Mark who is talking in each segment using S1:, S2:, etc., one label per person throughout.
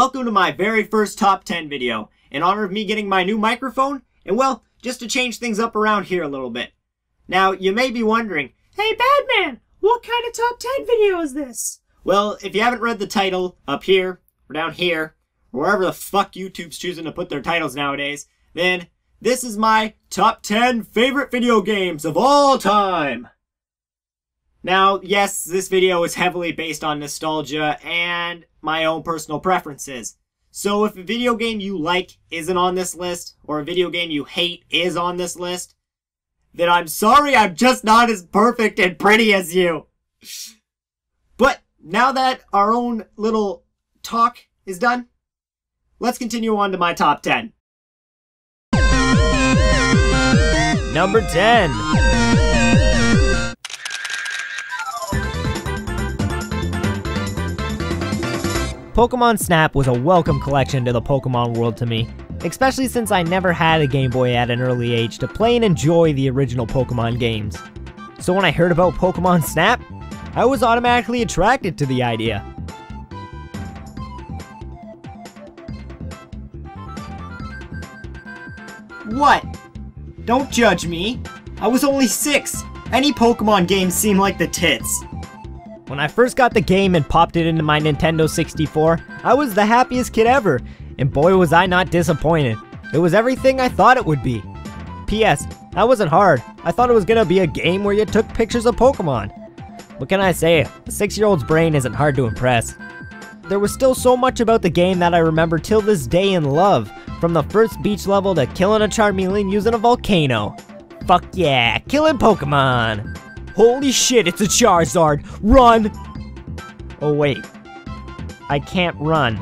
S1: welcome to my very first top 10 video, in honor of me getting my new microphone, and well, just to change things up around here a little bit. Now, you may be wondering, hey Badman, what kind of top 10 video is this? Well, if you haven't read the title up here, or down here, or wherever the fuck YouTube's choosing to put their titles nowadays, then this is my top 10 favorite video games of all time. Now, yes, this video is heavily based on nostalgia and my own personal preferences. So if a video game you like isn't on this list, or a video game you hate is on this list, then I'm sorry, I'm just not as perfect and pretty as you. But now that our own little talk is done, let's continue on to my top 10.
S2: Number 10. Pokemon Snap was a welcome collection to the Pokemon world to me, especially since I never had a Game Boy at an early age to play and enjoy the original Pokemon games. So when I heard about Pokemon Snap, I was automatically attracted to the idea.
S1: What? Don't judge me. I was only 6. Any Pokemon games seem like the tits.
S2: When I first got the game and popped it into my Nintendo 64, I was the happiest kid ever, and boy was I not disappointed. It was everything I thought it would be. P.S. That wasn't hard. I thought it was gonna be a game where you took pictures of Pokemon. What can I say? A 6-year-old's brain isn't hard to impress. There was still so much about the game that I remember till this day in love, from the first beach level to killing a Charmeleon using a volcano. Fuck yeah, killing Pokemon! Holy shit, it's a Charizard! Run! Oh wait, I can't run.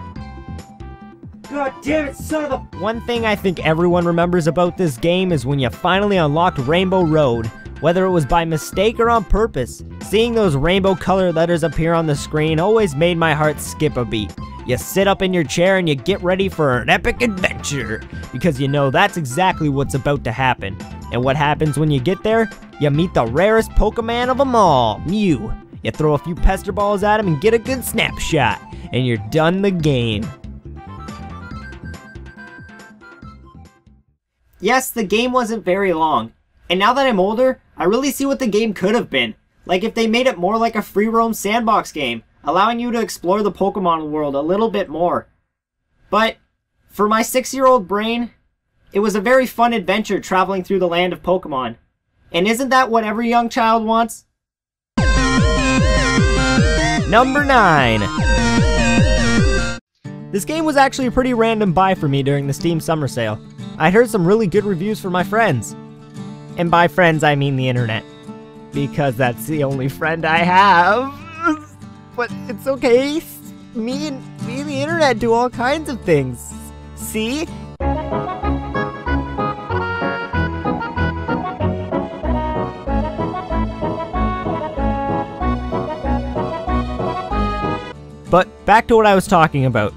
S1: God damn it, son of a...
S2: One thing I think everyone remembers about this game is when you finally unlocked Rainbow Road. Whether it was by mistake or on purpose, seeing those rainbow colored letters appear on the screen always made my heart skip a beat. You sit up in your chair and you get ready for an epic adventure, because you know that's exactly what's about to happen. And what happens when you get there? You meet the rarest Pokemon of them all, Mew. You throw a few Pester Balls at him and get a good snapshot, and you're done the game.
S1: Yes, the game wasn't very long. And now that I'm older, I really see what the game could have been. Like if they made it more like a free roam sandbox game, allowing you to explore the Pokemon world a little bit more. But for my 6-year-old brain, it was a very fun adventure traveling through the land of Pokemon. And isn't that what every young child wants?
S2: Number 9. This game was actually a pretty random buy for me during the Steam Summer Sale. I heard some really good reviews from my friends. And by friends, I mean the internet. Because that's the only friend I have. But it's okay. Me and the internet do all kinds of things. See? But back to what I was talking about.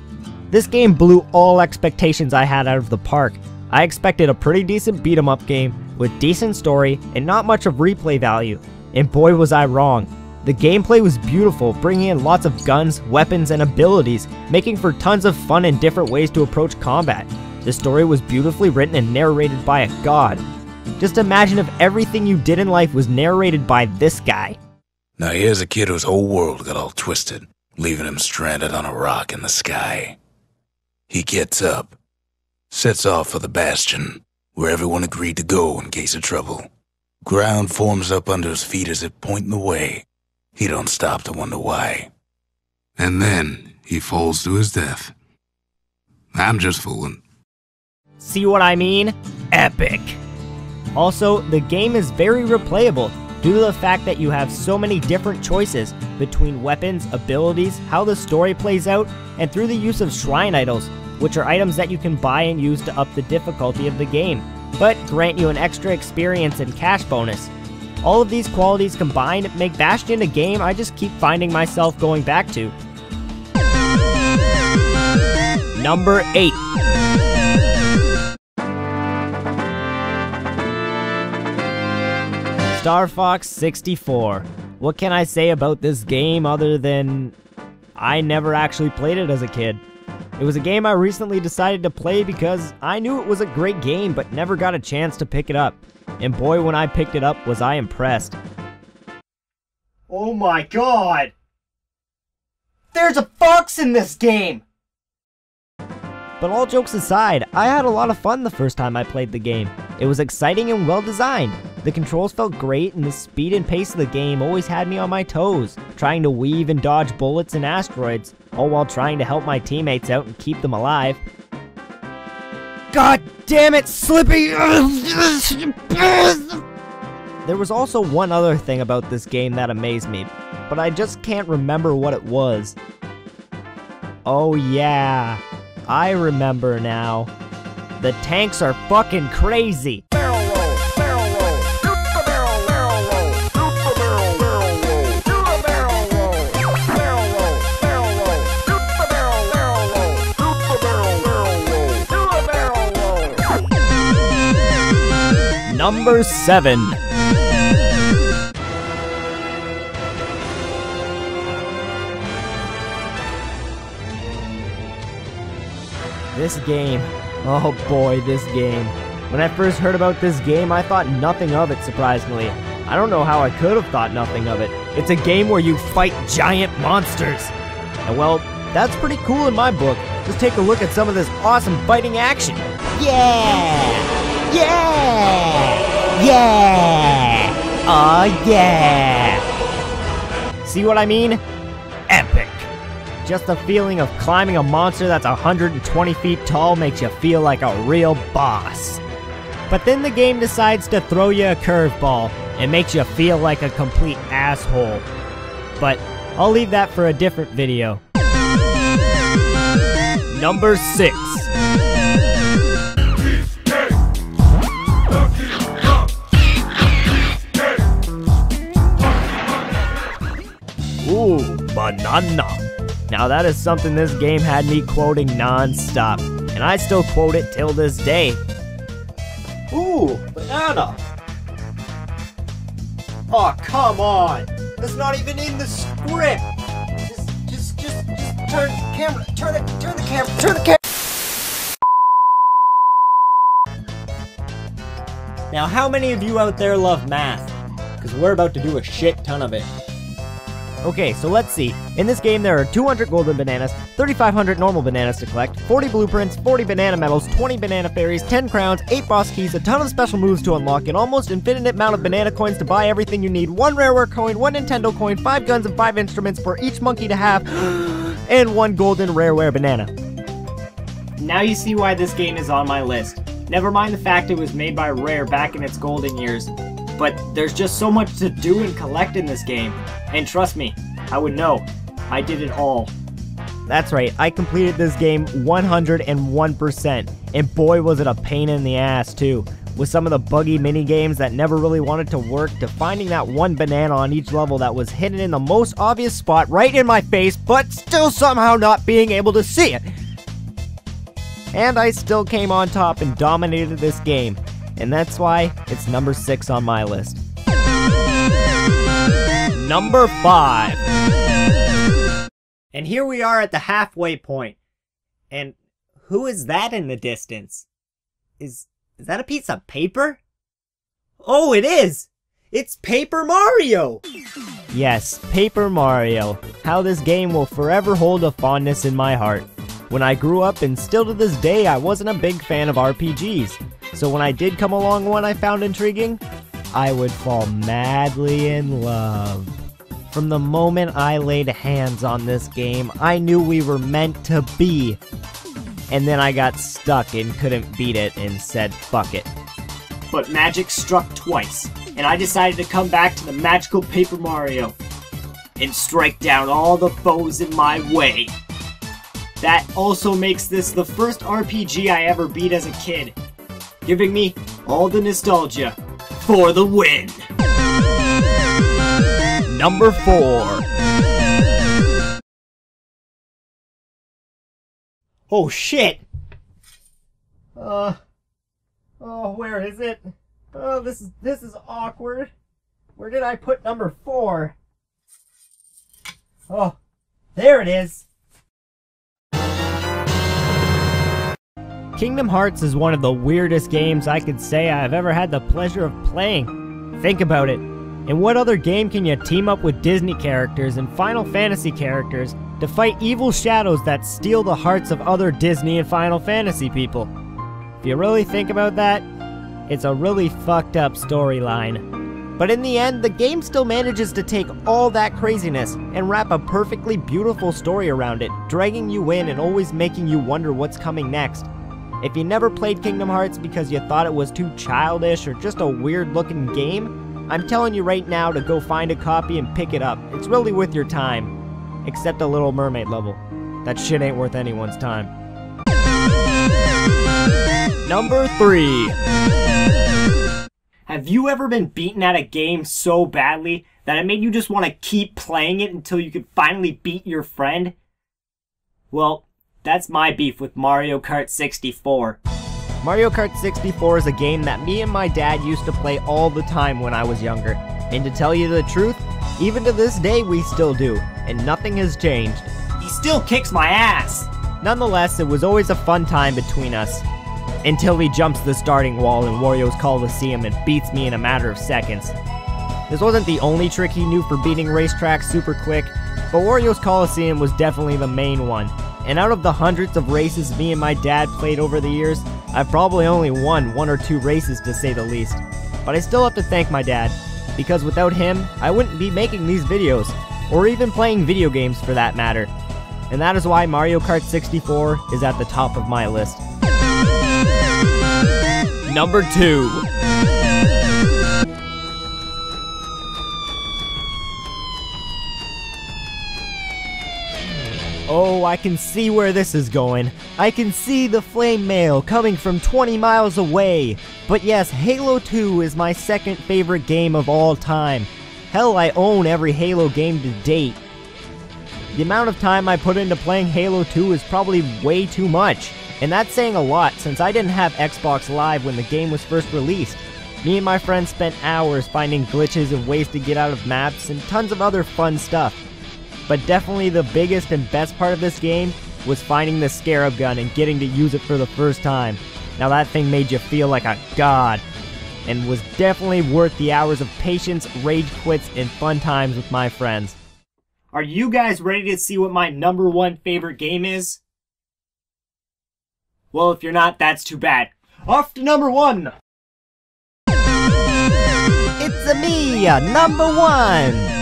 S2: This game blew all expectations I had out of the park. I expected a pretty decent beat 'em up game with decent story and not much of replay value. And boy was I wrong. The gameplay was beautiful, bringing in lots of guns, weapons, and abilities, making for tons of fun and different ways to approach combat. The story was beautifully written and narrated by a god. Just imagine if everything you did in life was narrated by this guy.
S3: Now here's a kid whose whole world got all twisted, leaving him stranded on a rock in the sky. He gets up, sets off for the Bastion, where everyone agreed to go in case of trouble. Ground forms up under his feet as if pointing the way. He don't stop to wonder why. And then he falls to his death. I'm just fooling.
S2: See what I mean? Epic! Also, the game is very replayable due to the fact that you have so many different choices between weapons, abilities, how the story plays out, and through the use of shrine idols, which are items that you can buy and use to up the difficulty of the game, but grant you an extra experience and cash bonus. All of these qualities combined make Bastion a game I just keep finding myself going back to. Number 8. Star Fox 64. What can I say about this game other than I never actually played it as a kid? It was a game I recently decided to play because I knew it was a great game but never got a chance to pick it up. And boy, when I picked it up, was I impressed.
S1: Oh my god! There's a fox in this game!
S2: But all jokes aside, I had a lot of fun the first time I played the game. It was exciting and well designed. The controls felt great and the speed and pace of the game always had me on my toes, trying to weave and dodge bullets and asteroids, all while trying to help my teammates out and keep them alive. God damn it, Slippy! There was also one other thing about this game that amazed me, but I just can't remember what it was. Oh yeah, I remember now. The tanks are fucking crazy!
S4: Barrel roll, barrel roll, do the barrel, barrel roll, do the barrel, barrel roll, do the barrel roll, barrel roll, barrel roll, do the barrel, barrel roll, do the barrel, barrel roll, do the barrel roll.
S2: Number 7. This game. Oh boy, this game. When I first heard about this game, I thought nothing of it, surprisingly. I don't know how I could have thought nothing of it. It's a game where you fight giant monsters. And well, that's pretty cool in my book. Just take a look at some of this awesome fighting action. Yeah! Yeah! Yeah! Oh yeah! See what I mean? Epic! Just the feeling of climbing a monster that's 120 feet tall makes you feel like a real boss. But then the game decides to throw you a curveball and makes you feel like a complete asshole. But I'll leave that for a different video. Number 6. Ooh, banana. Now that is something this game had me quoting non-stop, and I still quote it till this day.
S1: Ooh, banana! Oh, come on! That's not even in the script! Just turn the camera, turn the camera! Now, how many of you out there love math? Because we're about to do a shit ton of it.
S2: Okay, so let's see. In this game, there are 200 golden bananas, 3,500 normal bananas to collect, 40 blueprints, 40 banana medals, 20 banana fairies, 10 crowns, 8 boss keys, a ton of special moves to unlock, an almost infinite amount of banana coins to buy everything you need, 1 rareware coin, 1 Nintendo coin, 5 guns, and 5 instruments for each monkey to have, and 1 golden rareware banana.
S1: Now you see why this game is on my list. Never mind the fact it was made by Rare back in its golden years. But there's just so much to do and collect in this game. And trust me, I would know. I did it all.
S2: That's right, I completed this game 101%. And boy was it a pain in the ass too. With some of the buggy mini games that never really wanted to work, to finding that one banana on each level that was hidden in the most obvious spot right in my face, but still somehow not being able to see it. And I still came on top and dominated this game. And that's why it's number 6 on my list. Number 5.
S1: And here we are at the halfway point. And who is that in the distance? Is that a piece of paper? Oh, it is! It's Paper Mario!
S2: Yes, Paper Mario. How this game will forever hold a fondness in my heart. When I grew up, and still to this day, I wasn't a big fan of RPGs. So when I did come along one I found intriguing, I would fall madly in love. From the moment I laid hands on this game, I knew we were meant to be. And then I got stuck and couldn't beat it and said fuck it.
S1: But magic struck twice, and I decided to come back to the magical Paper Mario and strike down all the foes in my way. That also makes this the first RPG I ever beat as a kid, giving me all the nostalgia for the win.
S2: Number 4.
S1: Oh shit! Oh, where is it? Oh, this is awkward. Where did I put number 4? Oh, there it is.
S2: Kingdom Hearts is one of the weirdest games I could say I've ever had the pleasure of playing. Think about it. In what other game can you team up with Disney characters and Final Fantasy characters to fight evil shadows that steal the hearts of other Disney and Final Fantasy people? If you really think about that, it's a really fucked up storyline. But in the end, the game still manages to take all that craziness and wrap a perfectly beautiful story around it, dragging you in and always making you wonder what's coming next. If you never played Kingdom Hearts because you thought it was too childish or just a weird looking game, I'm telling you right now to go find a copy and pick it up. It's really worth your time. Except a Little Mermaid level. That shit ain't worth anyone's time. Number 3.
S1: Have you ever been beaten at a game so badly that it made you just want to keep playing it until you could finally beat your friend? Well, that's my beef with Mario Kart 64.
S2: Mario Kart 64 is a game that me and my dad used to play all the time when I was younger. And to tell you the truth, even to this day we still do, and nothing has changed.
S1: He still kicks my ass!
S2: Nonetheless, it was always a fun time between us. Until he jumps the starting wall in Wario's Coliseum and beats me in a matter of seconds. This wasn't the only trick he knew for beating racetracks super quick, but Wario's Coliseum was definitely the main one. And out of the hundreds of races me and my dad played over the years, I've probably only won 1 or 2 races to say the least. But I still have to thank my dad, because without him, I wouldn't be making these videos, or even playing video games for that matter. And that is why Mario Kart 64 is at the top of my list. Number 2. Oh, I can see where this is going. I can see the flame mail coming from 20 miles away. But yes, Halo 2 is my second favorite game of all time. Hell, I own every Halo game to date. The amount of time I put into playing Halo 2 is probably way too much. And that's saying a lot since I didn't have Xbox Live when the game was first released. Me and my friends spent hours finding glitches and ways to get out of maps and tons of other fun stuff. But definitely the biggest and best part of this game was finding the Scarab gun and getting to use it for the first time. Now that thing made you feel like a god, and was definitely worth the hours of patience, rage quits, and fun times with my friends.
S1: Are you guys ready to see what my number 1 favorite game is? Well, if you're not, that's too bad. Off to number 1!
S2: It's me, number 1!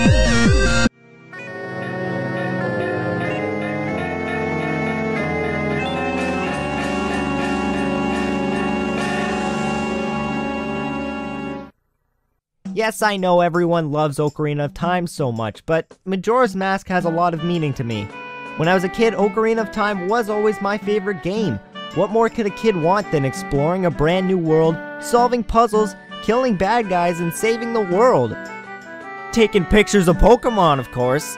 S2: Yes, I know everyone loves Ocarina of Time so much, but Majora's Mask has a lot of meaning to me. When I was a kid, Ocarina of Time was always my favorite game. What more could a kid want than exploring a brand new world, solving puzzles, killing bad guys, and saving the world? Taking pictures of Pokemon, of course.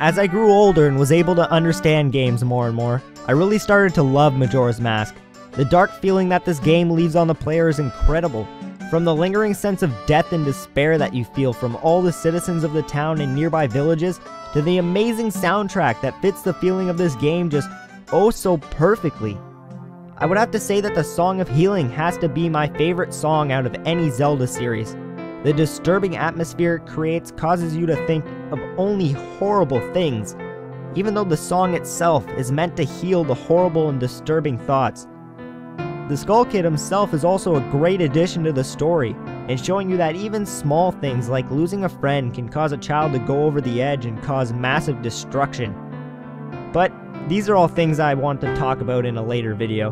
S2: As I grew older and was able to understand games more and more, I really started to love Majora's Mask. The dark feeling that this game leaves on the player is incredible. From the lingering sense of death and despair that you feel from all the citizens of the town and nearby villages, to the amazing soundtrack that fits the feeling of this game just oh so perfectly. I would have to say that the Song of Healing has to be my favorite song out of any Zelda series. The disturbing atmosphere it creates causes you to think of only horrible things, even though the song itself is meant to heal the horrible and disturbing thoughts. The Skull Kid himself is also a great addition to the story, and showing you that even small things like losing a friend can cause a child to go over the edge and cause massive destruction. But these are all things I want to talk about in a later video.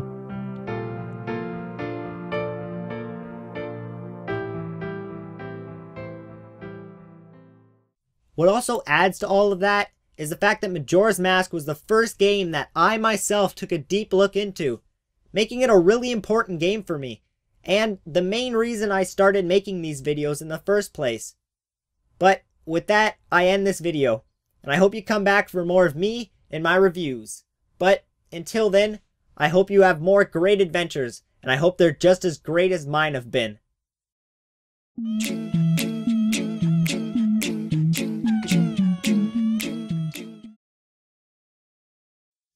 S1: What also adds to all of that is the fact that Majora's Mask was the first game that I myself took a deep look into, making it a really important game for me, and the main reason I started making these videos in the first place. But with that, I end this video, and I hope you come back for more of me and my reviews. But until then, I hope you have more great adventures, and I hope they're just as great as mine have been.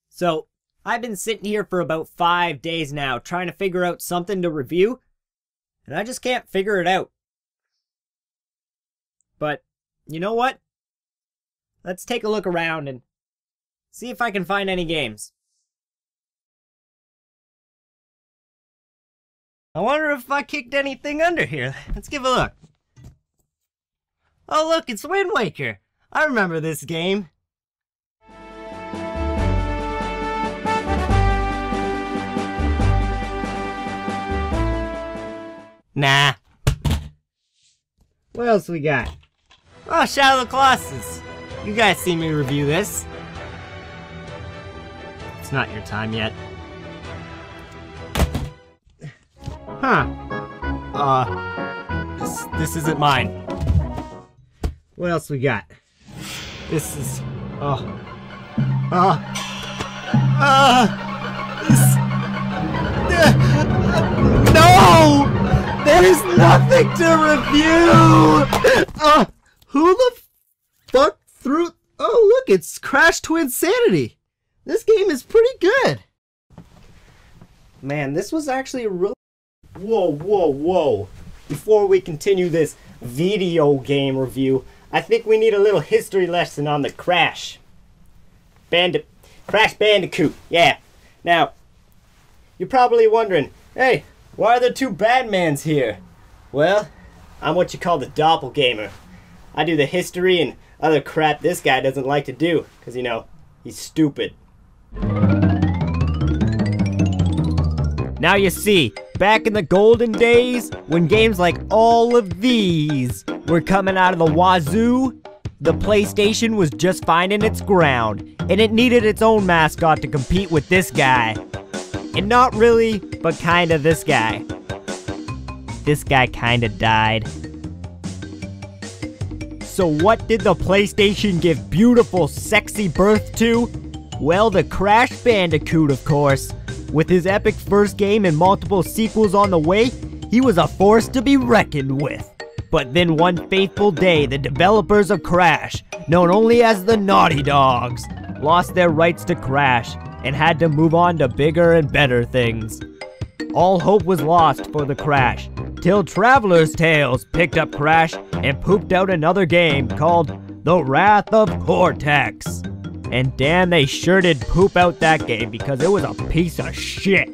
S1: So,
S2: I've been sitting here for about 5 days now trying to figure out something to review, and I just can't figure it out. But, you know what? Let's take a look around and see if I can find any games. I wonder if I kicked anything under here. Let's give a look. Oh look, it's Wind Waker! I remember this game. Nah. What else we got? Oh, Shadow of the Colossus. You guys see me review this. It's not your time yet. Huh. This isn't mine. What else we got? This is... No! There's nothing to review! Who the fuck threw... Oh, look, it's Crash Twinsanity. This game is pretty good. Man, this was actually a real... Whoa. Before we continue this video game review, I think we need a little history lesson on the Crash Bandicoot, yeah. Now, you're probably wondering, hey, why are there two Badmans here? Well, I'm what you call the doppelganger. I do the history and other crap this guy doesn't like to do, because, you know, he's stupid. Now you see, back in the golden days, when games like all of these were coming out of the wazoo, the PlayStation was just finding its ground, and it needed its own mascot to compete with this guy. And not really, but kinda this guy. This guy kinda died. So what did the PlayStation give beautiful, sexy birth to? Well, the Crash Bandicoot, of course. With his epic first game and multiple sequels on the way, he was a force to be reckoned with. But then one fateful day, the developers of Crash, known only as the Naughty Dogs, lost their rights to Crash and had to move on to bigger and better things. All hope was lost for the Crash, till Traveler's Tales picked up Crash and pooped out another game called The Wrath of Cortex. And damn, they sure did poop out that game because it was a piece of shit.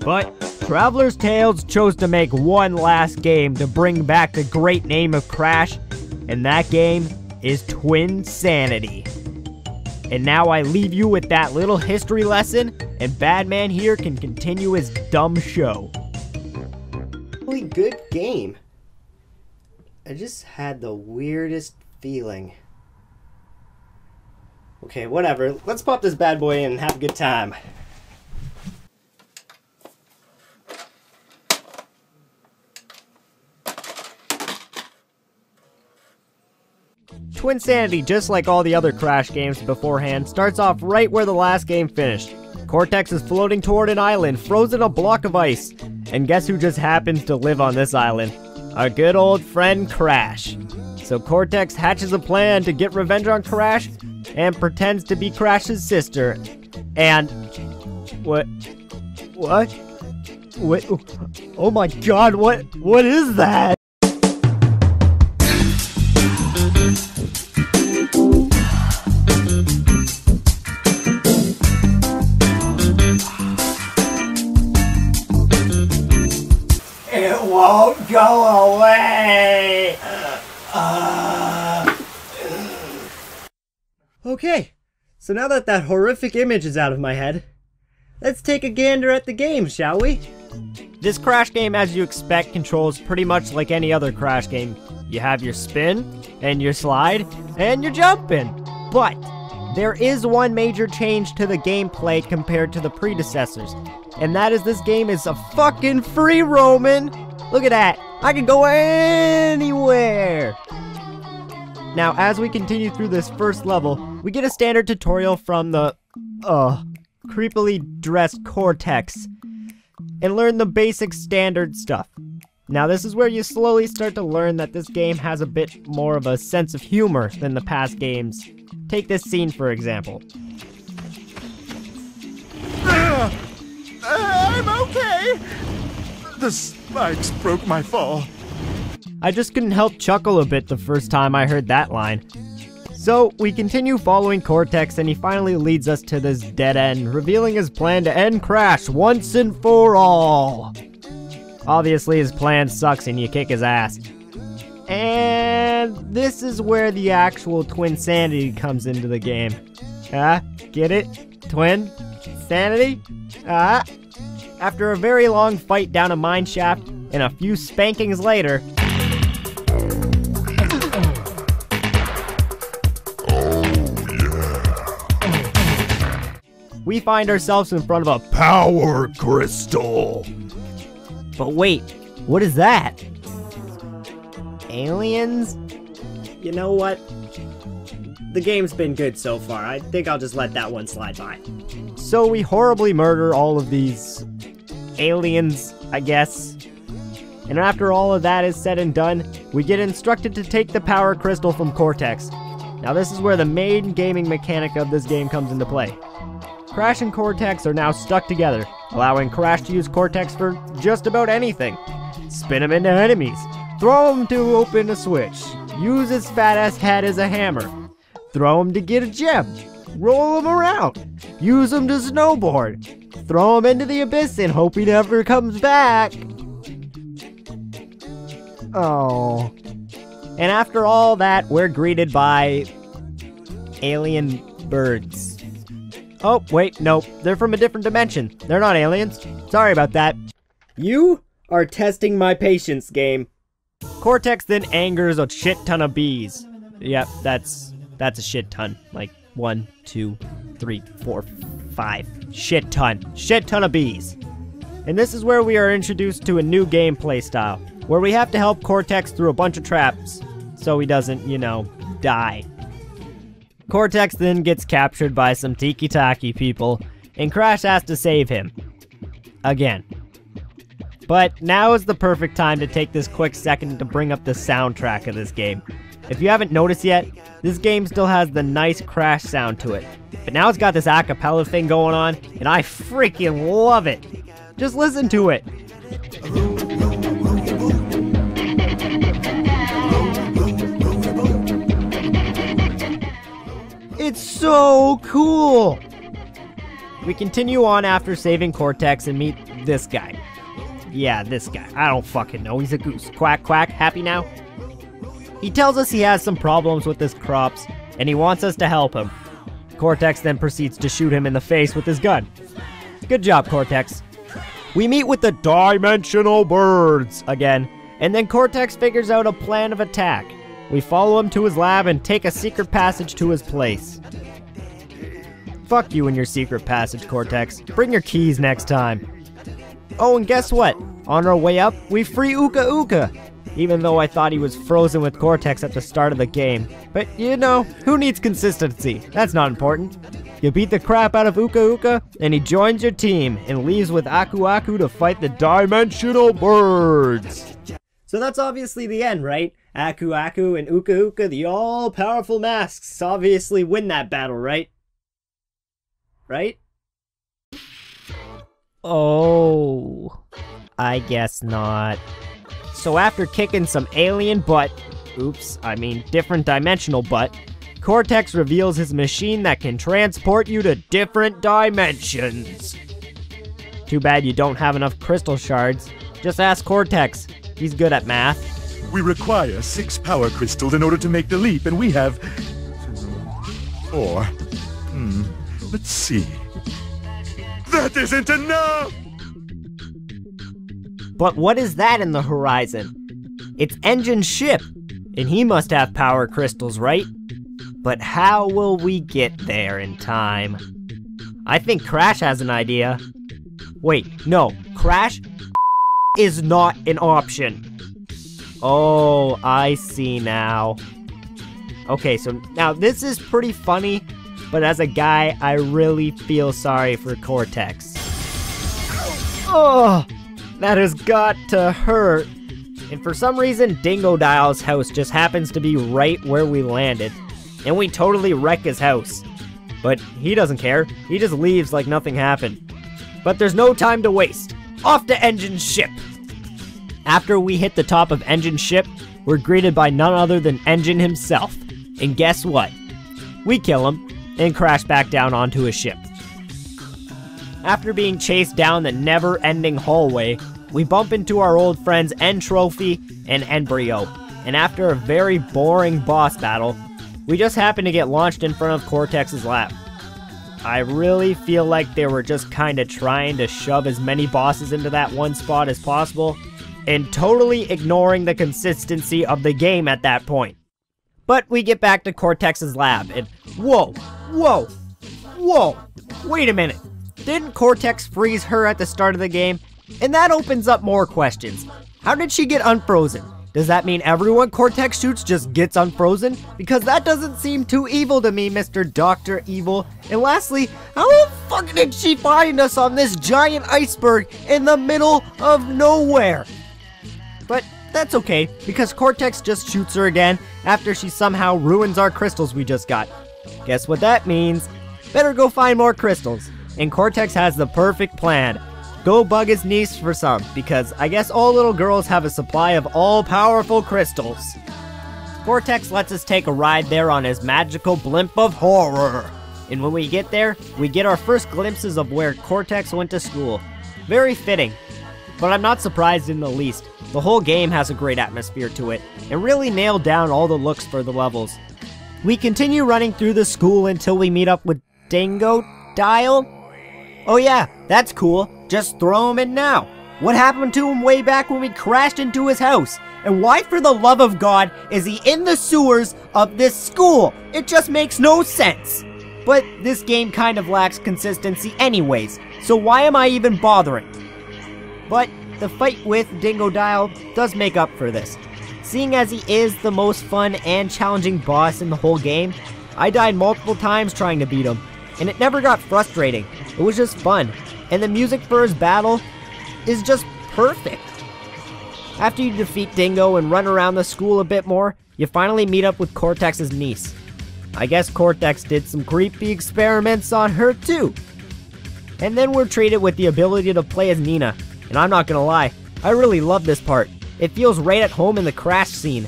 S2: But Traveler's Tales chose to make one last game to bring back the great name of Crash, and that game is Twinsanity. And now I leave you with that little history lesson, and Badman here can continue his dumb show. Really good game. I just had the weirdest feeling. Okay, whatever. Let's pop this bad boy in and have a good time. Twinsanity, just like all the other Crash games beforehand, starts off right where the last game finished. Cortex is floating toward an island, frozen a block of ice. And guess who just happens to live on this island? Our good old friend Crash. So Cortex hatches a plan to get revenge on Crash and pretends to be Crash's sister. And... What? Wait, oh my god, what is that? It won't go away! Okay, so now that that horrific image is out of my head, let's take a gander at the game, shall we? This Crash game, as you expect, controls pretty much like any other Crash game. You have your spin, and your slide, and your jumping. But there is one major change to the gameplay compared to the predecessors, and that is this game is a fucking free roaming. Look at that, I can go anywhere. Now, as we continue through this first level, we get a standard tutorial from the, creepily dressed Cortex, and learn the basic standard stuff. Now, this is where you slowly start to learn that this game has a bit more of a sense of humor than the past games. Take this scene, for example.
S4: I'm okay. The spikes broke my fall.
S2: I just couldn't help chuckle a bit the first time I heard that line. So, we continue following Cortex and he finally leads us to this dead end, revealing his plan to end Crash once and for all. Obviously his plan sucks and you kick his ass. And this is where the actual Twinsanity comes into the game. Get it? Twinsanity? After a very long fight down a mine shaft and a few spankings later, we find ourselves in front of a power crystal. But wait, what is that? Aliens?
S1: You know what? The game's been good so far. I think I'll just let that one slide by.
S2: So we horribly murder all of these aliens, I guess. And after all of that is said and done, we get instructed to take the power crystal from Cortex. Now this is where the main gaming mechanic of this game comes into play. Crash and Cortex are now stuck together, allowing Crash to use Cortex for just about anything. Spin him into enemies, throw him to open a switch, use his fat ass head as a hammer, throw him to get a gem, roll him around, use him to snowboard, throw him into the abyss and hope he never comes back. Oh. And after all that, we're greeted by alien birds. Oh, wait, nope. They're from a different dimension. They're not aliens. Sorry about that.
S1: You are testing my patience, game.
S2: Cortex then angers a shit ton of bees. Yep, that's a shit ton. Like 1, 2, 3, 4, 5. Shit ton of bees. And this is where we are introduced to a new gameplay style, where we have to help Cortex through a bunch of traps so he doesn't, you know, die. Cortex then gets captured by some tiki-taki people, and Crash has to save him. Again. But now is the perfect time to take this quick second to bring up the soundtrack of this game. If you haven't noticed yet, this game still has the nice Crash sound to it. But now it's got this a cappella thing going on, and I freaking love it. Just listen to it. It's so cool! We continue on after saving Cortex and meet this guy. Yeah, this guy. I don't fucking know. He's a goose. Quack, quack. Happy now? He tells us he has some problems with his crops, and he wants us to help him. Cortex then proceeds to shoot him in the face with his gun. Good job, Cortex. We meet with the Dimensional Birds again, and then Cortex figures out a plan of attack. We follow him to his lab and take a secret passage to his place. Fuck you and your secret passage, Cortex. Bring your keys next time. Oh, and guess what? On our way up, we free Uka Uka. Even though I thought he was frozen with Cortex at the start of the game. But, you know, who needs consistency? That's not important. You beat the crap out of Uka Uka, and he joins your team, and leaves with Aku Aku to fight the Dimensional Birds.
S1: So that's obviously the end, right? Aku Aku and Uka Uka, the all-powerful masks, obviously win that battle, right? Right?
S2: Oh, I guess not. So after kicking some alien butt, different dimensional butt, Cortex reveals his machine that can transport you to different dimensions. Too bad you don't have enough crystal shards. Just ask Cortex. He's good at math.
S4: We require 6 power crystals in order to make the leap, and we have 4. Let's see. That isn't enough!
S2: But what is that in the horizon? It's Engine's ship, and he must have power crystals, right? But how will we get there in time? I think Crash has an idea. Wait, no, Crash is not an option. Oh, I see now. Okay, so now this is pretty funny, but as a guy, I really feel sorry for Cortex. Oh, that has got to hurt. And for some reason, Dingo Dial's house just happens to be right where we landed. And we totally wreck his house. But he doesn't care. He just leaves like nothing happened. But there's no time to waste. Off to Engine's ship. After we hit the top of Engine's ship, we're greeted by none other than Engine himself. And guess what? We kill him and crash back down onto his ship. After being chased down the never-ending hallway, we bump into our old friends N-Trophy and Embryo. And after a very boring boss battle, we just happen to get launched in front of Cortex's lab. I really feel like they were just kinda trying to shove as many bosses into that one spot as possible, and totally ignoring the consistency of the game at that point. But we get back to Cortex's lab, and whoa, wait a minute. Didn't Cortex freeze her at the start of the game? And that opens up more questions. How did she get unfrozen? Does that mean everyone Cortex shoots just gets unfrozen? Because that doesn't seem too evil to me, Mr. Dr. Evil. And lastly, how the fuck did she find us on this giant iceberg in the middle of nowhere? But that's okay, because Cortex just shoots her again after she somehow ruins our crystals we just got. Guess what that means? Better go find more crystals. And Cortex has the perfect plan. Go bug his niece for some, because I guess all little girls have a supply of all-powerful crystals. Cortex lets us take a ride there on his magical blimp of horror. And when we get there, we get our first glimpses of where Cortex went to school. Very fitting. But I'm not surprised in the least. The whole game has a great atmosphere to it, and really nailed down all the looks for the levels. We continue running through the school until we meet up with Dingodile. Oh yeah, that's cool. Just throw him in now. What happened to him way back when we crashed into his house? And why for the love of God is he in the sewers of this school? It just makes no sense. But this game kind of lacks consistency anyways, so why am I even bothering? But the fight with Dingodile does make up for this. Seeing as he is the most fun and challenging boss in the whole game, I died multiple times trying to beat him, and it never got frustrating. It was just fun, and the music for his battle is just perfect. After you defeat Dingo and run around the school a bit more, you finally meet up with Cortex's niece. I guess Cortex did some creepy experiments on her too. And then we're treated with the ability to play as Nina, and I'm not gonna lie, I really love this part. It feels right at home in the crash scene,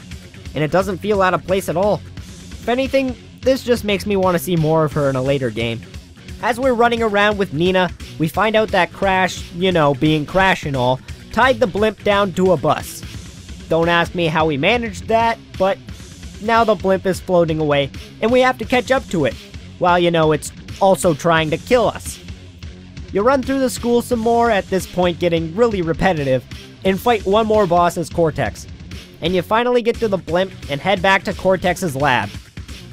S2: and it doesn't feel out of place at all. If anything, this just makes me want to see more of her in a later game. As we're running around with Nina, we find out that Crash, you know, being Crash and all, tied the blimp down to a bus. Don't ask me how we managed that, but now the blimp is floating away, and we have to catch up to it, while, you know, it's also trying to kill us. You run through the school some more, at this point getting really repetitive, and fight one more boss as Cortex. And you finally get to the blimp and head back to Cortex's lab.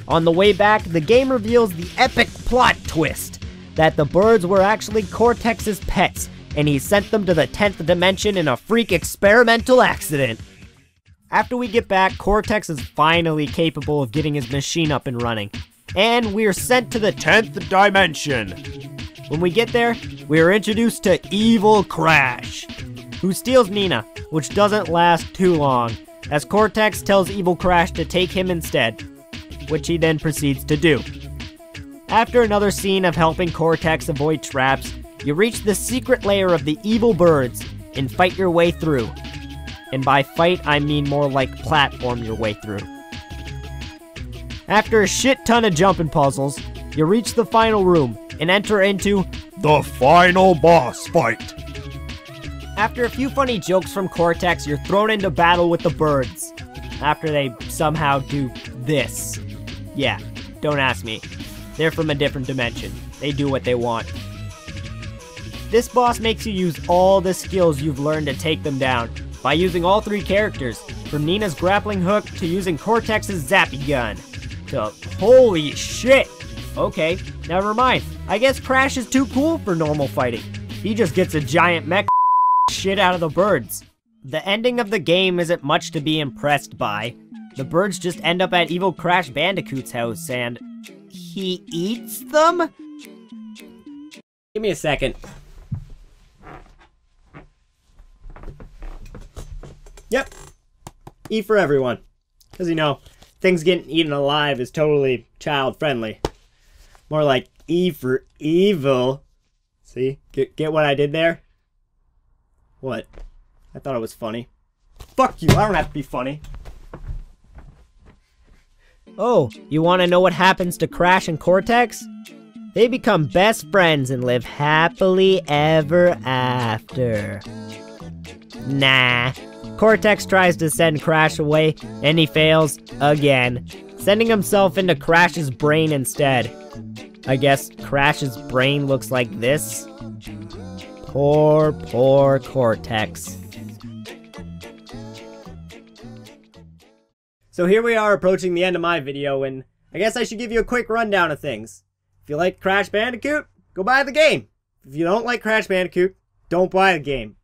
S2: On the way back, the game reveals the epic plot twist that the birds were actually Cortex's pets, and he sent them to the 10th dimension in a freak experimental accident. After we get back, Cortex is finally capable of getting his machine up and running, and we're sent to the 10th dimension. When we get there, we are introduced to Evil Crash, who steals Nina, which doesn't last too long, as Cortex tells Evil Crash to take him instead, which he then proceeds to do. After another scene of helping Cortex avoid traps, you reach the secret lair of the evil birds and fight your way through. And by fight, I mean more like platform your way through. After a shit ton of jumping puzzles, you reach the final room and enter into the final boss fight. After a few funny jokes from Cortex, you're thrown into battle with the birds. After they somehow do this. Yeah, don't ask me. They're from a different dimension. They do what they want. This boss makes you use all the skills you've learned to take them down, by using all three characters, from Nina's grappling hook to using Cortex's zappy gun. To holy shit! Okay, never mind. I guess Crash is too cool for normal fighting. He just gets a giant mech shit out of the birds. The ending of the game isn't much to be impressed by. The birds just end up at evil Crash Bandicoot's house and he eats them? Give me a second. Yep. E for everyone. Because, you know, things getting eaten alive is totally child-friendly. More like E for evil. See? Get what I did there? What? I thought it was funny. Fuck you, I don't have to be funny. Oh, you want to know what happens to Crash and Cortex? They become best friends and live happily ever after. Nah. Cortex tries to send Crash away, and he fails again, sending himself into Crash's brain instead. I guess Crash's brain looks like this. Poor Cortex. So here we are approaching the end of my video, and I guess I should give you a quick rundown of things. If you like Crash Bandicoot, go buy the game. If you don't like Crash Bandicoot, don't buy the game.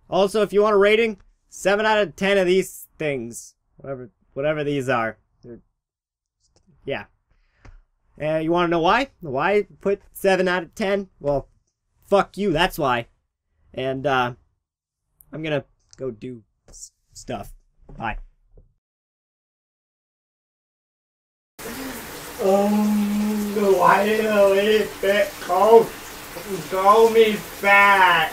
S2: Also, if you want a rating, 7 out of 10 of these things. Whatever these are. Yeah. You want to know why? Why I put 7 out of 10? Well, fuck you, that's why. And, I'm gonna go do stuff. Bye. Why did the leaf fit call me fat?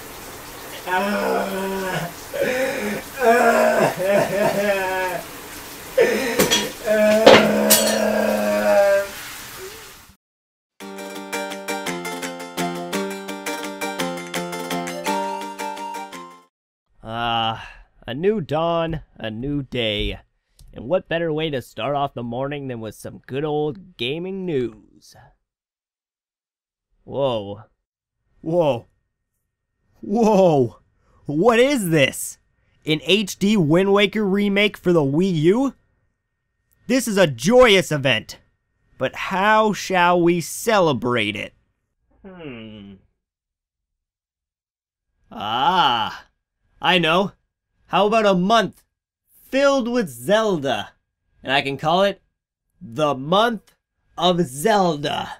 S2: A new dawn, a new day. And what better way to start off the morning than with some good old gaming news? Whoa. Whoa. Whoa. What is this? An HD Wind Waker remake for the Wii U? This is a joyous event. But how shall we celebrate it? I know. How about a month filled with Zelda? And I can call it the Month of Zelda.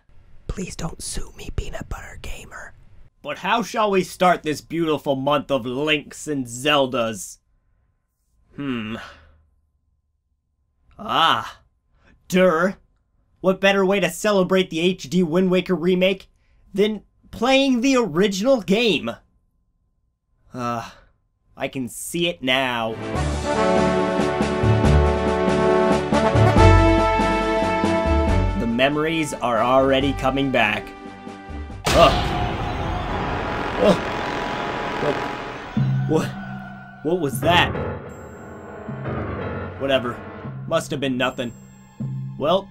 S2: Please don't sue me, Peanut Butter Gamer. But how shall we start this beautiful month of Links and Zeldas? What better way to celebrate the HD Wind Waker remake than playing the original game? I can see it now. The memories are already coming back. What was that? Whatever. Must have been nothing. Well,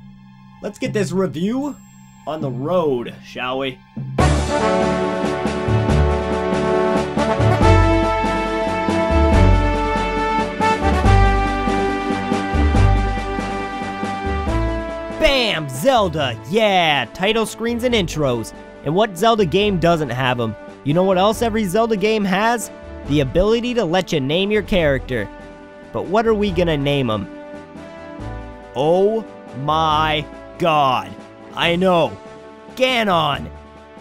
S2: let's get this review on the road, shall we? Bam! Zelda! Yeah! Title screens and intros. And what Zelda game doesn't have them? You know what else every Zelda game has? The ability to let you name your character. But what are we gonna name them? Oh my god. I know. Ganon!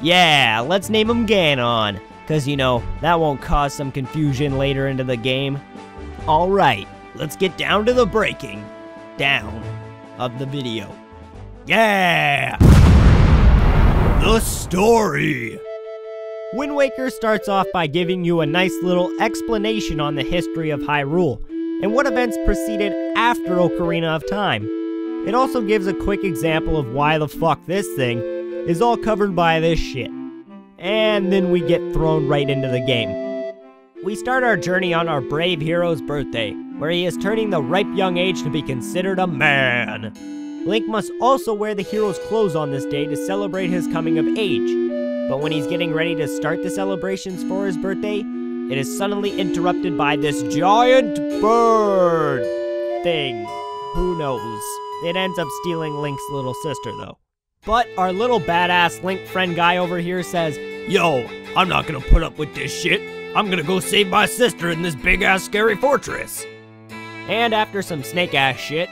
S2: Yeah, let's name him Ganon. Cause you know, that won't cause some confusion later into the game. Alright, let's get down to the breaking down of the video. Yeah! The story! Wind Waker starts off by giving you a nice little explanation on the history of Hyrule, and what events preceded after Ocarina of Time. It also gives a quick example of why the fuck this thing is all covered by this shit. And then we get thrown right into the game. We start our journey on our brave hero's birthday, where he is turning the ripe young age to be considered a man. Link must also wear the hero's clothes on this day to celebrate his coming of age. But when he's getting ready to start the celebrations for his birthday, it is suddenly interrupted by this giant bird thing. Who knows? It ends up stealing Link's little sister, though. But our little badass Link friend guy over here says, "Yo, I'm not gonna put up with this shit. I'm gonna go save my sister in this big-ass scary fortress." And after some snake-ass shit,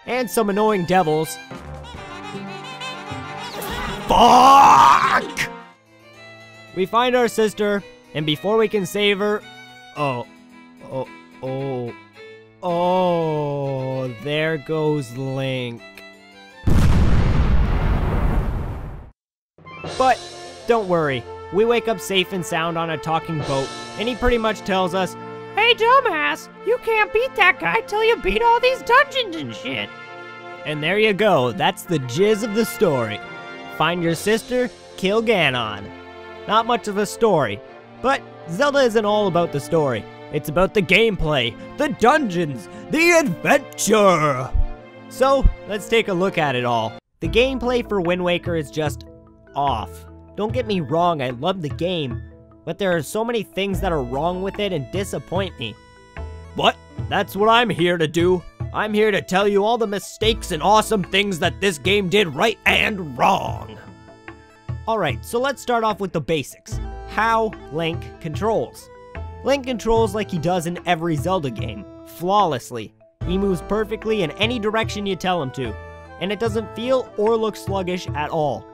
S2: and some annoying devils, fuck! We find our sister, and before we can save her, oh, there goes Link. Don't worry, we wake up safe and sound on a talking boat, and he pretty much tells us, "Hey dumbass, you can't beat that guy till you beat all these dungeons and shit." And there you go, that's the jizz of the story. Find your sister, kill Ganon. Not much of a story, but Zelda isn't all about the story. It's about the gameplay, the dungeons, the adventure! So, let's take a look at it all. The gameplay for Wind Waker is just off. Don't get me wrong, I love the game, but there are so many things that are wrong with it and disappoint me. But that's what I'm here to do. I'm here to tell you all the mistakes and awesome things that this game did right and wrong. Alright, so let's start off with the basics. How Link controls. Link controls like he does in every Zelda game, flawlessly. He moves perfectly in any direction you tell him to, and it doesn't feel or look sluggish at all.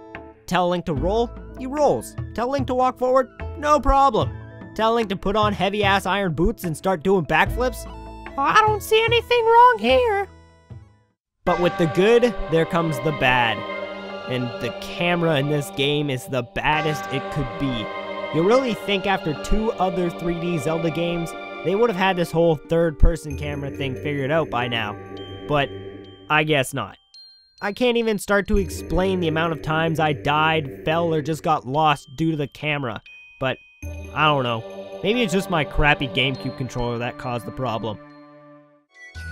S2: Tell Link to roll, he rolls. Tell Link to walk forward, no problem. Tell Link to put on heavy-ass iron boots and start doing backflips, I don't see anything wrong here. But with the good, there comes the bad. And the camera in this game is the baddest it could be. You really think after 2 other 3D Zelda games, they would have had this whole third-person camera thing figured out by now. But I guess not. I can't even start to explain the amount of times I died, fell, or just got lost due to the camera. But I don't know. Maybe it's just my crappy GameCube controller that caused the problem.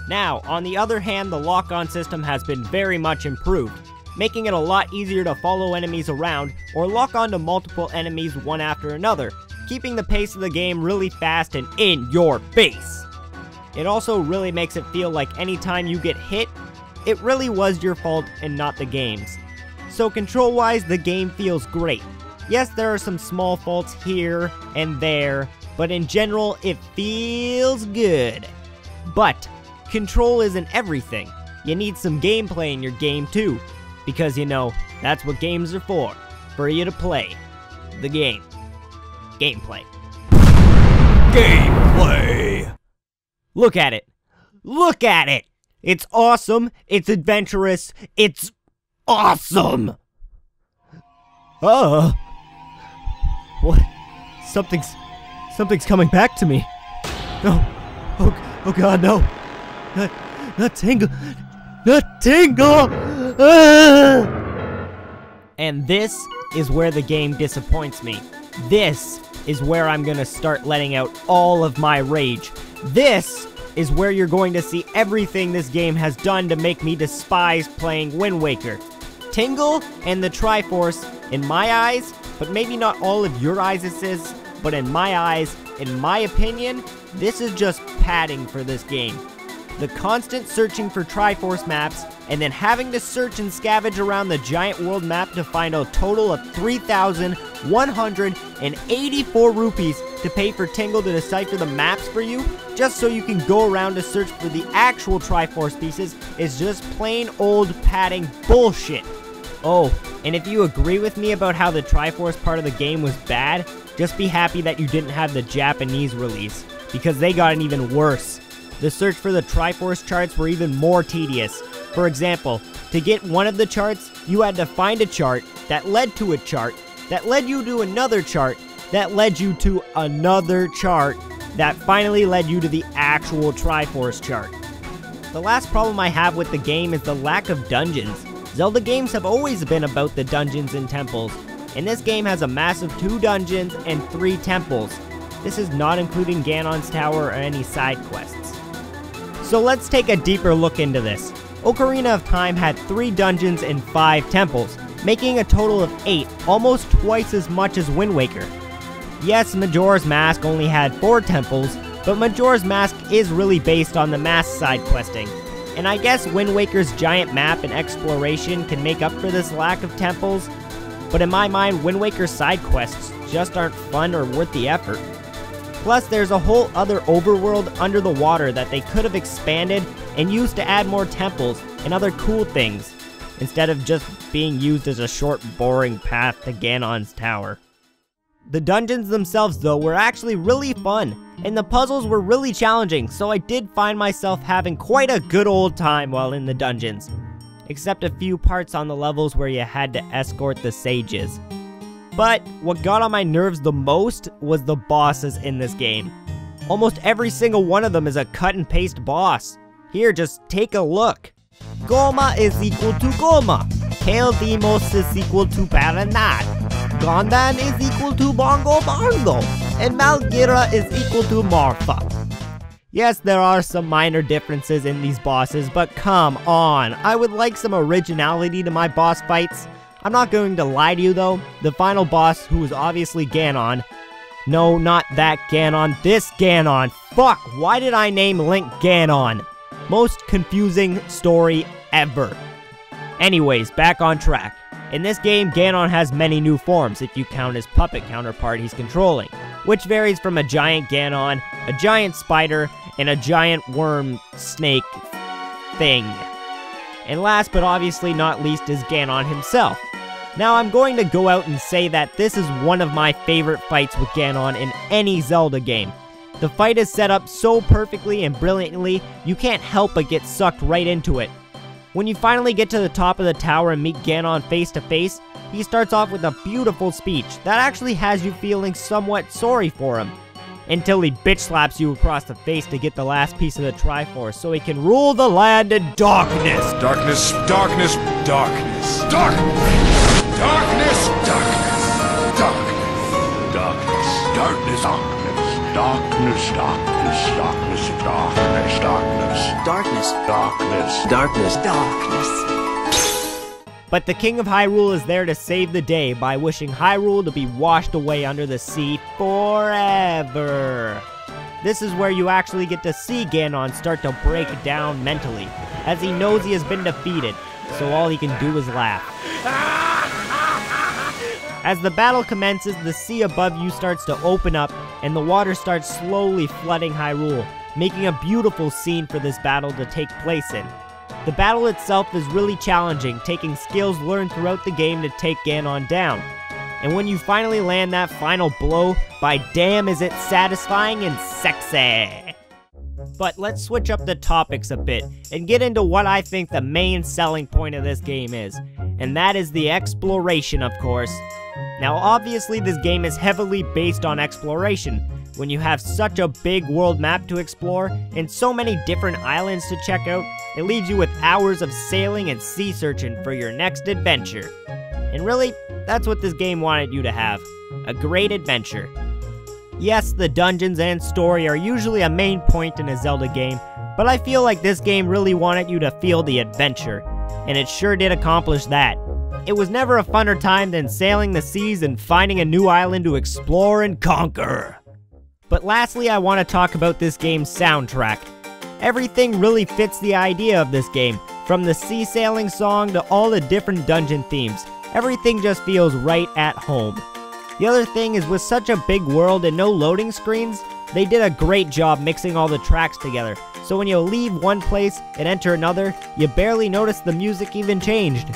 S2: Now, on the other hand, the lock-on system has been very much improved, making it a lot easier to follow enemies around or lock onto multiple enemies one after another, keeping the pace of the game really fast and in your face. It also really makes it feel like anytime you get hit, it really was your fault and not the game's. So control-wise, the game feels great. Yes, there are some small faults here and there, but in general, it feels good. But control isn't everything. You need some gameplay in your game too. Because, you know, that's what games are for you to play. The game. Gameplay. Gameplay! Look at it. Look at it! It's awesome, it's adventurous, it's awesome! What? Something's coming back to me. No. Oh god, no. Not Tingle. Not Tingle! And this is where the game disappoints me. This is where I'm gonna start letting out all of my rage. This is where you're going to see everything this game has done to make me despise playing Wind Waker. Tingle and the Triforce, in my eyes, but maybe not all of your eyes, but in my eyes, in my opinion, this is just padding for this game. The constant searching for Triforce maps, and then having to search and scavenge around the giant world map to find a total of 3,184 rupees to pay for Tingle to decipher the maps for you, just so you can go around to search for the actual Triforce pieces, is just plain old padding bullshit. Oh, and if you agree with me about how the Triforce part of the game was bad, just be happy that you didn't have the Japanese release, because they got it even worse. The search for the Triforce charts were even more tedious. For example, to get one of the charts, you had to find a chart that led to a chart, that led you to another chart, that led you to another chart, that finally led you to the actual Triforce chart. The last problem I have with the game is the lack of dungeons. Zelda games have always been about the dungeons and temples, and this game has a massive 2 dungeons and 3 temples. This is not including Ganon's Tower or any side quests. So let's take a deeper look into this. Ocarina of Time had 3 dungeons and 5 temples, making a total of 8, almost twice as much as Wind Waker. Yes, Majora's Mask only had 4 temples, but Majora's Mask is really based on the Mask side questing. And I guess Wind Waker's giant map and exploration can make up for this lack of temples, but in my mind, Wind Waker's side quests just aren't fun or worth the effort. Plus, there's a whole other overworld under the water that they could have expanded and used to add more temples and other cool things, instead of just being used as a short, boring path to Ganon's Tower. The dungeons themselves, though, were actually really fun, and the puzzles were really challenging, so I did find myself having quite a good old time while in the dungeons. Except a few parts on the levels where you had to escort the sages. But what got on my nerves the most was the bosses in this game. Almost every single one of them is a cut and paste boss. Here, just take a look. Goma is equal to Goma. Kale Demos is equal to Baranat. Gondan is equal to Bongo Bongo. And Malgira is equal to Marfa. Yes, there are some minor differences in these bosses, but come on. I would like some originality to my boss fights. I'm not going to lie to you though. The final boss, who is obviously Ganon. No, not that Ganon. This Ganon. Fuck, why did I name Link Ganon? Most confusing story ever. Anyways, back on track. In this game, Ganon has many new forms if you count his puppet counterpart he's controlling, which varies from a giant Ganon, a giant spider, and a giant worm snake thing. And last but obviously not least is Ganon himself. Now I'm going to go out and say that this is one of my favorite fights with Ganon in any Zelda game. The fight is set up so perfectly and brilliantly, you can't help but get sucked right into it. When you finally get to the top of the tower and meet Ganon face to face, he starts off with a beautiful speech that actually has you feeling somewhat sorry for him. Until he bitch slaps you across the face to get the last piece of the Triforce so he can rule the land in darkness.
S5: Darkness, darkness, darkness, darkness, darkness, darkness, darkness, darkness, darkness, darkness, darkness, darkness, darkness, darkness, darkness, darkness, darkness.
S2: But the King of Hyrule is there to save the day by wishing Hyrule to be washed away under the sea forever. This is where you actually get to see Ganon start to break down mentally, as he knows he has been defeated, so all he can do is laugh. As the battle commences, the sea above you starts to open up, and the water starts slowly flooding Hyrule, making a beautiful scene for this battle to take place in. The battle itself is really challenging, taking skills learned throughout the game to take Ganon down. And when you finally land that final blow, by damn is it satisfying and sexy! But let's switch up the topics a bit, and get into what I think the main selling point of this game is. And that is the exploration, of course. Now obviously this game is heavily based on exploration. When you have such a big world map to explore, and so many different islands to check out, it leaves you with hours of sailing and sea searching for your next adventure. And really, that's what this game wanted you to have. A great adventure. Yes, the dungeons and story are usually a main point in a Zelda game, but I feel like this game really wanted you to feel the adventure, and it sure did accomplish that. It was never a funner time than sailing the seas and finding a new island to explore and conquer. But lastly, I want to talk about this game's soundtrack. Everything really fits the idea of this game, from the sea sailing song to all the different dungeon themes. Everything just feels right at home. The other thing is, with such a big world and no loading screens, they did a great job mixing all the tracks together, so when you leave one place and enter another, you barely notice the music even changed.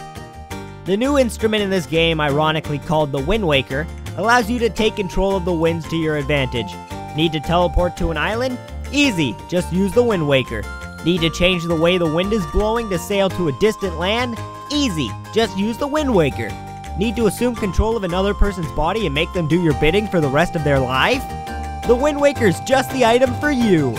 S2: The new instrument in this game, ironically called the Wind Waker, allows you to take control of the winds to your advantage. Need to teleport to an island? Easy, just use the Wind Waker. Need to change the way the wind is blowing to sail to a distant land? Easy, just use the Wind Waker. Need to assume control of another person's body and make them do your bidding for the rest of their life? The Wind Waker's just the item for you.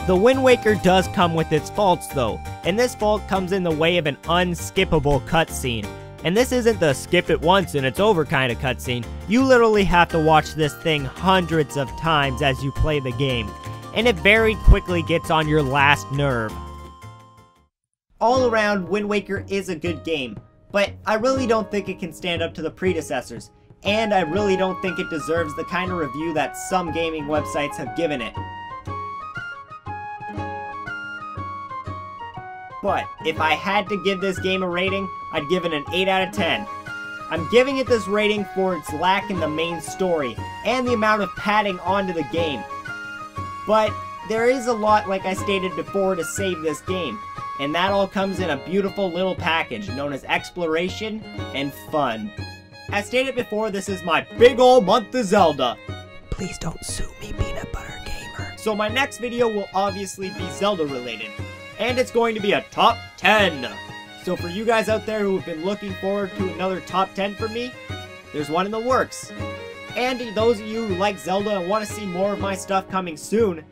S2: The Wind Waker does come with its faults though, and this fault comes in the way of an unskippable cutscene. And this isn't the skip it once and it's over kind of cutscene. You literally have to watch this thing hundreds of times as you play the game, and it very quickly gets on your last nerve.
S1: All around, Wind Waker is a good game, but I really don't think it can stand up to the predecessors, and I really don't think it deserves the kind of review that some gaming websites have given it. But if I had to give this game a rating, I'd give it an 8 out of 10. I'm giving it this rating for its lack in the main story, and the amount of padding onto the game. But there is a lot, like I stated before, to save this game, and that all comes in a beautiful little package known as exploration and fun. As stated before, this is my big ol' month of Zelda.
S2: Please don't sue me, Peanut Butter Gamer.
S1: So my next video will obviously be Zelda related, and it's going to be a top 10. So for you guys out there who have been looking forward to another top 10 from me, there's one in the works. And those of you who like Zelda and want to see more of my stuff coming soon,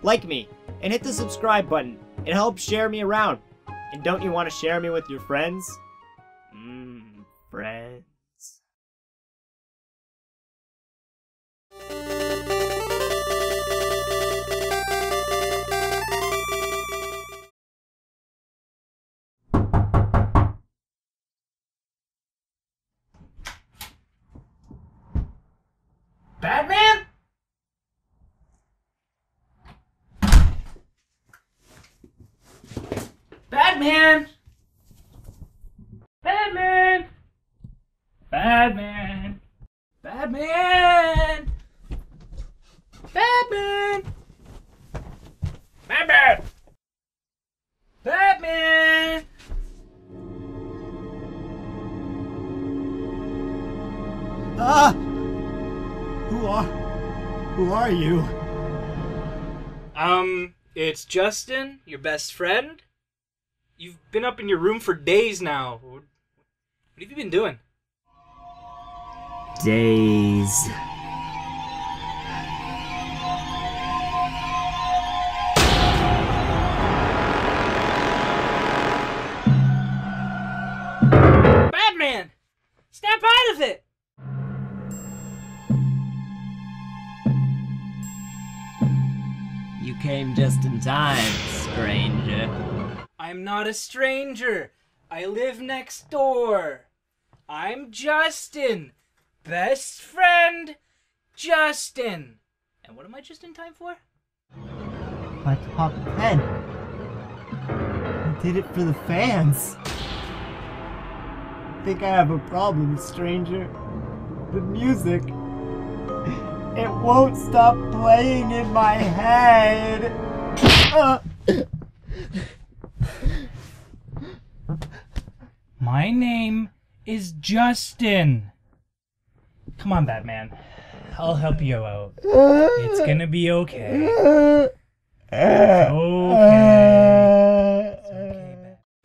S1: like me and hit the subscribe button. It helps share me around. And don't you want to share me with your friends? Friends. Badman? Badman! Badman! Badman! Badman! Badman! Badman! Badman!
S2: Who are you?
S6: It's Justin, your best friend. You've been up in your room for days now. What have you been doing?
S1: Days.
S6: Badman! Snap out of it!
S1: You came just in time, stranger.
S6: I'm not a stranger. I live next door. I'm Justin. Best friend, Justin. And what am I just in time for?
S2: My top 10. I did it for the fans. I think I have a problem, stranger. The music. It won't stop playing in my head.
S6: My name is Justin. Come on, Batman. I'll help you out. It's gonna be okay. Okay.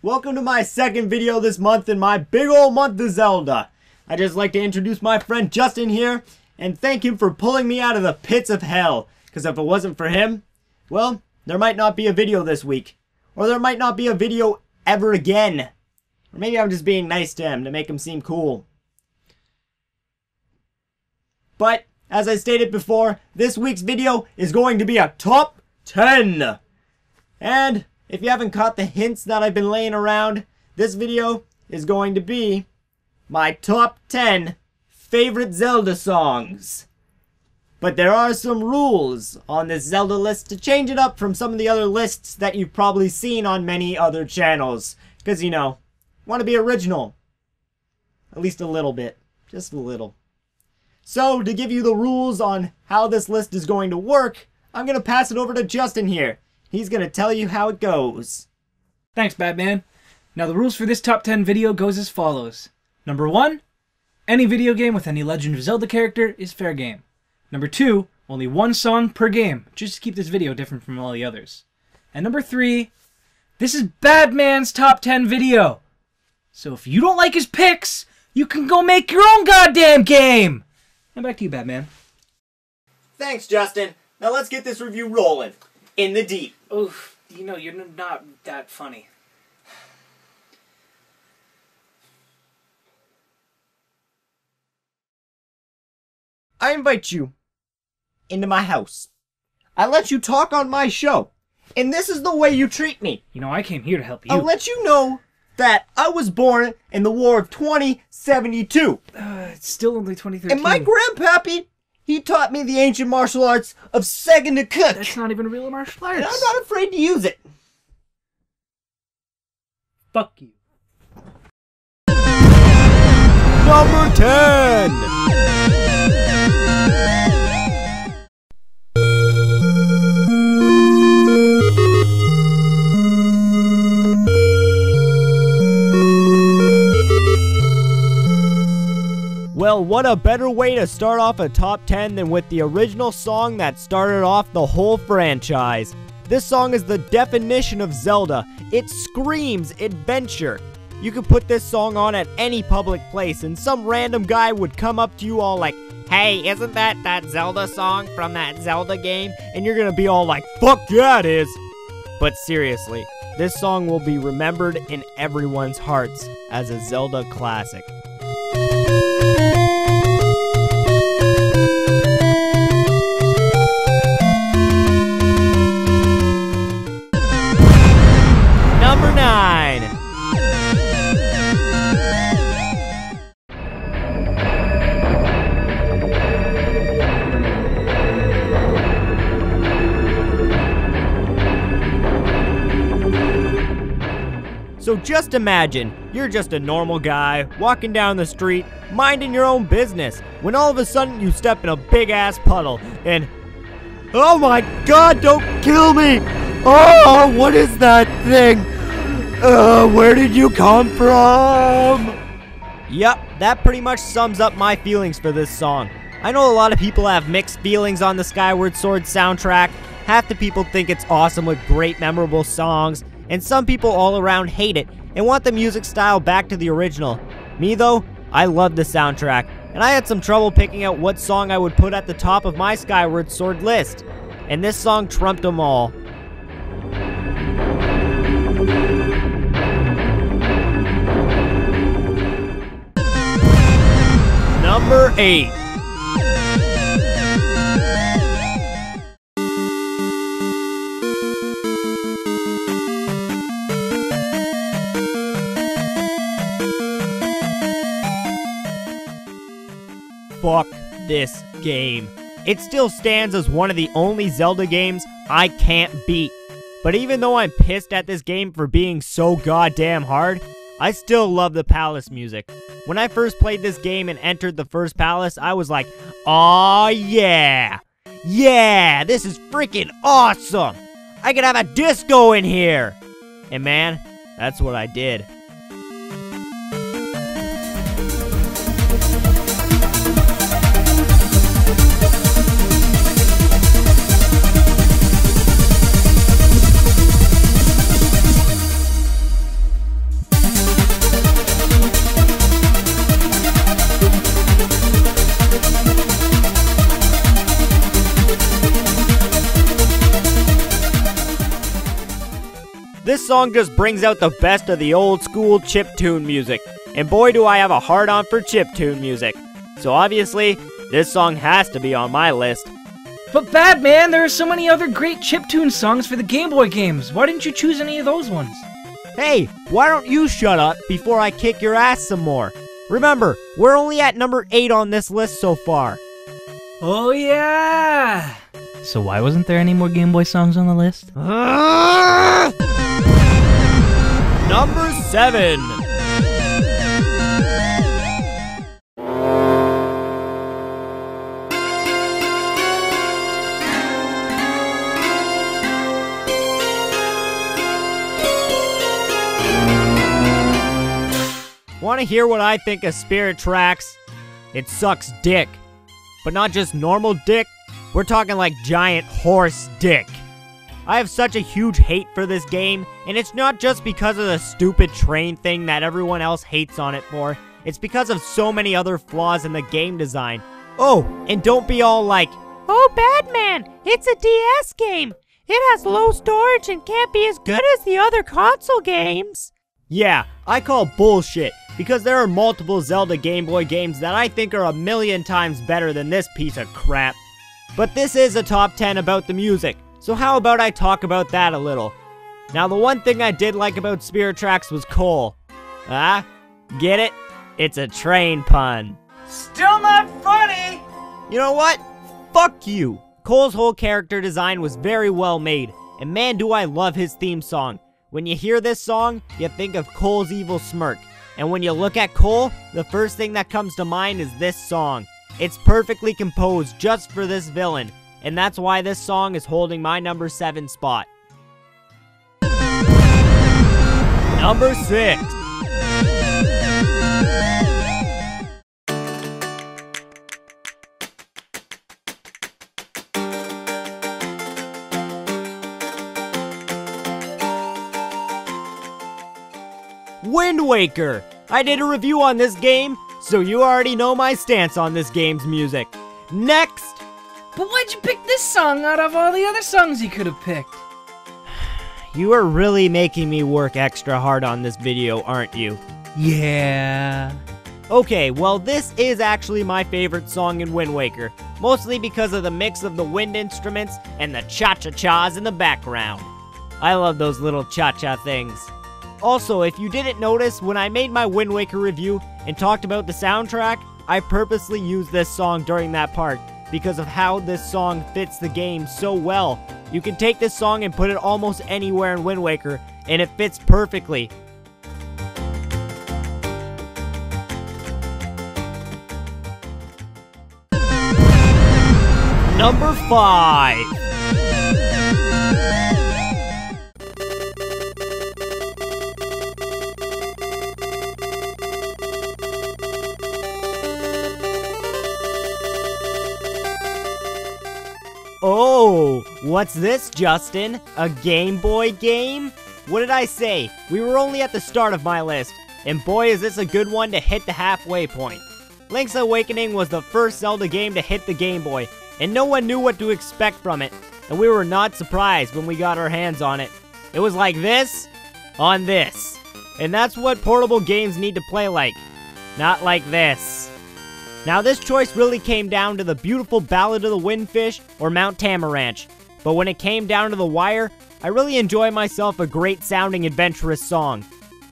S1: Welcome to my second video this month in my big ol' month of Zelda. I'd just like to introduce my friend Justin here and thank him for pulling me out of the pits of hell. Because if it wasn't for him, well, there might not be a video this week. Or there might not be a video ever again. Or maybe I'm just being nice to him to make him seem cool. But, as I stated before, this week's video is going to be a top 10. And, if you haven't caught the hints that I've been laying around, this video is going to be my top 10 favorite Zelda songs. But there are some rules on this Zelda list to change it up from some of the other lists that you've probably seen on many other channels. Because, you know, want to be original. At least a little bit. Just a little. So, to give you the rules on how this list is going to work, I'm going to pass it over to Justin here. He's going to tell you how it goes.
S6: Thanks, Batman. Now the rules for this top 10 video goes as follows. Number 1, any video game with any Legend of Zelda character is fair game. Number 2, only one song per game, just to keep this video different from all the others. And number 3, this is Badman's top 10 video. So if you don't like his picks, you can go make your own goddamn game! Now back to you, Batman.
S1: Thanks, Justin. Now let's get this review rolling. In the deep.
S6: Oof, you know, you're not that funny.
S1: I invite you into my house. I let you talk on my show. And this is the way you treat me.
S6: You know, I came here to help you.
S1: I'll let you know that I was born in the War of 2072.
S6: It's still only 2013.
S1: And my grandpappy, he taught me the ancient martial arts of second to cook.
S6: That's not even real martial arts.
S1: And I'm not afraid to use it.
S6: Fuck you.
S2: Number 10! Well, what a better way to start off a top 10 than with the original song that started off the whole franchise. This song is the definition of Zelda. It screams adventure. You could put this song on at any public place and some random guy would come up to you all like, "Hey, isn't that Zelda song from that Zelda game?" And you're gonna be all like, "Fuck yeah, it is!" But seriously, this song will be remembered in everyone's hearts as a Zelda classic. Number 9. So just imagine, you're just a normal guy, walking down the street, minding your own business, when all of a sudden you step in a big-ass puddle, and... Oh my god, don't kill me! Oh, what is that thing? Where did you come from? Yup, that pretty much sums up my feelings for this song. I know a lot of people have mixed feelings on the Skyward Sword soundtrack. Half the people think it's awesome with great memorable songs, and some people all around hate it and want the music style back to the original. Me though, I love the soundtrack, and I had some trouble picking out what song I would put at the top of my Skyward Sword list. And this song trumped them all. Number 8. Fuck this game. It still stands as one of the only Zelda games I can't beat. But even though I'm pissed at this game for being so goddamn hard, I still love the palace music. When I first played this game and entered the first palace, I was like, "Aw, yeah! Yeah, this is freaking awesome! I could have a disco in here!" And man, that's what I did. This song just brings out the best of the old school chiptune music, and boy do I have a hard-on for chiptune music. So obviously, this song has to be on my list.
S6: But Badman, there are so many other great chiptune songs for the Game Boy games. Why didn't you choose any of those ones?
S2: Hey, why don't you shut up before I kick your ass some more? Remember, we're only at number 8 on this list so far.
S6: Oh yeah! So why wasn't there any more Game Boy songs on the list?
S2: Number 7. Want to hear what I think of Spirit Tracks? It sucks dick. But not just normal dick, we're talking like giant horse dick. I have such a huge hate for this game, and it's not just because of the stupid train thing that everyone else hates on it for. It's because of so many other flaws in the game design. Oh, and don't be all like, "Oh, Badman, it's a DS game. It has low storage and can't be as good as the other console games." Yeah, I call bullshit, because there are multiple Zelda Game Boy games that I think are a million times better than this piece of crap. But this is a top 10 about the music. So how about I talk about that a little? Now the one thing I did like about Spirit Tracks was coal. Ah? Get it? It's a train pun.
S6: Still not funny!
S2: You know what? Fuck you! Cole's whole character design was very well made, and man do I love his theme song. When you hear this song, you think of Cole's evil smirk, and when you look at Cole, the first thing that comes to mind is this song. It's perfectly composed just for this villain, and that's why this song is holding my number 7 spot. Number 6. Wind Waker! I did a review on this game, so you already know my stance on this game's music. Next!
S6: But why'd you pick this song out of all the other songs you could have picked?
S2: You are really making me work extra hard on this video, aren't you?
S6: Yeah.
S2: Okay, well this is actually my favorite song in Wind Waker, mostly because of the mix of the wind instruments and the cha-cha-chas in the background. I love those little cha-cha things. Also, if you didn't notice, when I made my Wind Waker review and talked about the soundtrack, I purposely used this song during that part because of how this song fits the game so well. You can take this song and put it almost anywhere in Wind Waker, and it fits perfectly. Number 5. Oh, what's this, Justin? A Game Boy game? What did I say? We were only at the start of my list, and boy is this a good one to hit the halfway point. Link's Awakening was the first Zelda game to hit the Game Boy, and no one knew what to expect from it, and we were not surprised when we got our hands on it. It was like this, on this. And that's what portable games need to play like, not like this. Now this choice really came down to the beautiful Ballad of the Windfish or Mount Tamaranch, but when it came down to the wire, I really enjoy myself a great sounding adventurous song.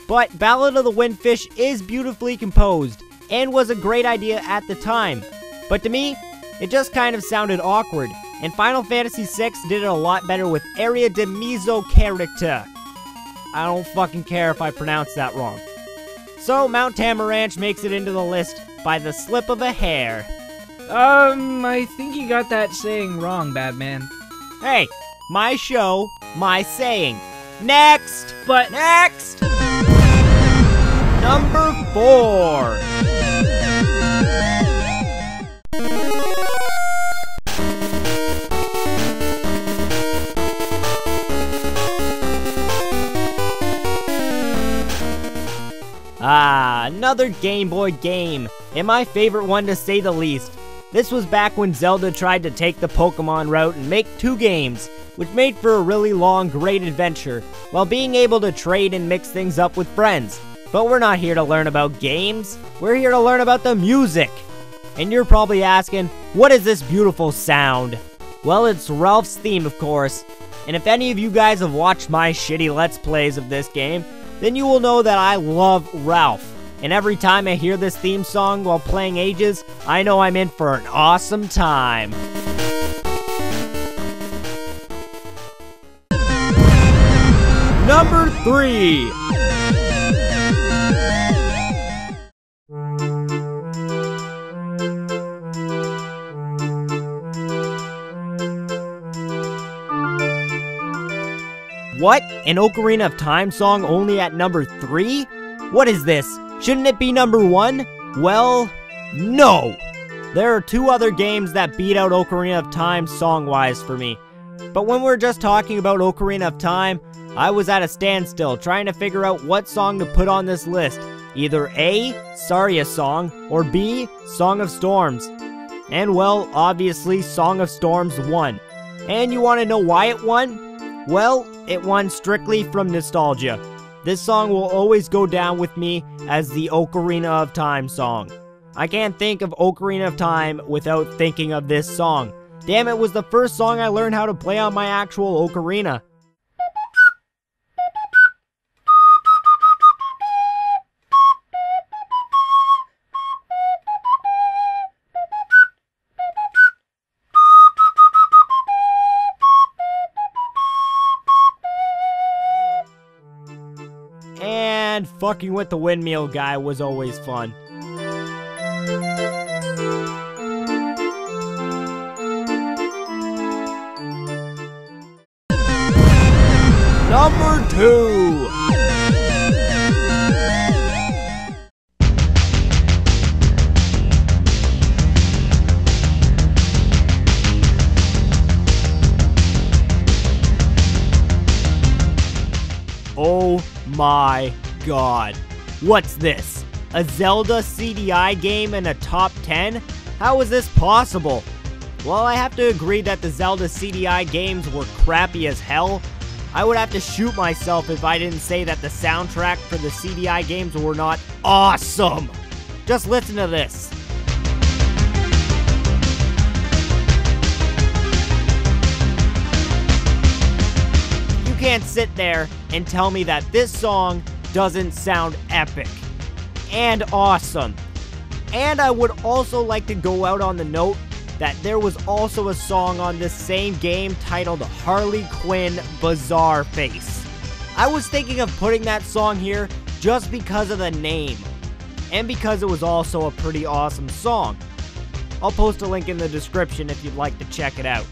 S2: But Ballad of the Windfish is beautifully composed, and was a great idea at the time. But to me, it just kind of sounded awkward, and Final Fantasy VI did it a lot better with Area de Miso Character. I don't fucking care if I pronounce that wrong. So Mount Tamaranch makes it into the list by the slip of a hair.
S6: I think you got that saying wrong, Badman.
S2: Hey, my show, my saying. Next!
S6: But
S2: Next! Number 4. Another Game Boy game, and my favorite one to say the least. This was back when Zelda tried to take the Pokemon route and make 2 games, which made for a really long, great adventure, while being able to trade and mix things up with friends. But we're not here to learn about games, we're here to learn about the music. And you're probably asking, what is this beautiful sound? Well, it's Ralph's theme, of course. And if any of you guys have watched my shitty Let's Plays of this game, then you will know that I love Ralph. And every time I hear this theme song while playing Ages, I know I'm in for an awesome time. Number 3. What? An Ocarina of Time song only at number 3? What is this? Shouldn't it be number 1? Well, no! There are 2 other games that beat out Ocarina of Time song-wise for me. But when we're just talking about Ocarina of Time, I was at a standstill trying to figure out what song to put on this list. Either A, Saria Song, or B, Song of Storms. And well, obviously, Song of Storms won. And you want to know why it won? Well, it won strictly from nostalgia. This song will always go down with me as the Ocarina of Time song. I can't think of Ocarina of Time without thinking of this song. Damn, it was the first song I learned how to play on my actual ocarina. And fucking with the windmill guy was always fun. Number 2. Oh my god. What's this? A Zelda CDI game in a top 10? How is this possible? Well, I have to agree that the Zelda CDI games were crappy as hell. I would have to shoot myself if I didn't say that the soundtrack for the CDI games were not awesome. Just listen to this. You can't sit there and tell me that this song doesn't sound epic and awesome. And I would also like to go out on the note that there was also a song on this same game titled Harley Quinn Bizarre Face. I was thinking of putting that song here just because of the name, and because it was also a pretty awesome song. I'll post a link in the description if you'd like to check it out.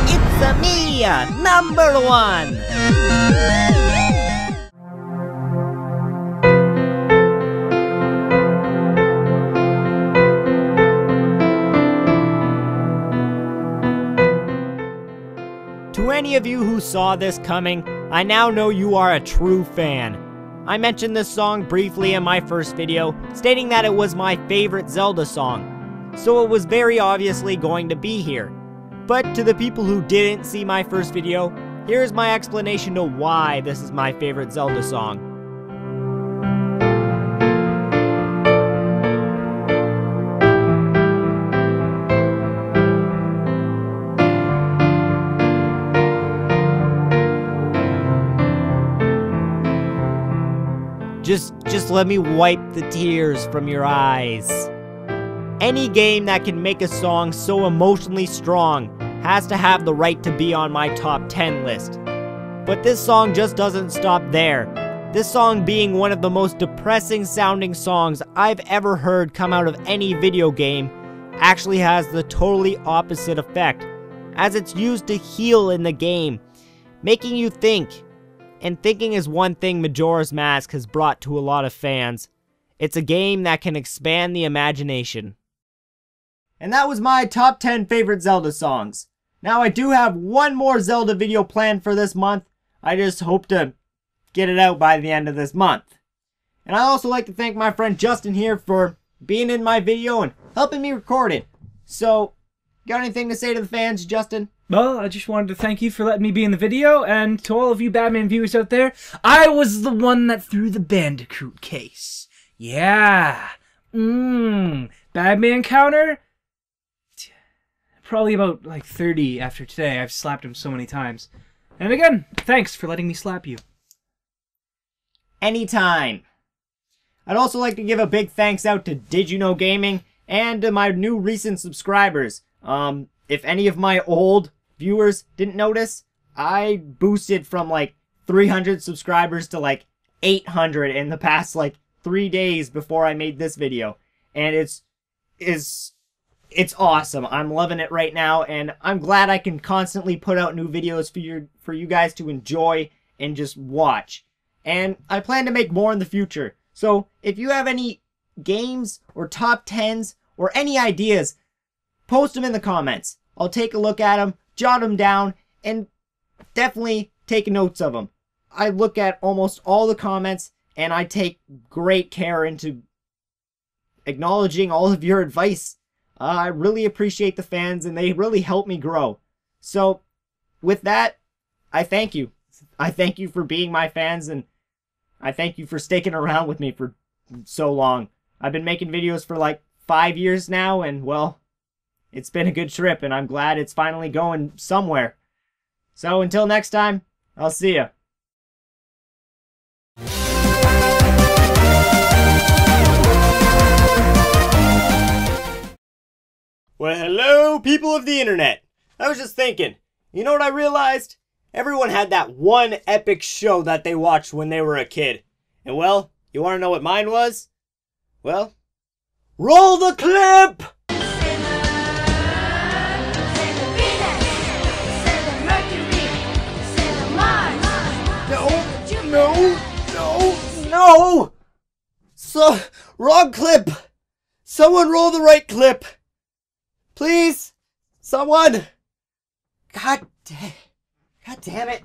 S2: It's me, number 1! To any of you who saw this coming, I now know you are a true fan. I mentioned this song briefly in my first video, stating that it was my favorite Zelda song, so it was very obviously going to be here. But to the people who didn't see my first video, here's my explanation to why this is my favorite Zelda song. Just let me wipe the tears from your eyes. Any game that can make a song so emotionally strong has to have the right to be on my top 10 list. But this song just doesn't stop there. This song being one of the most depressing sounding songs I've ever heard come out of any video game actually has the totally opposite effect, as it's used to heal in the game, making you think. And thinking is one thing Majora's Mask has brought to a lot of fans. It's a game that can expand the imagination. And that was my top 10 favorite Zelda songs. Now I do have one more Zelda video planned for this month. I just hope to get it out by the end of this month. And I also like to thank my friend Justin here for being in my video and helping me record it. So, got anything to say to the fans, Justin?
S6: Well, I just wanted to thank you for letting me be in the video, and to all of you Badman viewers out there, I was the one that threw the Bandicoot case. Yeah. Badman counter? Probably about like 30 after today. I've slapped him so many times. And again, thanks for letting me slap you.
S1: Anytime. I'd also like to give a big thanks out to Did You Know Gaming and to my new recent subscribers. If any of my old viewers didn't notice, I boosted from like 300 subscribers to like 800 in the past like 3 days before I made this video. And it's awesome. I'm loving it right now, and I'm glad I can constantly put out new videos for you guys to enjoy and just watch. And I plan to make more in the future. So if you have any games or top 10s or any ideas, post them in the comments. I'll take a look at them, jot them down, and definitely take notes of them. I look at almost all the comments, and I take great care into acknowledging all of your advice. I really appreciate the fans, and they really help me grow. So, with that, I thank you. I thank you for being my fans, and I thank you for sticking around with me for so long. I've been making videos for like 5 years now, and well, it's been a good trip, and I'm glad it's finally going somewhere. So until next time, I'll see ya. Well, hello, people of the internet. I was just thinking, you know what I realized? Everyone had that one epic show that they watched when they were a kid. And well, you want to know what mine was? Well, roll the clip! No! So, wrong clip! Someone roll the right clip! Please! Someone! God damn it.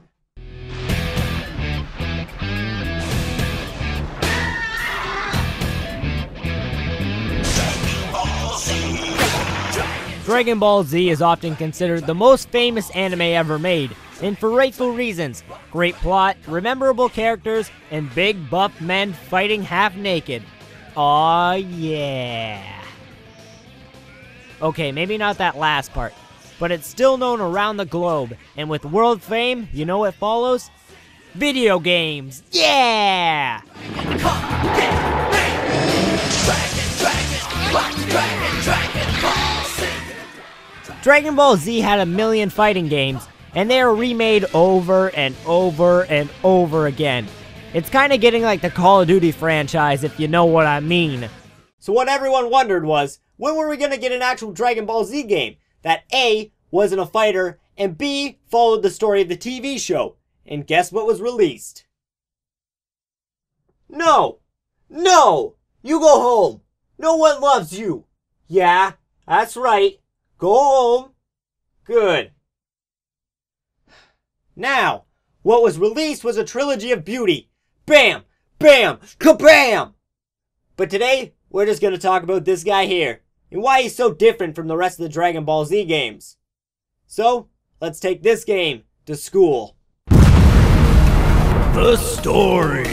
S2: Dragon Ball Z is often considered the most famous anime ever made, and for rightful reasons. Great plot, rememberable characters, and big buff men fighting half naked. Aw yeah. Okay, maybe not that last part, but it's still known around the globe, and with world fame, you know what follows? Video games! Yeah! Dragon Ball Z had a million fighting games, and they are remade over and over and over again. It's kind of getting like the Call of Duty franchise, if you know what I mean.
S1: So what everyone wondered was, when were we going to get an actual Dragon Ball Z game that A, wasn't a fighter, and B, followed the story of the TV show? And guess what was released? No! No! You go home! No one loves you! Yeah, that's right. Go home. Good. Now, what was released was a trilogy of beauty. Bam! Bam! Kabam! But today, we're just going to talk about this guy here, and why he's so different from the rest of the Dragon Ball Z games. So, let's take this game to school.
S3: The story.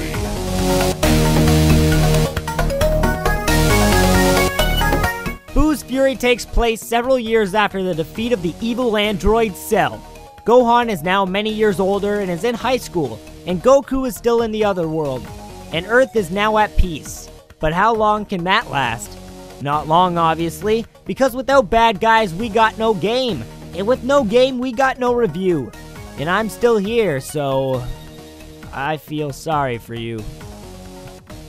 S2: Boo's Fury takes place several years after the defeat of the evil android Cell. Gohan is now many years older and is in high school, and Goku is still in the other world, and Earth is now at peace. But how long can that last? Not long, obviously, because without bad guys we got no game, and with no game we got no review. And I'm still here, so I feel sorry for you.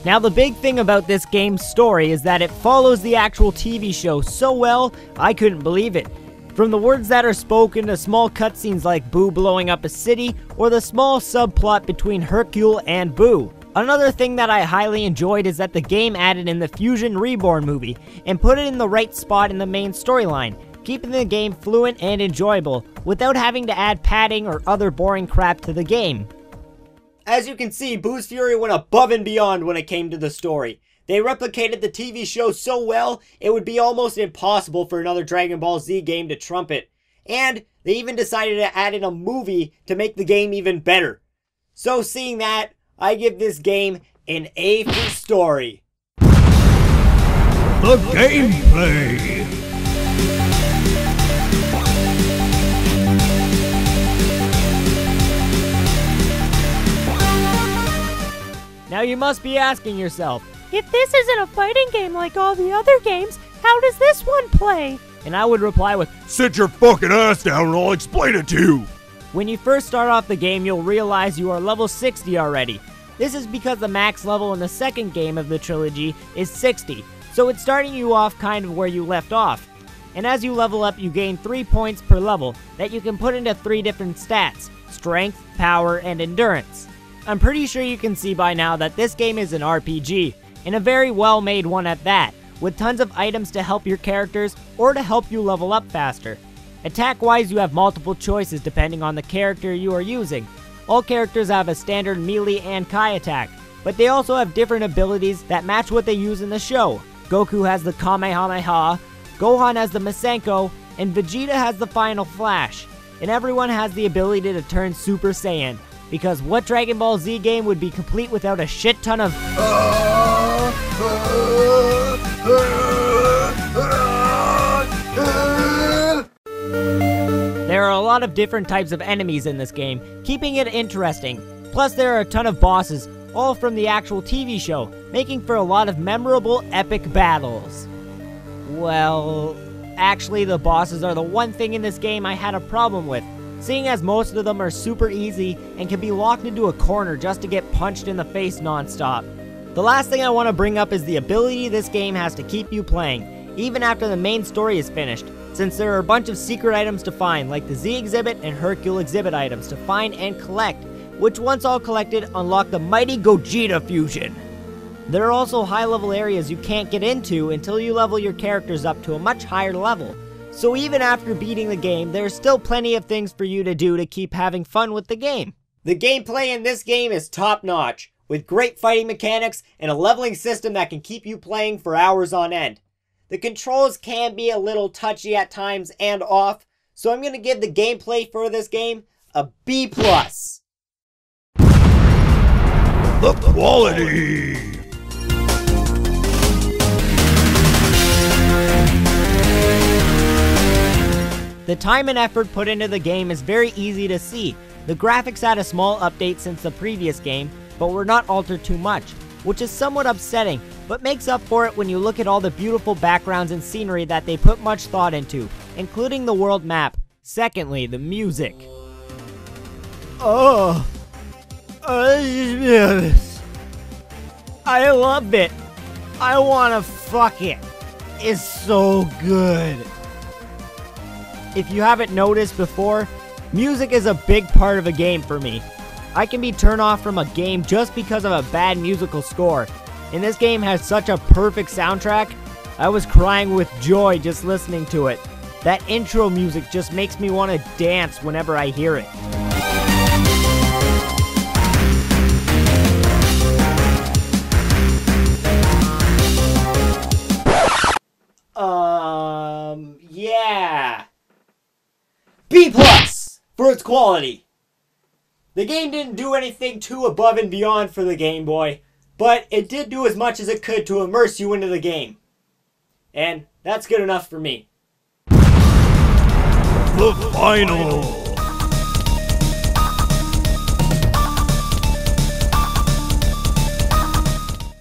S2: Now the big thing about this game's story is that it follows the actual TV show so well, I couldn't believe it. From the words that are spoken to small cutscenes like Boo blowing up a city, or the small subplot between Hercule and Boo. Another thing that I highly enjoyed is that the game added in the Fusion Reborn movie, and put it in the right spot in the main storyline, keeping the game fluent and enjoyable, without having to add padding or other boring crap to the game.
S1: As you can see, Boo's Fury went above and beyond when it came to the story. They replicated the TV show so well, it would be almost impossible for another Dragon Ball Z game to trump it. And they even decided to add in a movie to make the game even better. So seeing that, I give this game an A for story.
S3: The gameplay.
S2: Now you must be asking yourself, if this isn't a fighting game like all the other games, how does this one play? And I would reply with,
S5: Sit your fucking ass down and I'll explain it to you.
S2: when you first start off the game, you'll realize you are level 60 already. This is because the max level in the second game of the trilogy is 60, so it's starting you off kind of where you left off. And as you level up, you gain 3 points per level that you can put into 3 different stats: strength, power, and endurance. I'm pretty sure you can see by now that this game is an RPG, and a very well made one at that, with tons of items to help your characters or to help you level up faster. Attack wise, you have multiple choices depending on the character you are using. All characters have a standard melee and Kai attack, but they also have different abilities that match what they use in the show. Goku has the Kamehameha, Gohan has the Masenko, and Vegeta has the Final Flash. And everyone has the ability to turn Super Saiyan, because what Dragon Ball Z game would be complete without a shit ton of There are a lot of different types of enemies in this game, keeping it interesting. Plus there are a ton of bosses, all from the actual TV show, making for a lot of memorable epic battles. Well, actually the bosses are the one thing in this game I had a problem with, seeing as most of them are super easy and can be locked into a corner just to get punched in the face non-stop. The last thing I want to bring up is the ability this game has to keep you playing, even after the main story is finished, since there are a bunch of secret items to find, like the Z exhibit and Hercule exhibit items to find and collect, which once all collected unlock the mighty Gogeta fusion. There are also high level areas you can't get into until you level your characters up to a much higher level, So even after beating the game, there's still plenty of things for you to do to keep having fun with the game.
S1: The gameplay in this game is top-notch, with great fighting mechanics and a leveling system that can keep you playing for hours on end. The controls can be a little touchy at times and off, so I'm going to give the gameplay for this game a B+.
S5: The quality!
S2: The time and effort put into the game is very easy to see. The graphics had a small update since the previous game, but were not altered too much, which is somewhat upsetting, but makes up for it when you look at all the beautiful backgrounds and scenery that they put much thought into, including the world map. Secondly, the music. Oh, I love it. I wanna fuck it. It's so good. If you haven't noticed before, music is a big part of a game for me. I can be turned off from a game just because of a bad musical score, and this game has such a perfect soundtrack. I was crying with joy just listening to it. That intro music just makes me want to dance whenever I hear it.
S1: Yeah. B+ for its quality. The game didn't do anything too above and beyond for the Game Boy, but it did do as much as it could to immerse you into the game. And that's good enough for me.
S5: The final!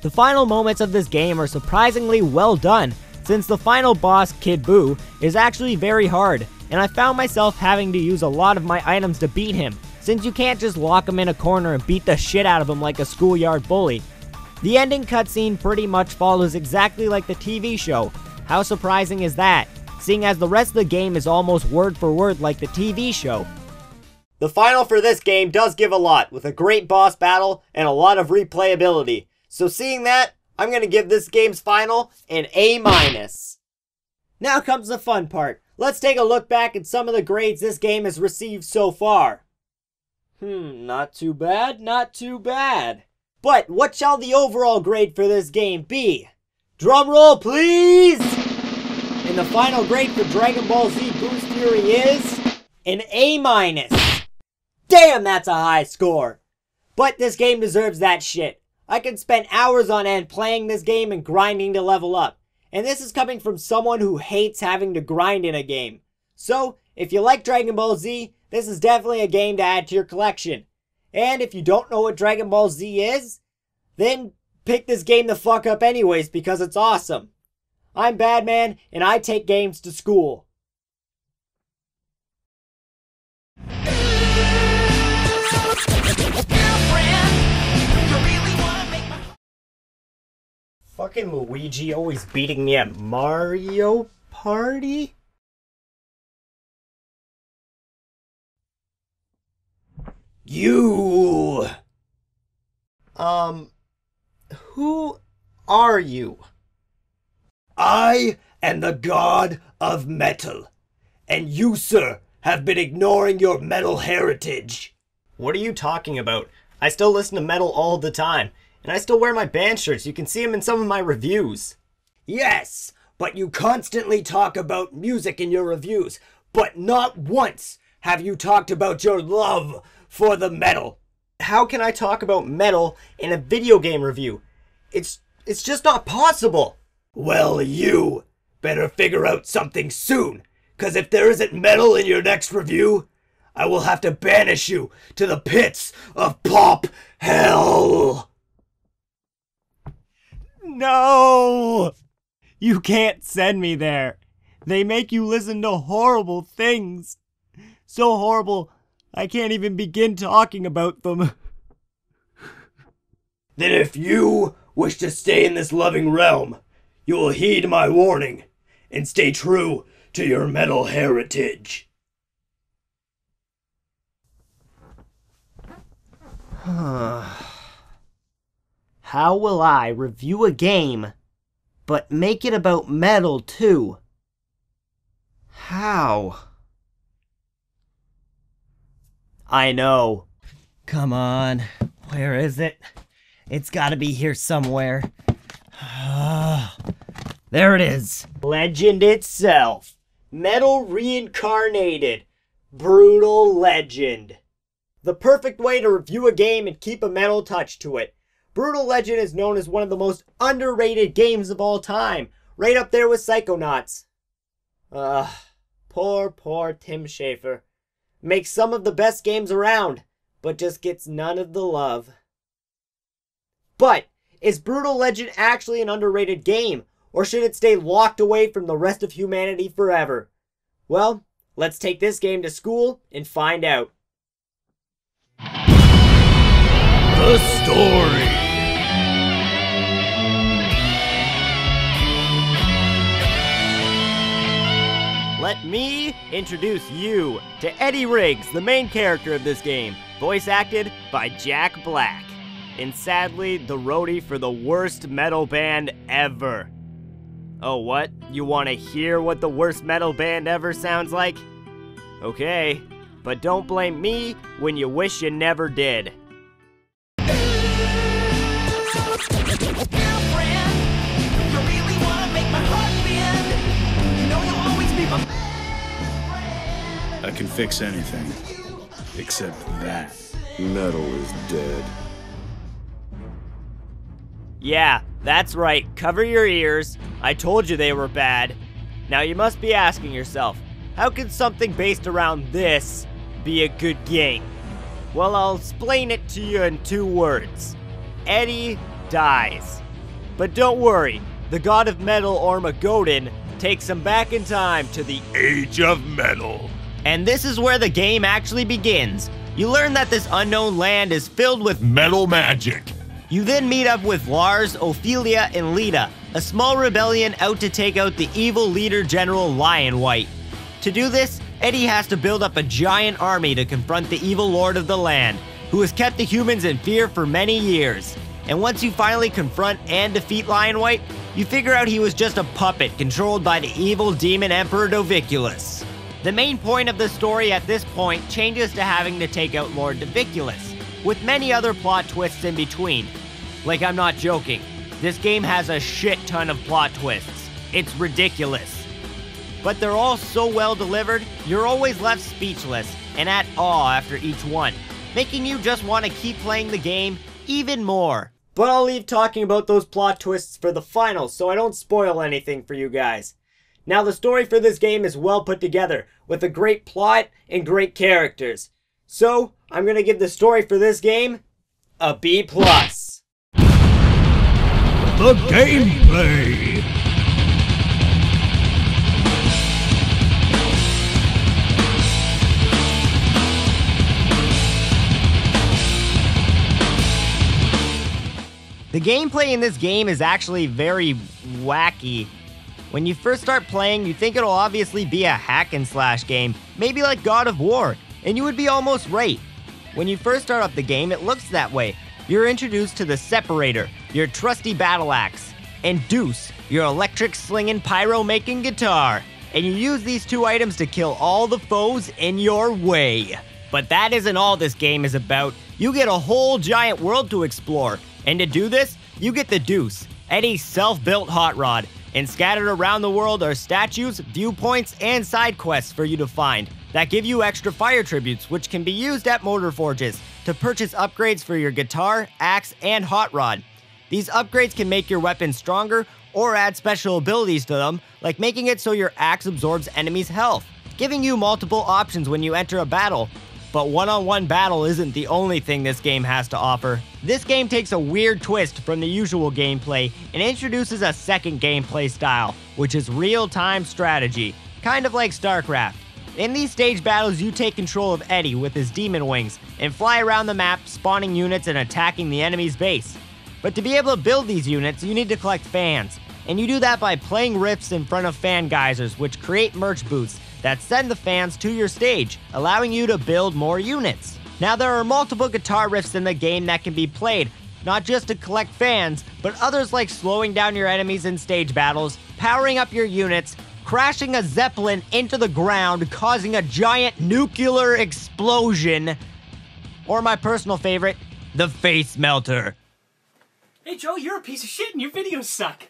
S2: The final moments of this game are surprisingly well done, since the final boss, Kid Buu, is actually very hard, and I found myself having to use a lot of my items to beat him, since you can't just lock him in a corner and beat the shit out of him like a schoolyard bully. The ending cutscene pretty much follows exactly like the TV show. How surprising is that, seeing as the rest of the game is almost word for word like the TV show.
S1: The final for this game does give a lot, with a great boss battle and a lot of replayability. So seeing that, I'm going to give this game's final an A-. Now comes the fun part. Let's take a look back at some of the grades this game has received so far. Not too bad, not too bad. But what shall the overall grade for this game be? Drum roll, please! And the final grade for Dragon Ball Z Boost Fury is an A-. Damn, that's a high score. But this game deserves that shit. I can spend hours on end playing this game and grinding to level up. And this is coming from someone who hates having to grind in a game. So, if you like Dragon Ball Z, this is definitely a game to add to your collection. And if you don't know what Dragon Ball Z is, then pick this game the fuck up anyways because it's awesome. I'm Badman, and I take games to school. Fucking Luigi always beating me at Mario Party? You! Who are you? I am the god of metal, and you, sir, have been ignoring your metal heritage. What are you talking about? I still listen to metal all the time, and I still wear my band shirts. You can see them in some of my reviews. Yes, but you constantly talk about music in your reviews, but not once have you talked about your love for the metal. How can I talk about metal in a video game review? It's just not possible. Well, you better figure out something soon, because if there isn't metal in your next review, I will have to banish you to the pits of pop hell. No! You can't send me there. They make you listen to horrible things. So horrible, I can't even begin talking about them. Then if you wish to stay in this loving realm, you will heed my warning and stay true to your metal heritage. How will I review a game, but make it about metal too?
S2: How? I know. Come on. Where is it? It's gotta be here somewhere. There it is. Legend itself. Metal reincarnated. Brutal Legend. The perfect way to review a game and keep a metal touch to it. Brutal Legend is known as one of the most underrated games of all time. Right up there with Psychonauts. Poor Tim Schafer. Makes some of the best games around, but just gets none of the love. But, is Brutal Legend actually an underrated game? Or should it stay locked away from the rest of humanity forever? Well, let's take this game to school and find out.
S5: The story.
S2: Let me introduce you to Eddie Riggs, the main character of this game, voice acted by Jack Black, and sadly, the roadie for the worst metal band ever. Oh, what? You want to hear what the worst metal band ever sounds like? Okay, but don't blame me when you wish you never did.
S7: I can fix anything, except that.
S4: Metal is dead.
S2: Yeah, that's right, cover your ears. I told you they were bad. Now you must be asking yourself, how can something based around this be a good game? Well, I'll explain it to you in 2 words. Eddie dies. But don't worry, the god of metal Armageddon takes him back in time to the
S5: Age of Metal.
S2: And this is where the game actually begins. You learn that this unknown land is filled with
S5: Metal magic.
S2: You then meet up with Lars, Ophelia, and Lita, a small rebellion out to take out the evil leader General Lionwhite. To do this, Eddie has to build up a giant army to confront the evil lord of the land, who has kept the humans in fear for many years. And once you finally confront and defeat Lionwhite, you figure out he was just a puppet controlled by the evil demon Emperor Doviculus. The main point of the story at this point changes to having to take out Lord Doviculus, with many other plot twists in between. Like, I'm not joking. This game has a shit ton of plot twists. It's ridiculous. But they're all so well delivered, you're always left speechless and at awe after each one, making you just want to keep playing the game even more. But I'll leave talking about those plot twists for the finals so I don't spoil anything for you guys. Now, the story for this game is well put together, with a great plot and great characters. So, I'm gonna give the story for this game a B+.
S5: The gameplay.
S2: The gameplay in this game is actually very wacky. When you first start playing, you think it'll obviously be a hack and slash game, maybe like God of War, and you would be almost right. When you first start up the game, it looks that way. You're introduced to the Separator, your trusty battle axe, and Deuce, your electric slinging pyro making guitar. And you use these 2 items to kill all the foes in your way. But that isn't all this game is about. You get a whole giant world to explore, and to do this, you get the Deuce, Eddie's self-built hot rod. And scattered around the world are statues, viewpoints, and side quests for you to find that give you extra fire tributes, which can be used at Motor Forges to purchase upgrades for your guitar, axe, and hot rod. These upgrades can make your weapons stronger or add special abilities to them, like making it so your axe absorbs enemies' health, giving you multiple options when you enter a battle. But one-on-one battle isn't the only thing this game has to offer. This game takes a weird twist from the usual gameplay and introduces a second gameplay style, which is real-time strategy, kind of like StarCraft. In these stage battles, you take control of Eddie with his demon wings and fly around the map, spawning units and attacking the enemy's base. But to be able to build these units, you need to collect fans, and you do that by playing riffs in front of fan geysers, which create merch booths that send the fans to your stage, allowing you to build more units. Now, there are multiple guitar riffs in the game that can be played, not just to collect fans, but others like slowing down your enemies in stage battles, powering up your units, crashing a Zeppelin into the ground, causing a giant nuclear explosion. Or my personal favorite, the face melter.
S1: Hey Joe, you're a piece of shit and your videos suck.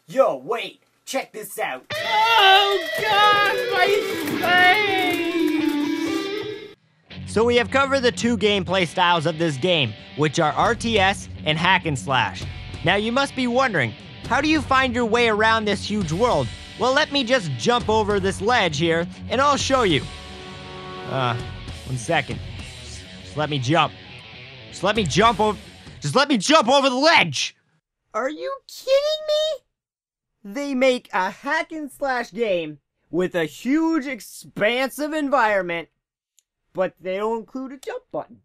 S1: Yo, wait, check this out.
S6: Oh God, my face!
S2: So we have covered the two gameplay styles of this game, which are RTS and hack and slash. Now you must be wondering, how do you find your way around this huge world? Well, let me just jump over this ledge here, and I'll show you. 1 second. Just let me jump. Just let me jump over the ledge! Are you kidding me? They make a hack and slash game with a huge, expansive environment, but they don't include a jump button.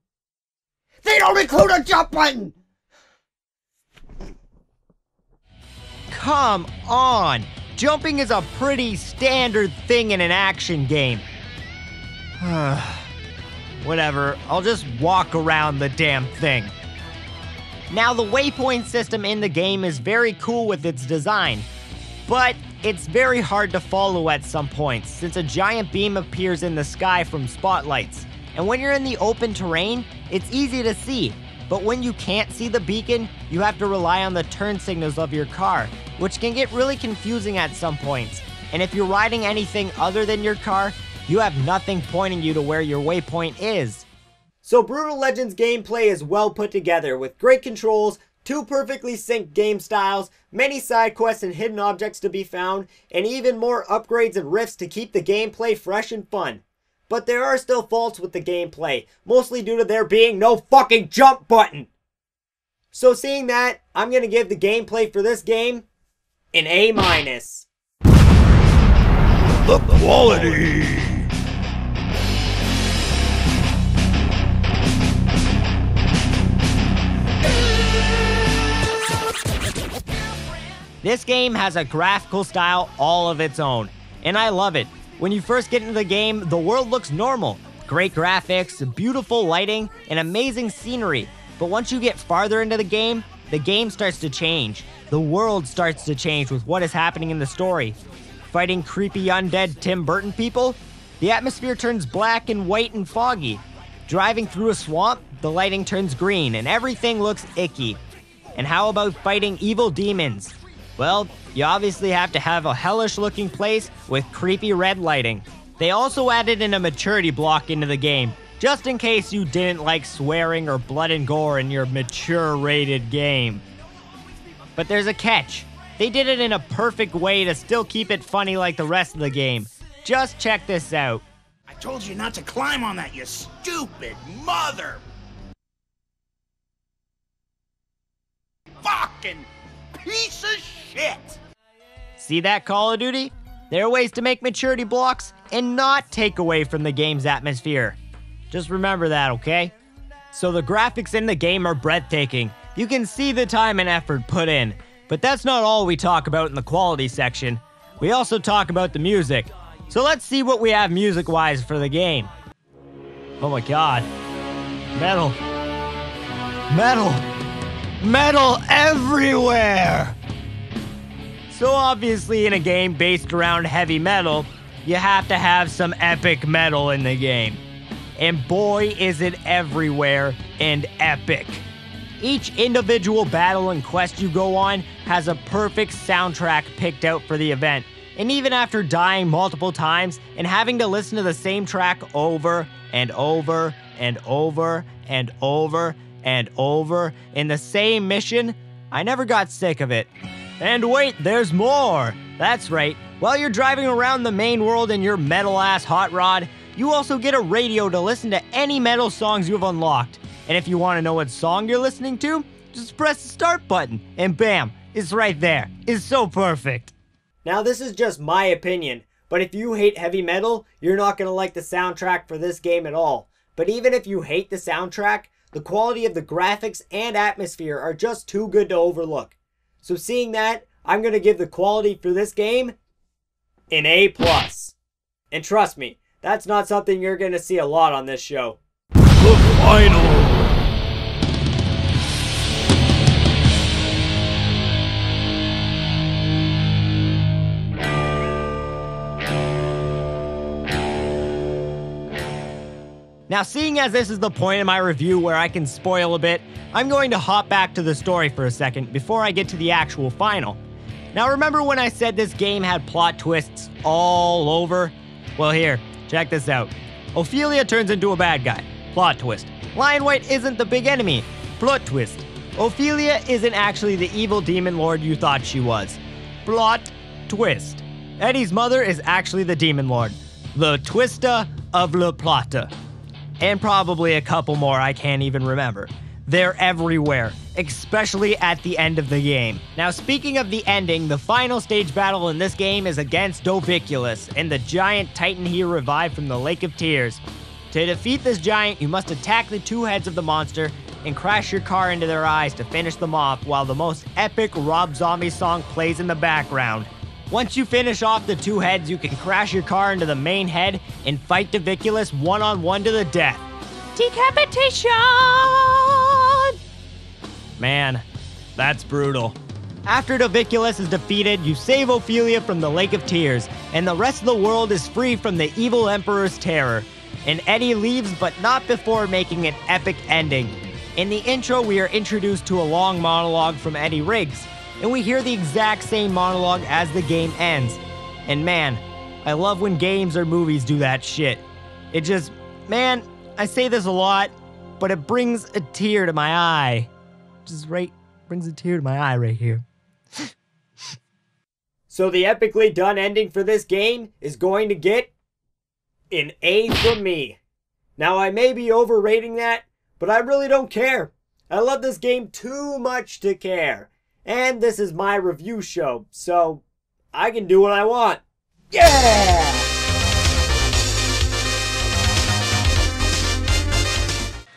S2: They don't include a jump button! Come on! Jumping is a pretty standard thing in an action game. Whatever, I'll just walk around the damn thing. Now, the waypoint system in the game is very cool with its design, but it's very hard to follow at some points, since a giant beam appears in the sky from spotlights. And when you're in the open terrain, it's easy to see, but when you can't see the beacon, you have to rely on the turn signals of your car, which can get really confusing at some points. And if you're riding anything other than your car, you have nothing pointing you to where your waypoint is. So Brutal Legends gameplay is well put together, with great controls, 2 perfectly synced game styles, many side quests and hidden objects to be found, and even more upgrades and rifts to keep the gameplay fresh and fun. But there are still faults with the gameplay, mostly due to there being no fucking jump button. So seeing that, I'm gonna give the gameplay for this game an A-.
S5: The quality.
S2: This game has a graphical style all of its own, and I love it. When you first get into the game, the world looks normal. Great graphics, beautiful lighting, and amazing scenery. But once you get farther into the game starts to change. The world starts to change with what is happening in the story. Fighting creepy undead Tim Burton people, the atmosphere turns black and white and foggy. Driving through a swamp, the lighting turns green and everything looks icky. And how about fighting evil demons? Well, you obviously have to have a hellish looking place with creepy red lighting. They also added in a maturity block into the game, just in case you didn't like swearing or blood and gore in your mature rated game. But there's a catch. They did it in a perfect way to still keep it funny like the rest of the game. Just check this out.
S8: I told you not to climb on that, you stupid mother! Fucking piece of shit!
S2: See that, Call of Duty? There are ways to make maturity blocks and not take away from the game's atmosphere. Just remember that, okay? So the graphics in the game are breathtaking. You can see the time and effort put in. But that's not all we talk about in the quality section. We also talk about the music. So let's see what we have music-wise for the game. Oh my god. Metal. Metal. Metal everywhere! So obviously in a game based around heavy metal, you have to have some epic metal in the game. And boy is it everywhere and epic. Each individual battle and quest you go on has a perfect soundtrack picked out for the event. And even after dying multiple times and having to listen to the same track over and over and over and over and over in the same mission, I never got sick of it. And wait, there's more! That's right, while you're driving around the main world in your metal-ass hot rod, you also get a radio to listen to any metal songs you've unlocked. And if you want to know what song you're listening to, just press the start button, and bam, it's right there. It's so perfect. Now this is just my opinion, but if you hate heavy metal, you're not going to like the soundtrack for this game at all. But even if you hate the soundtrack, the quality of the graphics and atmosphere are just too good to overlook. So seeing that, I'm going to give the quality for this game an A+. And trust me, that's not something you're going to see a lot on this show.
S5: The final.
S2: Now, seeing as this is the point in my review where I can spoil a bit, I'm going to hop back to the story for a second before I get to the actual final. Now, remember when I said this game had plot twists all over? Well, here, check this out. Ophelia turns into a bad guy. Plot twist. Lion White isn't the big enemy. Plot twist. Ophelia isn't actually the evil demon lord you thought she was. Plot twist. Eddie's mother is actually the demon lord. The Twista of La Plata. And probably a couple more I can't even remember. They're everywhere, especially at the end of the game. Now, speaking of the ending, the final stage battle in this game is against Doviculus and the giant titan he revived from the Lake of Tears. To defeat this giant, you must attack the two heads of the monster and crash your car into their eyes to finish them off while the most epic Rob Zombie song plays in the background. Once you finish off the two heads, you can crash your car into the main head and fight Doviculus one-on-one to the death. Decapitation! Man, that's brutal. After Doviculus is defeated, you save Ophelia from the Lake of Tears, and the rest of the world is free from the evil Emperor's terror. And Eddie leaves, but not before making an epic ending. In the intro, we are introduced to a long monologue from Eddie Riggs, and we hear the exact same monologue as the game ends. And man, I love when games or movies do that shit. It just, man, I say this a lot, but it brings a tear to my eye. Just brings a tear to my eye right here.
S1: So the epically done ending for this game is going to get an A from me. Now, I may be overrating that, but I really don't care. I love this game too much to care. And this is my review show, so I can do what I want. Yeah!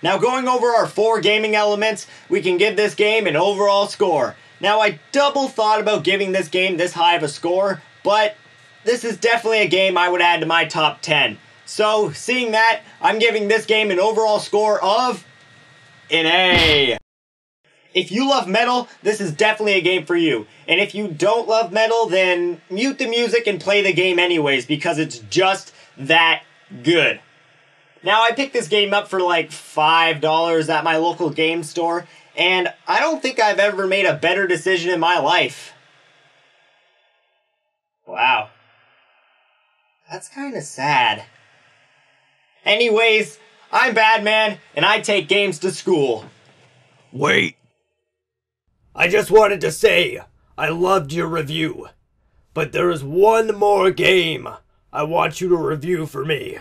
S1: Now, going over our 4 gaming elements, we can give this game an overall score. Now, I double thought about giving this game this high of a score, but this is definitely a game I would add to my top 10. So, seeing that, I'm giving this game an overall score of an A. If you love metal, this is definitely a game for you. And if you don't love metal, then mute the music and play the game anyways, because it's just that good. Now, I picked this game up for like $5 at my local game store, and I don't think I've ever made a better decision in my life. Wow. That's kind of sad. Anyways, I'm Badman, and I take games to school.
S5: Wait.
S9: I just wanted to say, I loved your review. But there is one more game I want you to review for me.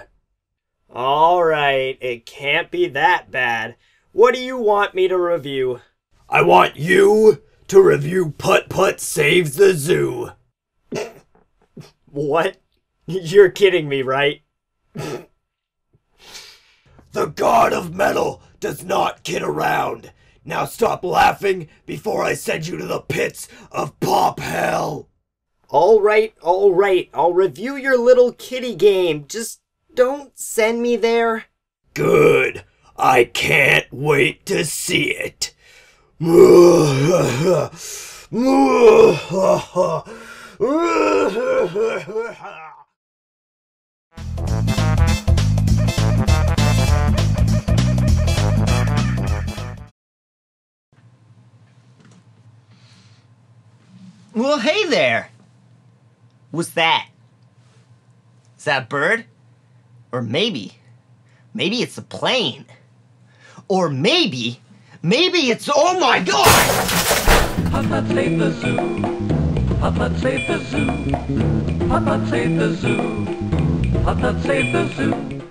S1: Alright, it can't be that bad. What do you want me to review?
S9: I want you to review Putt-Putt Saves the Zoo.
S1: What? You're kidding me, right?
S9: The god of metal does not kid around. Now stop laughing before I send you to the pits of pop hell.
S1: Alright, I'll review your little kitty game. Just don't send me there.
S9: Good. I can't wait to see it.
S1: Well, hey there. What's that? Is that a bird? Or maybe it's a plane. Or maybe it's, oh my god!
S10: Putt-Putt Save the Zoo. Putt-Putt Save the Zoo. Putt-Putt Save the Zoo. Putt-Putt Save the Zoo.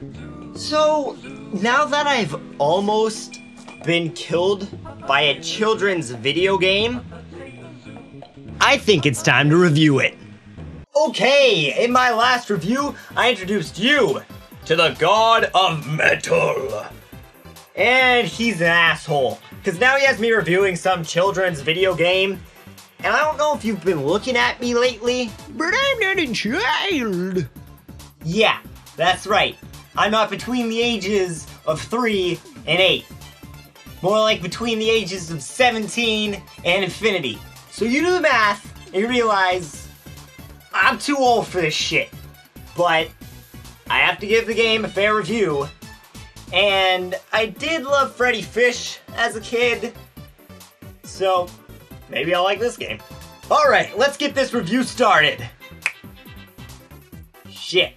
S1: So, now that I've almost been killed by a children's video game, I think it's time to review it. Okay, in my last review, I introduced you to the god of metal. And he's an asshole, because now he has me reviewing some children's video game. And I don't know if you've been looking at me lately, but I'm not a child. Yeah, that's right. I'm not between the ages of 3 and 8. More like between the ages of 17 and infinity. So you do the math, and you realize I'm too old for this shit. But I have to give the game a fair review. And I did love Freddy Fish as a kid, so maybe I'll like this game. Alright, let's get this review started. Shit.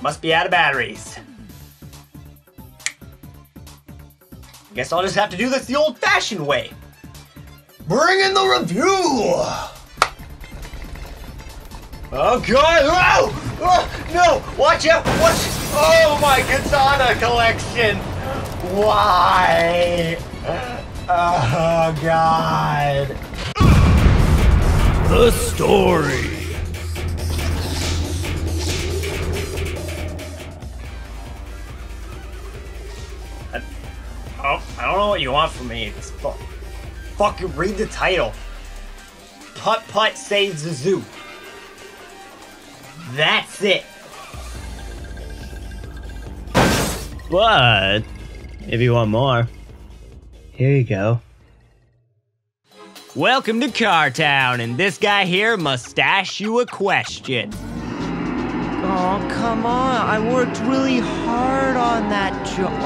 S1: Must be out of batteries. Guess I'll just have to do this the old-fashioned way. Bring in the review! Oh god! Oh! Oh! No! Watch out! Watch! Oh my katana collection! Why? Oh god!
S5: The story.
S1: I don't know what you want from me. It's fucking read the title. Putt-Putt Saves the Zoo. That's it. But if you want more, here you go.
S2: Welcome to Car Town, and this guy here must ask you a question. Oh, come on. I worked really hard on that job.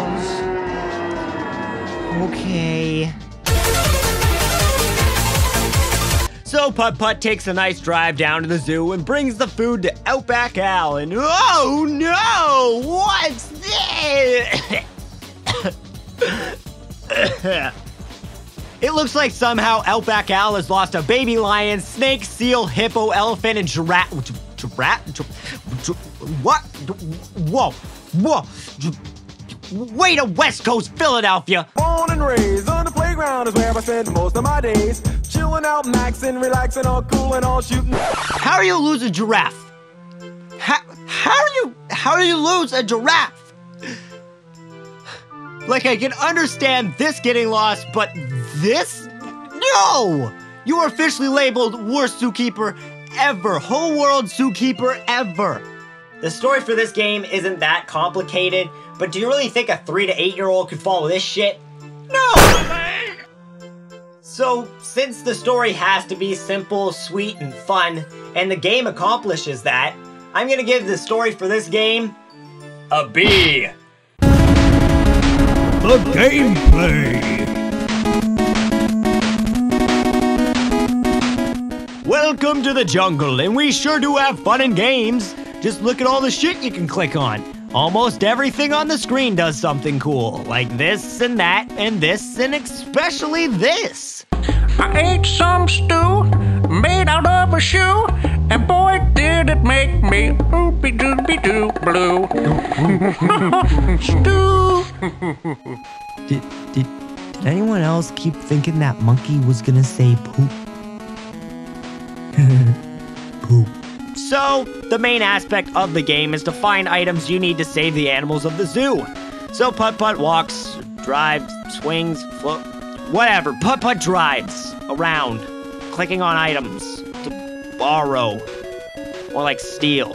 S2: Okay. So Putt-Putt takes a nice drive down to the zoo and brings the food to Outback Al, and oh no! What's this? It looks like somehow Outback Al has lost a baby lion, snake, seal, hippo, elephant, and giraffe. What? Whoa. Whoa. Way to West Coast Philadelphia.
S4: Born and raised on the playground is where I spend most of my days. Chilling out, maxing, relaxing, all cool and all shooting.
S2: How do you lose a giraffe? How do you lose a giraffe? Like, I can understand this getting lost, but this? No! You are officially labeled worst zookeeper ever. Whole world zookeeper ever.
S1: The story for this game isn't that complicated, but do you really think a 3 to 8-year-old could follow this shit? No! So, since the story has to be simple, sweet, and fun, and the game accomplishes that, I'm gonna give the story for this game a B.
S5: The gameplay.
S2: Welcome to the jungle, and we sure do have fun and games. Just look at all the shit you can click on. Almost everything on the screen does something cool, like this and that and this and especially this.
S10: I ate some stew made out of a shoe, and boy did it make me oopie-doopie-doo blue. Stew.
S2: Did anyone else keep thinking that monkey was gonna say poop? Poop. So, the main aspect of the game is to find items you need to save the animals of the zoo. So Putt-Putt walks, drives, swings, whatever. Putt-Putt drives around, clicking on items to borrow, or like steal,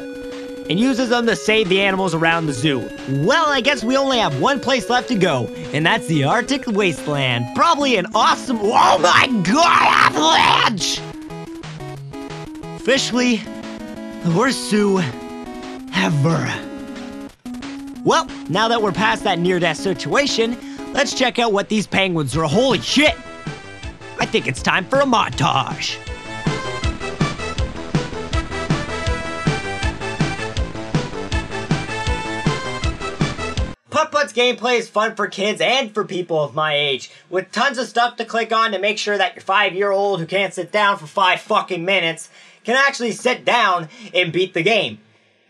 S2: and uses them to save the animals around the zoo. Well, I guess we only have one place left to go, and that's the Arctic Wasteland. Probably an awesome, oh my god, avalanche! Officially, the worst zoo ever. Well, now that we're past that near-death situation, let's check out what these penguins are. Holy shit! I think it's time for a montage.
S1: Putt-Putt's gameplay is fun for kids and for people of my age, with tons of stuff to click on to make sure that your 5-year-old who can't sit down for 5 fucking minutes can actually sit down and beat the game.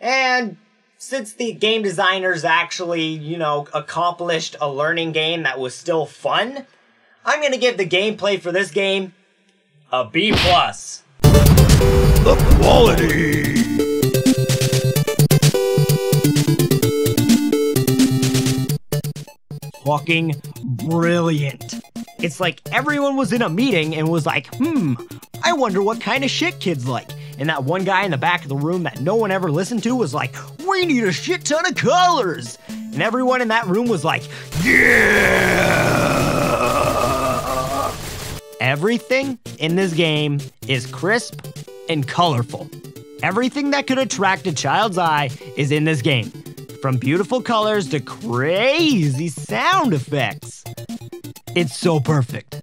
S1: And since the game designers actually, you know, accomplished a learning game that was still fun, I'm gonna give the gameplay for this game a B+.
S5: The quality.
S2: Fucking brilliant. It's like everyone was in a meeting and was like, I wonder what kind of shit kids like. And that one guy in the back of the room that no one ever listened to was like, we need a shit ton of colors. And everyone in that room was like, yeah! Everything in this game is crisp and colorful. Everything that could attract a child's eye is in this game. From beautiful colors to crazy sound effects. It's so perfect.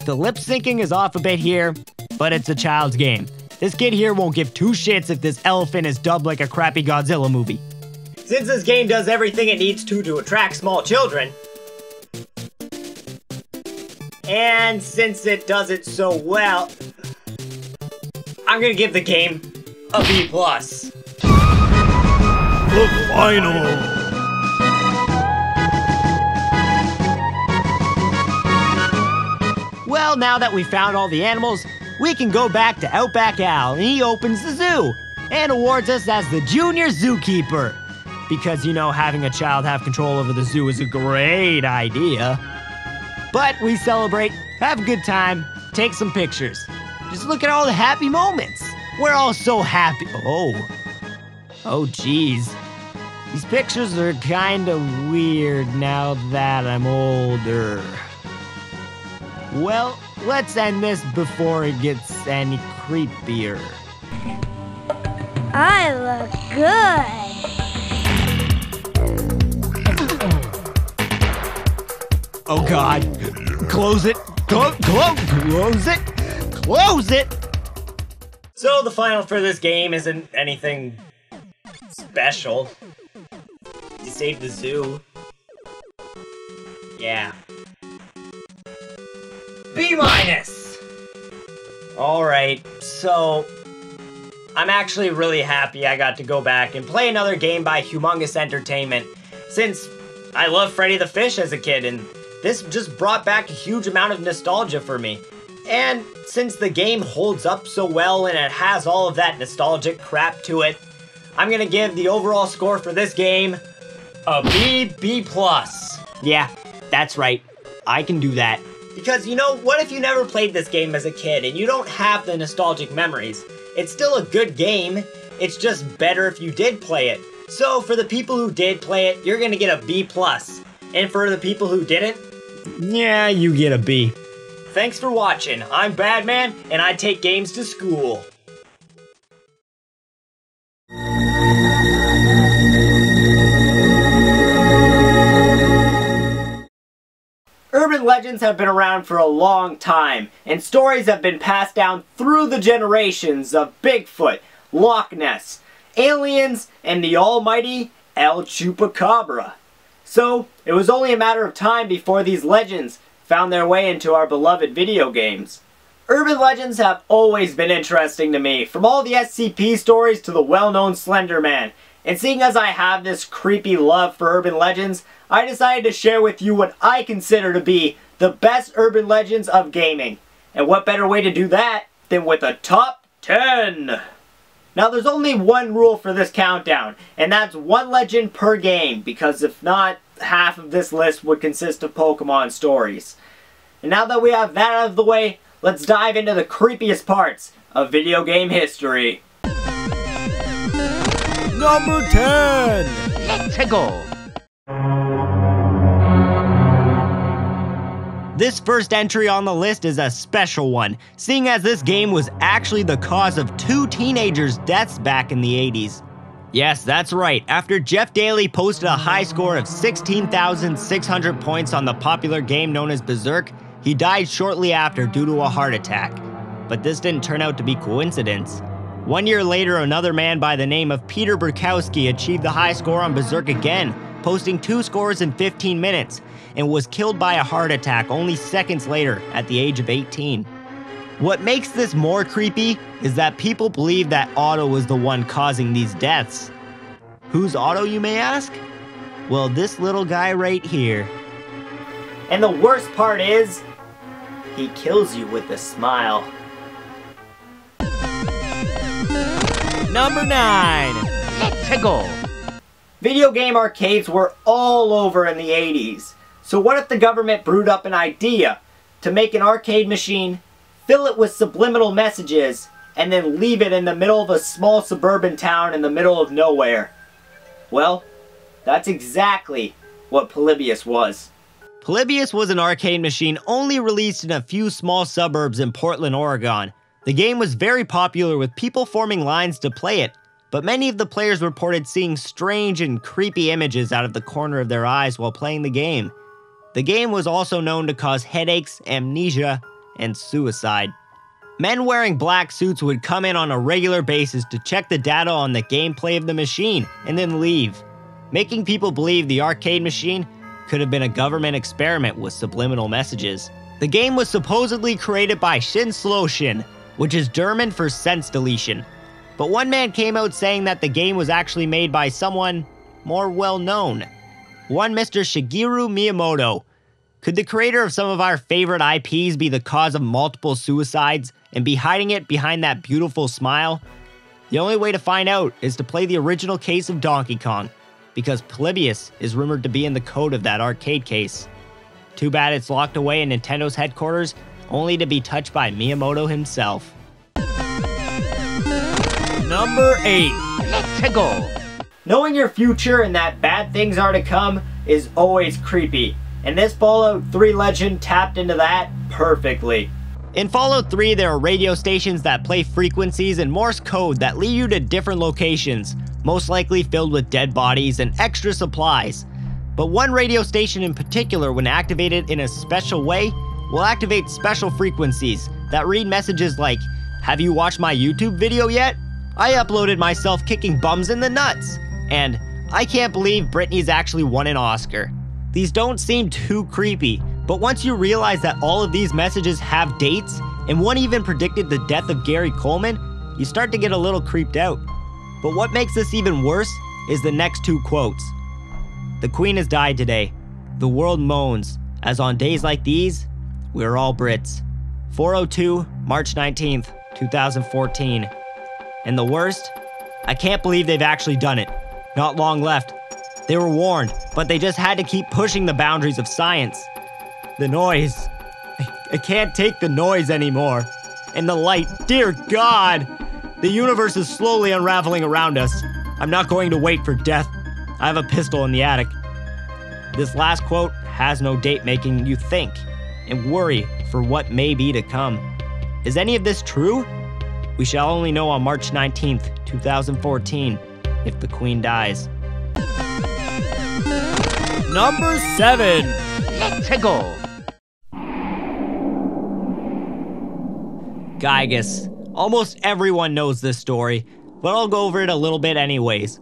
S2: The lip syncing is off a bit here, but it's a child's game. This kid here won't give two shits if this elephant is dubbed like a crappy Godzilla movie.
S1: Since this game does everything it needs to attract small children, and since it does it so well, I'm gonna give the game a B+.
S5: The final.
S2: Well, now that we found all the animals, we can go back to Outback Al, and he opens the zoo and awards us as the junior zookeeper. Because, you know, having a child have control over the zoo is a great idea. But we celebrate, have a good time, take some pictures. Just look at all the happy moments. We're all so happy. Oh geez. These pictures are kinda weird now that I'm older. Well, let's end this before it gets any creepier.
S11: I look good.
S2: Oh God. Close it. Close it. Close it.
S1: So the final for this game isn't anything special. You saved the zoo. Yeah. B-. Alright, so I'm actually really happy I got to go back and play another game by Humongous Entertainment, since I loved Freddy the Fish as a kid, and this just brought back a huge amount of nostalgia for me. And since the game holds up so well and it has all of that nostalgic crap to it, I'm gonna give the overall score for this game a B+. Yeah, that's right. I can do that. Because, you know, what if you never played this game as a kid and you don't have the nostalgic memories? It's still a good game, it's just better if you did play it. So for the people who did play it, you're gonna get a B+. And for the people who didn't,
S2: yeah, you get a B.
S1: Thanks for watching. I'm Badman, and I take games to school. Urban legends have been around for a long time, and stories have been passed down through the generations of Bigfoot, Loch Ness, aliens, and the almighty El Chupacabra. So, it was only a matter of time before these legends found their way into our beloved video games. Urban legends have always been interesting to me, from all the SCP stories to the well-known Slender Man. And seeing as I have this creepy love for urban legends, I decided to share with you what I consider to be the best urban legends of gaming. And what better way to do that than with a top 10? Now there's only one rule for this countdown, and that's one legend per game, because if not, half of this list would consist of Pokemon stories. And now that we have that out of the way, let's dive into the creepiest parts of video game history.
S2: Number 10!
S10: Let's go.
S2: This first entry on the list is a special one, seeing as this game was actually the cause of 2 teenagers' deaths back in the 80s. Yes, that's right, after Jeff Daly posted a high score of 16,600 points on the popular game known as Berserk, he died shortly after due to a heart attack. But this didn't turn out to be coincidence. 1 year later, another man by the name of Peter Burkowski achieved the high score on Berserk again, posting 2 scores in 15 minutes, and was killed by a heart attack only seconds later at the age of 18. What makes this more creepy is that people believe that Otto was the one causing these deaths. Who's Otto, you may ask? Well, this little guy right here.
S1: And the worst part is, he kills you with a smile.
S2: Number 9!
S10: Let's go.
S1: Video game arcades were all over in the 80s. So what if the government brewed up an idea to make an arcade machine, fill it with subliminal messages, and then leave it in the middle of a small suburban town in the middle of nowhere? Well, that's exactly what Polybius was.
S2: Polybius was an arcade machine only released in a few small suburbs in Portland, Oregon. The game was very popular with people forming lines to play it, but many of the players reported seeing strange and creepy images out of the corner of their eyes while playing the game. The game was also known to cause headaches, amnesia, and suicide. Men wearing black suits would come in on a regular basis to check the data on the gameplay of the machine and then leave, making people believe the arcade machine could have been a government experiment with subliminal messages. The game was supposedly created by Shin, which is German for sense deletion. But one man came out saying that the game was actually made by someone more well-known. One Mr. Shigeru Miyamoto. Could the creator of some of our favorite IPs be the cause of multiple suicides and be hiding it behind that beautiful smile? The only way to find out is to play the original case of Donkey Kong, because Polybius is rumored to be in the code of that arcade case. Too bad it's locked away in Nintendo's headquarters, only to be touched by Miyamoto himself.
S5: Number 8.
S10: Let's go.
S1: Knowing your future and that bad things are to come is always creepy, and this Fallout 3 legend tapped into that perfectly.
S2: In Fallout 3, there are radio stations that play frequencies and Morse code that lead you to different locations, most likely filled with dead bodies and extra supplies. But one radio station in particular, when activated in a special way, will activate special frequencies that read messages like, "Have you watched my YouTube video yet? I uploaded myself kicking bums in the nuts," and "I can't believe Britney's actually won an Oscar." These don't seem too creepy, but once you realize that all of these messages have dates, and one even predicted the death of Gary Coleman, you start to get a little creeped out. But what makes this even worse is the next two quotes. "The Queen has died today. The world moans, as on days like these, we're all Brits." 402, March 19th, 2014. And the worst? I can't believe they've actually done it. Not long left. They were warned, but they just had to keep pushing the boundaries of science. The noise. I can't take the noise anymore. And the light. Dear God! The universe is slowly unraveling around us. I'm not going to wait for death. I have a pistol in the attic. This last quote has no date, making you think and worry for what may be to come. Is any of this true? We shall only know on March 19th, 2014, if the Queen dies.
S5: Number 7.
S10: Let's go.
S2: Gygus. Almost everyone knows this story, but I'll go over it a little bit anyways.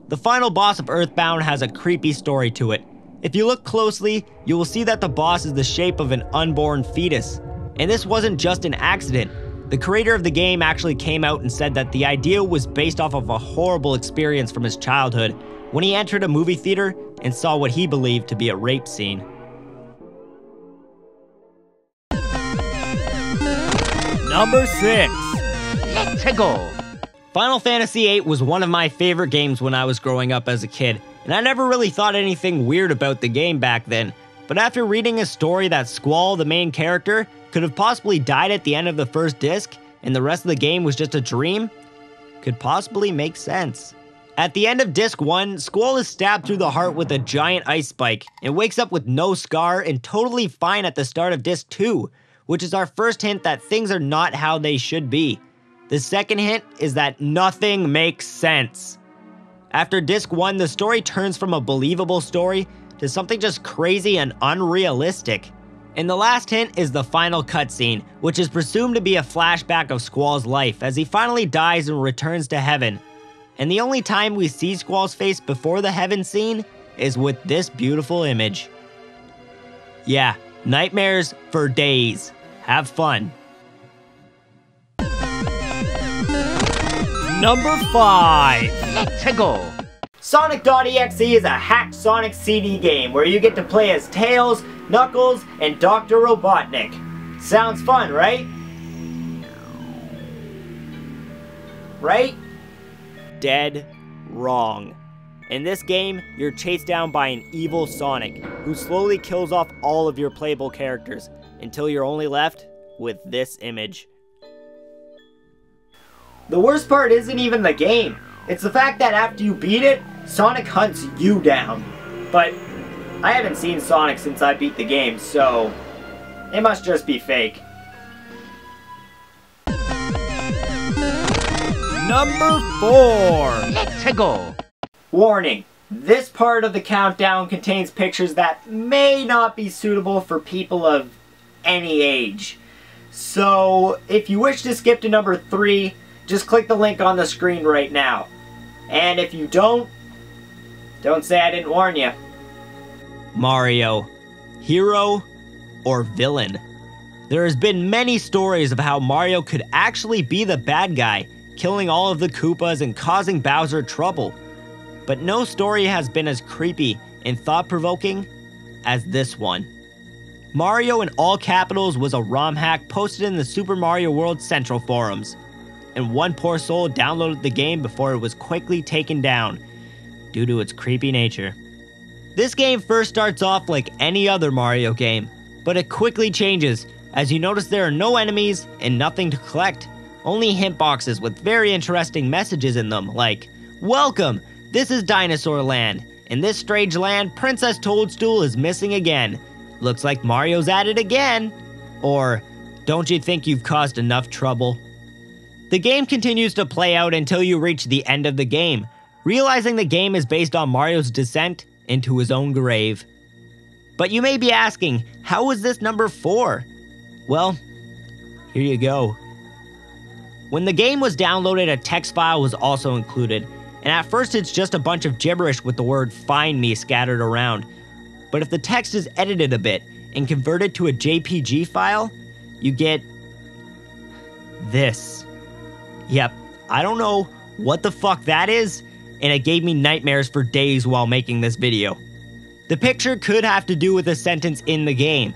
S2: The final boss of Earthbound has a creepy story to it. If you look closely, you will see that the boss is the shape of an unborn fetus. And this wasn't just an accident. The creator of the game actually came out and said that the idea was based off of a horrible experience from his childhood when he entered a movie theater and saw what he believed to be a rape scene.
S5: Number 6.
S10: Let's go.
S2: Final Fantasy VIII was one of my favorite games when I was growing up as a kid, and I never really thought anything weird about the game back then. But after reading a story that Squall, the main character, could have possibly died at the end of the first disc, and the rest of the game was just a dream, could possibly make sense. At the end of disc 1, Squall is stabbed through the heart with a giant ice spike, and wakes up with no scar and totally fine at the start of disc 2, which is our first hint that things are not how they should be. The second hint is that nothing makes sense. After disc 1, the story turns from a believable story to something just crazy and unrealistic. And the last hint is the final cutscene, which is presumed to be a flashback of Squall's life as he finally dies and returns to heaven. And the only time we see Squall's face before the heaven scene is with this beautiful image. Yeah, nightmares for days. Have fun.
S5: Number 5.
S10: Let's go.
S1: Sonic.exe is a hacked Sonic CD game where you get to play as Tails, Knuckles, and Dr. Robotnik. Sounds fun, right? Right?
S2: Dead wrong. In this game, you're chased down by an evil Sonic who slowly kills off all of your playable characters until you're only left with this image.
S1: The worst part isn't even the game. It's the fact that after you beat it, Sonic hunts you down. But I haven't seen Sonic since I beat the game, so it must just be fake.
S5: Number 4.
S10: Let's go.
S1: Warning, this part of the countdown contains pictures that may not be suitable for people of any age. So, if you wish to skip to number 3, just click the link on the screen right now. And if you don't say I didn't warn you.
S2: Mario, hero or villain? There has been many stories of how Mario could actually be the bad guy, killing all of the Koopas and causing Bowser trouble. But no story has been as creepy and thought-provoking as this one. Mario in all capitals was a ROM hack posted in the Super Mario World Central forums, and one poor soul downloaded the game before it was quickly taken down due to its creepy nature. This game first starts off like any other Mario game, but it quickly changes as you notice there are no enemies and nothing to collect, only hint boxes with very interesting messages in them like, "Welcome! This is Dinosaur Land. In this strange land, Princess Toadstool is missing again. Looks like Mario's at it again." Or, "Don't you think you've caused enough trouble?" The game continues to play out until you reach the end of the game, realizing the game is based on Mario's descent into his own grave. But you may be asking, how is this number 4? Well, here you go. When the game was downloaded, a text file was also included, and at first it's just a bunch of gibberish with the word "find me" scattered around. But if the text is edited a bit and converted to a JPG file, you get this. Yep, I don't know what the fuck that is, and it gave me nightmares for days while making this video. The picture could have to do with a sentence in the game.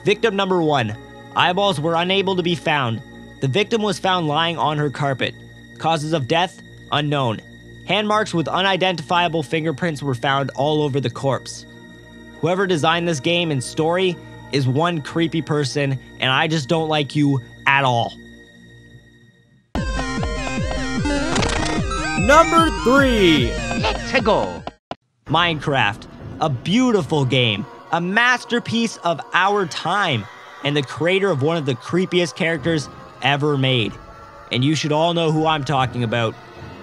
S2: Victim number 1. Eyeballs were unable to be found. The victim was found lying on her carpet. Causes of death? Unknown. Hand marks with unidentifiable fingerprints were found all over the corpse. Whoever designed this game and story is one creepy person, and I just don't like you at all.
S5: Number 3.
S10: Let's go.
S2: Minecraft, a beautiful game, a masterpiece of our time, and the creator of one of the creepiest characters ever made. And you should all know who I'm talking about.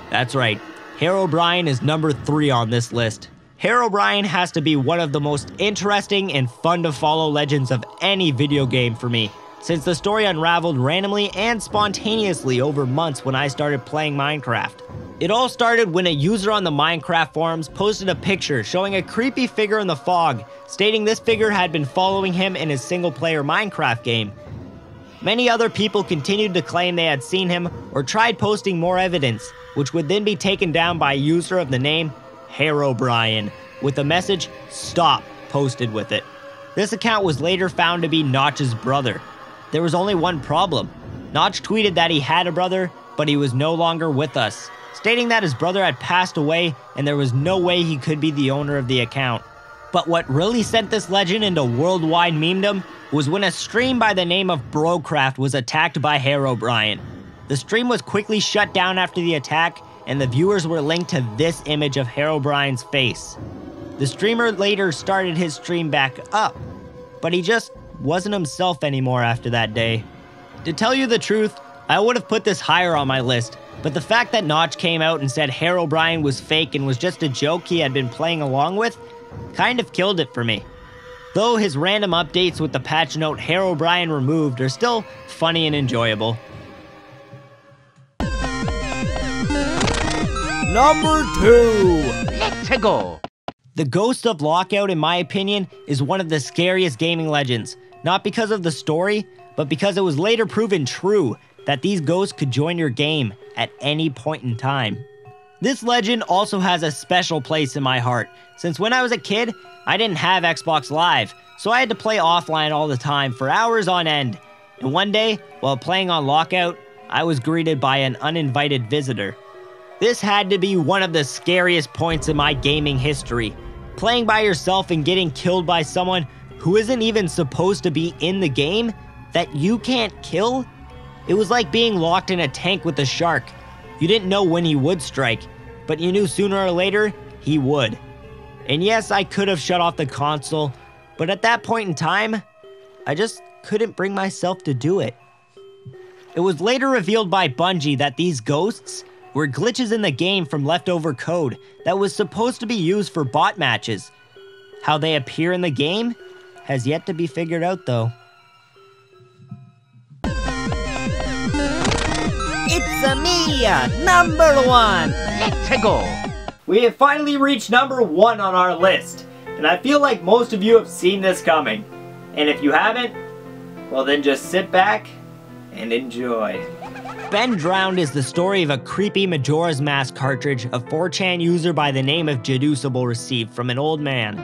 S2: That's right, Herobrine is number 3 on this list. Herobrine has to be one of the most interesting and fun to follow legends of any video game for me, since the story unraveled randomly and spontaneously over months when I started playing Minecraft. It all started when a user on the Minecraft forums posted a picture showing a creepy figure in the fog, stating this figure had been following him in his single-player Minecraft game. Many other people continued to claim they had seen him or tried posting more evidence, which would then be taken down by a user of the name Herobrine, with the message "Stop" posted with it. This account was later found to be Notch's brother. There was only one problem. Notch tweeted that he had a brother, but he was no longer with us, stating that his brother had passed away and there was no way he could be the owner of the account. But what really sent this legend into worldwide memedom was when a stream by the name of Brocraft was attacked by Herobrine. The stream was quickly shut down after the attack, and the viewers were linked to this image of Herobrine's face. The streamer later started his stream back up, but he just wasn't himself anymore after that day. To tell you the truth, I would have put this higher on my list, but the fact that Notch came out and said Herobrine was fake and was just a joke he had been playing along with kind of killed it for me. Though his random updates with the patch note Herobrine removed are still funny and enjoyable.
S5: Number 2.
S10: Let's go.
S2: The Ghost of Lockout, in my opinion, is one of the scariest gaming legends, not because of the story, but because it was later proven true that these ghosts could join your game at any point in time. This legend also has a special place in my heart, since when I was a kid, I didn't have Xbox Live, so I had to play offline all the time for hours on end. And one day, while playing on Lockout, I was greeted by an uninvited visitor. This had to be one of the scariest points in my gaming history. Playing by yourself and getting killed by someone who isn't even supposed to be in the game that you can't kill? It was like being locked in a tank with a shark. You didn't know when he would strike, but you knew sooner or later he would. And yes, I could have shut off the console, but at that point in time, I just couldn't bring myself to do it. It was later revealed by Bungie that these ghosts were glitches in the game from leftover code that was supposed to be used for bot matches. How they appear in the game has yet to be figured out though. It's me, number 1! Let's go!
S1: We have finally reached number 1 on our list, and I feel like most of you have seen this coming. And if you haven't, well then just sit back and enjoy.
S2: Ben Drowned is the story of a creepy Majora's Mask cartridge a 4chan user by the name of Jaducible received from an old man.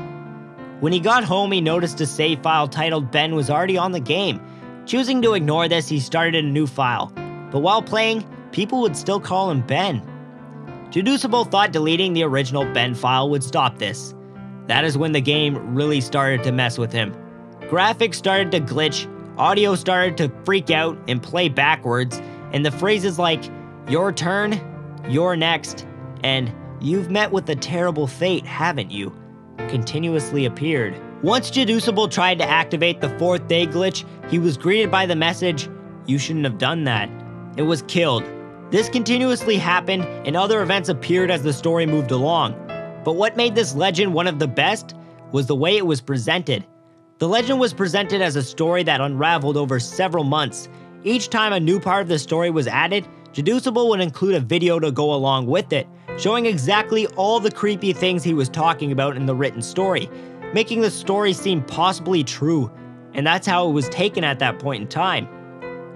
S2: When he got home, he noticed a save file titled Ben was already on the game. Choosing to ignore this, he started a new file. But while playing, people would still call him Ben. Jaducible thought deleting the original Ben file would stop this. That is when the game really started to mess with him. Graphics started to glitch, audio started to freak out and play backwards, and the phrases like, "Your turn," "You're next," and "You've met with a terrible fate, haven't you?" continuously appeared. Once Jaducible tried to activate the 4th day glitch, he was greeted by the message, "You shouldn't have done that." It was killed. This continuously happened, and other events appeared as the story moved along. But what made this legend one of the best was the way it was presented. The legend was presented as a story that unraveled over several months. Each time a new part of the story was added, Jaducible would include a video to go along with it, showing exactly all the creepy things he was talking about in the written story, making the story seem possibly true, and that's how it was taken at that point in time.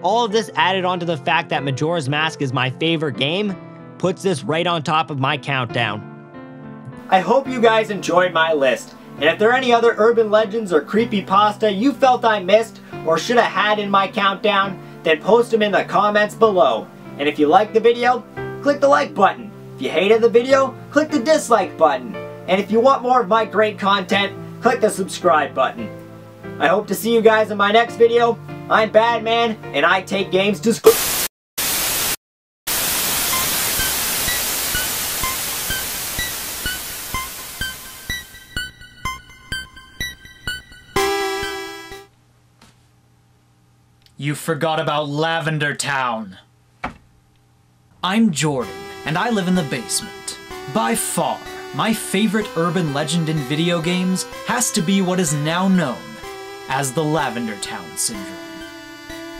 S2: All of this added onto the fact that Majora's Mask is my favorite game, puts this right on top of my countdown.
S1: I hope you guys enjoyed my list, and if there are any other urban legends or creepypasta you felt I missed or should have had in my countdown, then post them in the comments below. And if you liked the video, click the like button. If you hated the video, click the dislike button. And if you want more of my great content, click the subscribe button. I hope to see you guys in my next video. I'm Badman, and I take games to school.
S6: You forgot about Lavender Town. I'm Jordan, and I live in the basement. By far, my favorite urban legend in video games has to be what is now known as the Lavender Town Syndrome.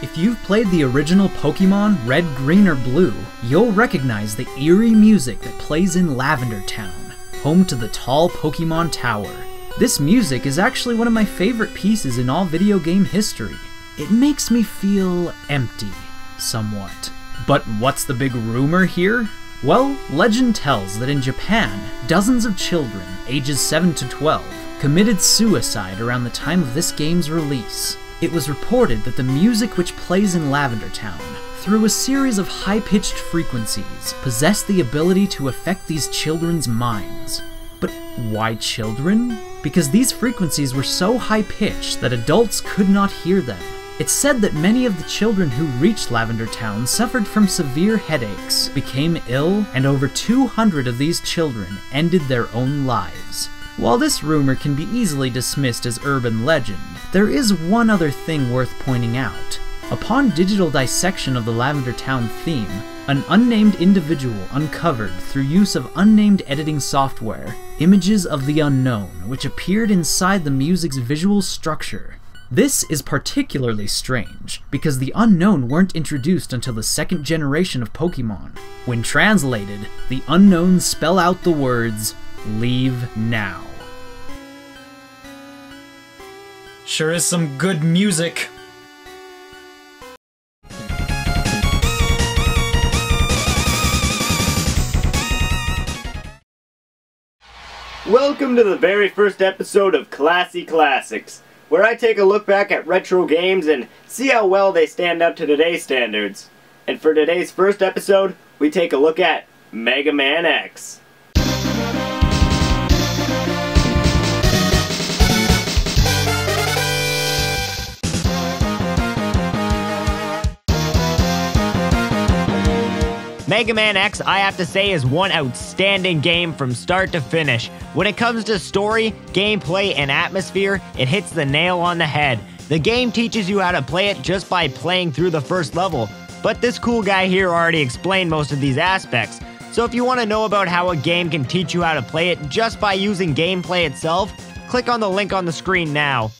S6: If you've played the original Pokemon Red, Green, or Blue, you'll recognize the eerie music that plays in Lavender Town, home to the tall Pokemon Tower. This music is actually one of my favorite pieces in all video game history. It makes me feel empty, somewhat. But what's the big rumor here? Well, legend tells that in Japan, dozens of children, ages 7 to 12, committed suicide around the time of this game's release. It was reported that the music which plays in Lavender Town, through a series of high-pitched frequencies, possessed the ability to affect these children's minds. But why children? Because these frequencies were so high-pitched that adults could not hear them. It's said that many of the children who reached Lavender Town suffered from severe headaches, became ill, and over 200 of these children ended their own lives. While this rumor can be easily dismissed as urban legend, there is one other thing worth pointing out. Upon digital dissection of the Lavender Town theme, an unnamed individual uncovered, through use of unnamed editing software, images of the unknown, which appeared inside the music's visual structure. This is particularly strange, because the unknown weren't introduced until the 2nd generation of Pokemon. When translated, the unknowns spell out the words, "Leave now." Sure is some good music.
S1: Welcome to the very first episode of Classy Classics, where I take a look back at retro games and see how well they stand up to today's standards. And for today's first episode, we take a look at Mega Man X.
S2: Mega Man X, I have to say, is one outstanding game from start to finish. When it comes to story, gameplay, and atmosphere, it hits the nail on the head. The game teaches you how to play it just by playing through the first level. but this cool guy here already explained most of these aspects. So if you want to know about how a game can teach you how to play it just by using gameplay itself, click on the link on the screen now.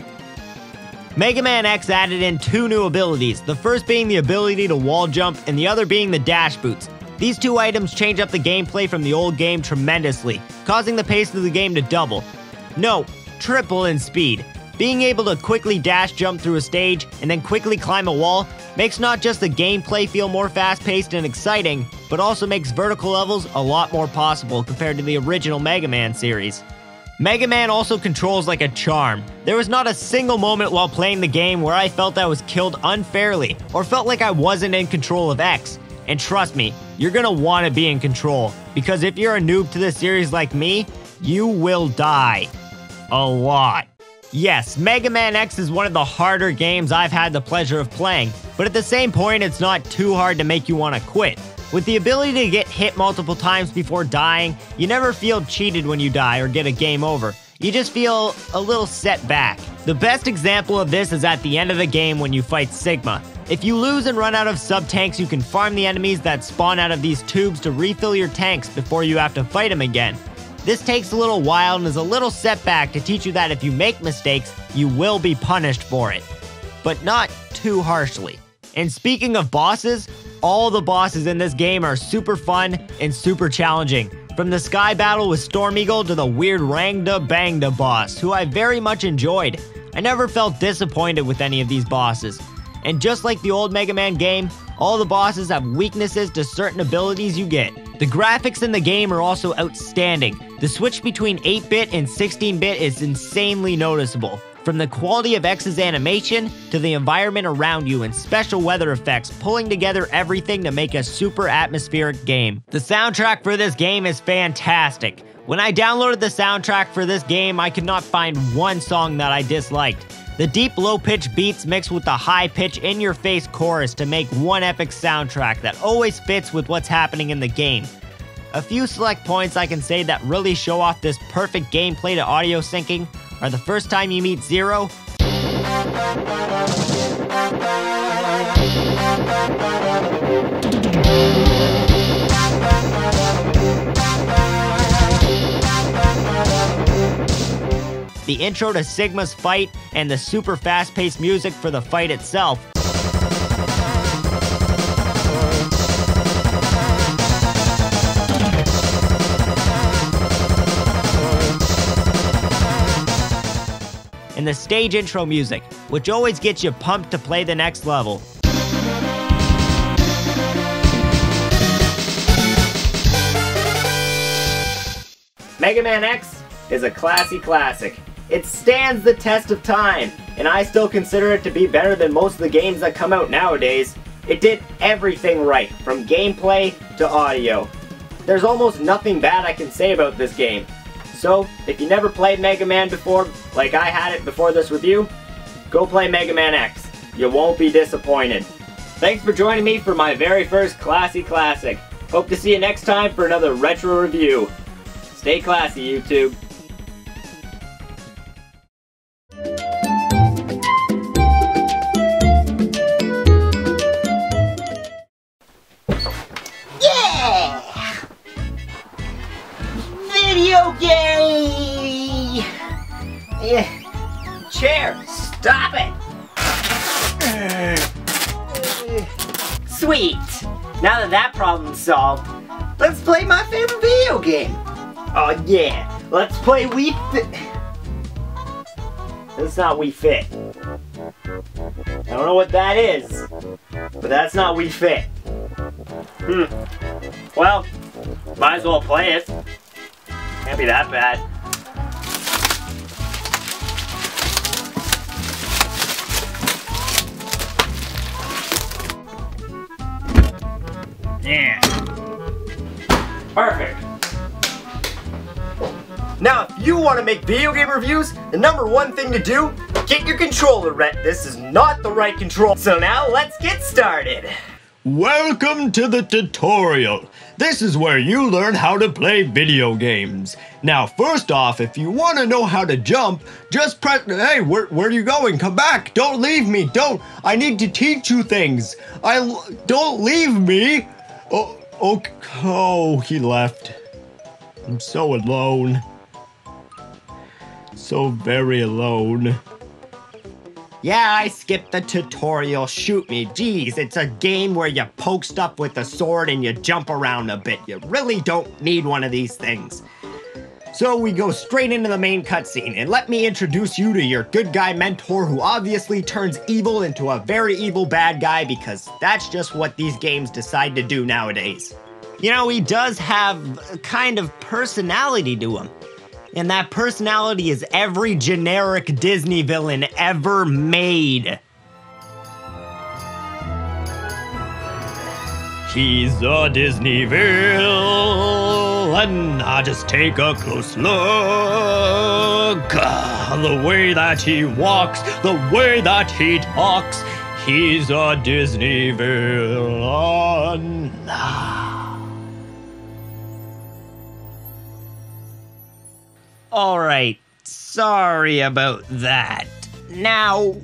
S2: Mega Man X added in 2 new abilities, the first being the ability to wall jump and the other being the dash boots. These 2 items change up the gameplay from the old game tremendously, causing the pace of the game to double. No, triple in speed. Being able to quickly dash jump through a stage and then quickly climb a wall makes not just the gameplay feel more fast-paced and exciting, but also makes vertical levels a lot more possible compared to the original Mega Man series. Mega Man also controls like a charm. There was not a single moment while playing the game where I felt I was killed unfairly, or felt like I wasn't in control of X. And trust me, you're gonna want to be in control, because if you're a noob to this series like me, you will die. A lot. Yes, Mega Man X is one of the harder games I've had the pleasure of playing, but at the same point it's not too hard to make you want to quit. With the ability to get hit multiple times before dying, you never feel cheated when you die or get a game over. You just feel a little set back. The best example of this is at the end of the game when you fight Sigma. If you lose and run out of sub-tanks, you can farm the enemies that spawn out of these tubes to refill your tanks before you have to fight them again. This takes a little while and is a little setback to teach you that if you make mistakes, you will be punished for it. But not too harshly. And speaking of bosses, all the bosses in this game are super fun and super challenging. From the sky battle with Storm Eagle to the weird Rangda Bangda boss, who I very much enjoyed. I never felt disappointed with any of these bosses. And just like the old Mega Man game, all the bosses have weaknesses to certain abilities you get. The graphics in the game are also outstanding. The switch between 8-bit and 16-bit is insanely noticeable. From the quality of X's animation, to the environment around you and special weather effects, pulling together everything to make a super atmospheric game. The soundtrack for this game is fantastic. When I downloaded the soundtrack for this game, I could not find one song that I disliked. The deep low-pitch beats mixed with the high-pitch in-your-face chorus to make one epic soundtrack that always fits with what's happening in the game. A few select points I can say that really show off this perfect gameplay to audio syncing are the first time you meet Zero, the intro to Sigma's fight, and the super fast-paced music for the fight itself. And the stage intro music, which always gets you pumped to play the next level. Mega Man X is a classy classic. It stands the test of time, and I still consider it to be better than most of the games that come out nowadays. It did everything right, from gameplay to audio. There's almost nothing bad I can say about this game. So, if you never played Mega Man before, like I had it before this review, go play Mega Man X. You won't be disappointed. Thanks for joining me for my very first classy classic. Hope to see you next time for another retro review. Stay classy, YouTube.
S1: Yeah! Video game! Yeah. Chair, stop it! Sweet! Now that problem's solved, let's play my favorite video game! Oh yeah, let's play Wii Fit. That's not Wii Fit. I don't know what that is, but that's not Wii Fit. Well, might as well play it. Can't be that bad. Yeah. Perfect. Now, if you want to make video game reviews, the #1 thing to do, get your controller right. This is not the right control. So now, let's get started.
S9: Welcome to the tutorial. This is where you learn how to play video games. Now, first off, if you want to know how to jump, just press... Hey, where are you going? Come back. Don't leave me. Don't. I need to teach you things. Don't leave me. Oh, he left. I'm so alone. So very alone.
S2: Yeah, I skipped the tutorial, shoot me. Geez, it's a game where you poke stuff with a sword and you jump around a bit. You really don't need one of these things. So we go straight into the main cutscene, and let me introduce you to your good guy mentor who obviously turns evil into a very evil bad guy because that's just what these games decide to do nowadays. You know, he does have a kind of personality to him. And that personality is every generic Disney villain ever made.
S9: He's a Disney villain. I just take a close look. The way that he walks, the way that he talks. He's a Disney villain.
S2: Alright, sorry about that. Now,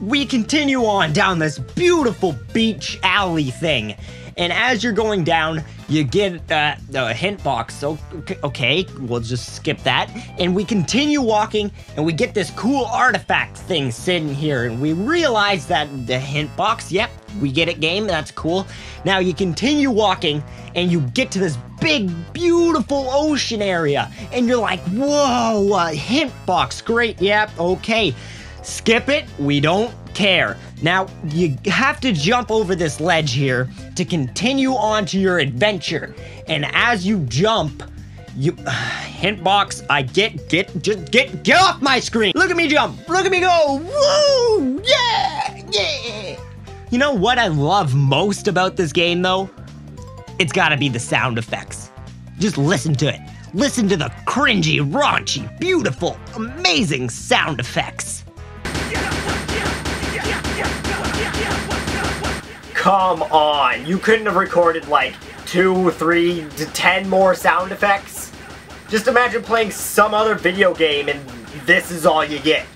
S2: we continue on down this beautiful beach alley thing. And as you're going down, you get a hint box. So, okay, we'll just skip that. And we continue walking, and we get this cool artifact thing sitting here. And we realize that the hint box, yep, we get it, game, that's cool. Now you continue walking, and you get to this big, beautiful ocean area. And you're like, whoa, a hint box, great, yep, okay. Skip it, we don't care. Now, you have to jump over this ledge here to continue on to your adventure. And as you jump, hint box, get off my screen. Look at me jump, look at me go, woo, yeah, yeah. You know what I love most about this game though? It's gotta be the sound effects. Just listen to it. Listen to the cringy, raunchy, beautiful, amazing sound effects.
S1: Come on, you couldn't have recorded like 2, 3 to 10 more sound effects? Just imagine playing some other video game and this is all you get.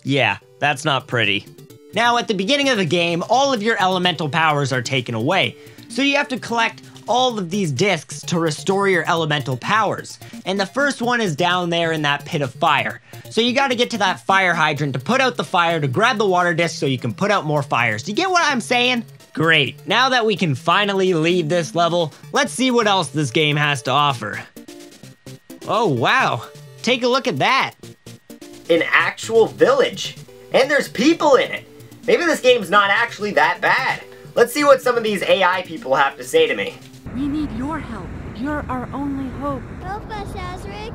S2: Yeah, that's not pretty. Now, at the beginning of the game, all of your elemental powers are taken away, so you have to collect all of these discs to restore your elemental powers. And the first one is down there in that pit of fire. So you gotta get to that fire hydrant to put out the fire to grab the water disc so you can put out more fires. Do you get what I'm saying? Great, now that we can finally leave this level, let's see what else this game has to offer. Oh wow, take a look at that.
S1: An actual village. And there's people in it. Maybe this game's not actually that bad. Let's see what some of these AI people have to say to me.
S12: We need your help. You're our only hope.
S11: Help us, Azurik.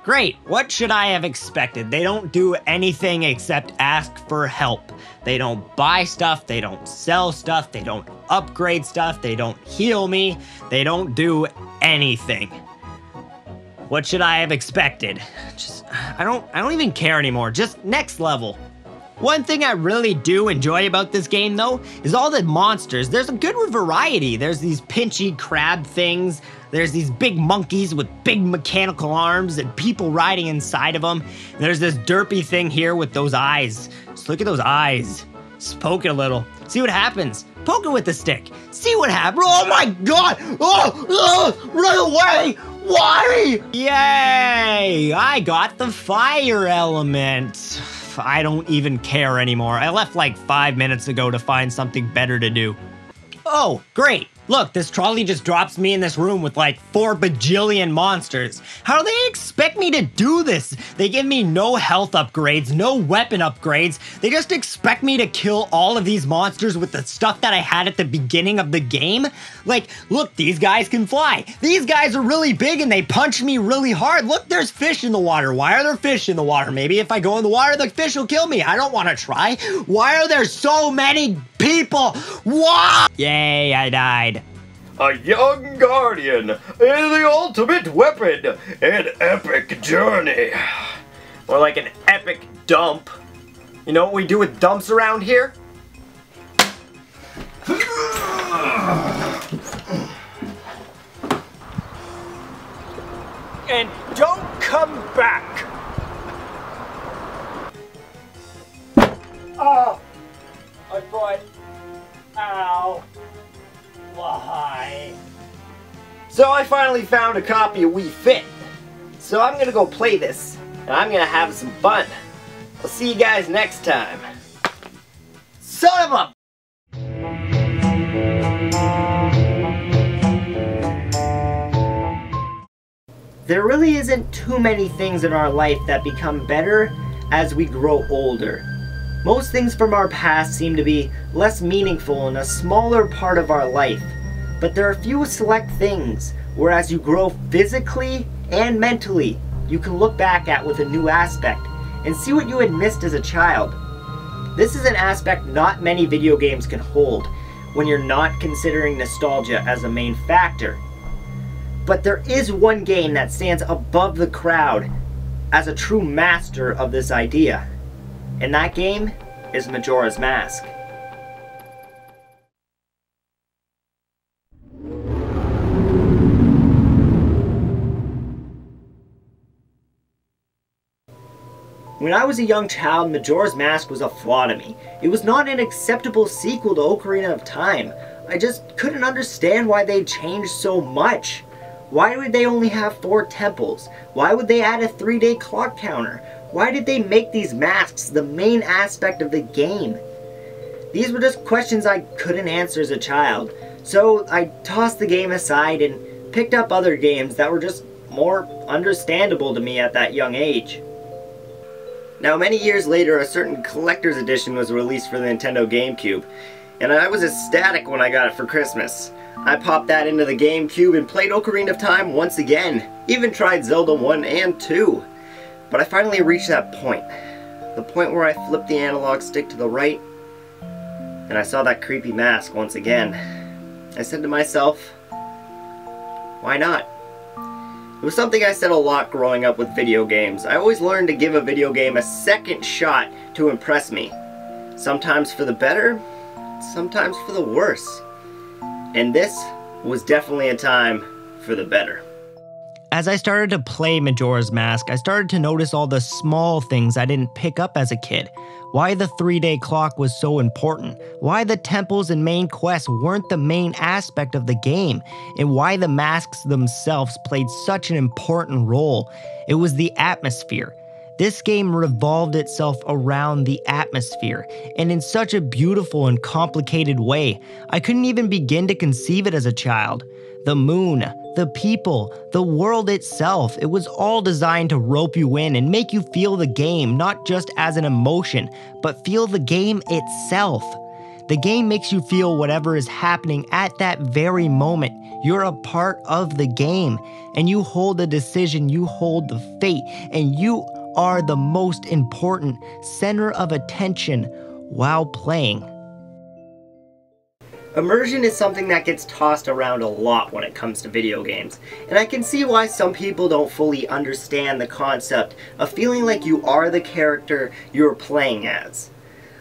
S2: Great, what should I have expected? They don't do anything except ask for help. They don't buy stuff, they don't sell stuff, they don't upgrade stuff, they don't heal me, they don't do anything. What should I have expected? I don't even care anymore, just next level. One thing I really do enjoy about this game though, is all the monsters. There's a good variety. There's these pinchy crab things, there's these big monkeys with big mechanical arms and people riding inside of them. And there's this derpy thing here with those eyes. Just look at those eyes. Just poke it a little, see what happens. Poke it with the stick, see what happens. Oh my god, run away, why? Yay, I got the fire element. I don't even care anymore. I left like 5 minutes ago to find something better to do. Oh, great. Look, this trolley just drops me in this room with like 4 bajillion monsters. How do they expect me to do this? They give me no health upgrades, no weapon upgrades. They just expect me to kill all of these monsters with the stuff that I had at the beginning of the game? Like, look, these guys can fly. These guys are really big and they punch me really hard. Look, there's fish in the water. Why are there fish in the water? Maybe if I go in the water, the fish will kill me. I don't want to try. Why are there so many people? Why? Yay, I died.
S1: A young guardian, the ultimate weapon, an epic journey. More like an epic dump. You know what we do with dumps around here? And don't come back! Oh! My foot. Ow. Why? So I finally found a copy of Wii Fit. So I'm gonna go play this, and I'm gonna have some fun. I'll see you guys next time. Son of a... There really isn't too many things in our life that become better as we grow older. Most things from our past seem to be less meaningful in a smaller part of our life, but there are few select things where as you grow physically and mentally, you can look back at with a new aspect and see what you had missed as a child. This is an aspect not many video games can hold when you're not considering nostalgia as a main factor. But there is one game that stands above the crowd as a true master of this idea. And that game is Majora's Mask. When I was a young child, Majora's Mask was a flaw to me. It was not an acceptable sequel to Ocarina of Time. I just couldn't understand why they changed so much. Why would they only have 4 temples? Why would they add a 3-day clock counter? Why did they make these masks the main aspect of the game? These were just questions I couldn't answer as a child, so I tossed the game aside and picked up other games that were just more understandable to me at that young age. Now, many years later, a certain collector's edition was released for the Nintendo GameCube, and I was ecstatic when I got it for Christmas. I popped that into the GameCube and played Ocarina of Time once again, even tried Zelda 1 and 2. But I finally reached that point. The point where I flipped the analog stick to the right, and I saw that creepy mask once again. I said to myself, why not? It was something I said a lot growing up with video games. I always learned to give a video game a second shot to impress me. Sometimes for the better, sometimes for the worse. And this was definitely a time for the better. As I started to play Majora's Mask, I started to notice all the small things I didn't pick up as a kid. Why the 3-day clock was so important, why the temples and main quests weren't the main aspect of the game, and why the masks themselves played such an important role. It was the atmosphere. This game revolved itself around the atmosphere, and in such a beautiful and complicated way, I couldn't even begin to conceive it as a child. The moon, the people, the world itself, it was all designed to rope you in and make you feel the game, not just as an emotion, but feel the game itself. The game makes you feel whatever is happening at that very moment. You're a part of the game, and you hold the decision, you hold the fate, and you are the most important center of attention while playing. Immersion is something that gets tossed around a lot when it comes to video games, and I can see why some people don't fully understand the concept of feeling like you are the character you're playing as.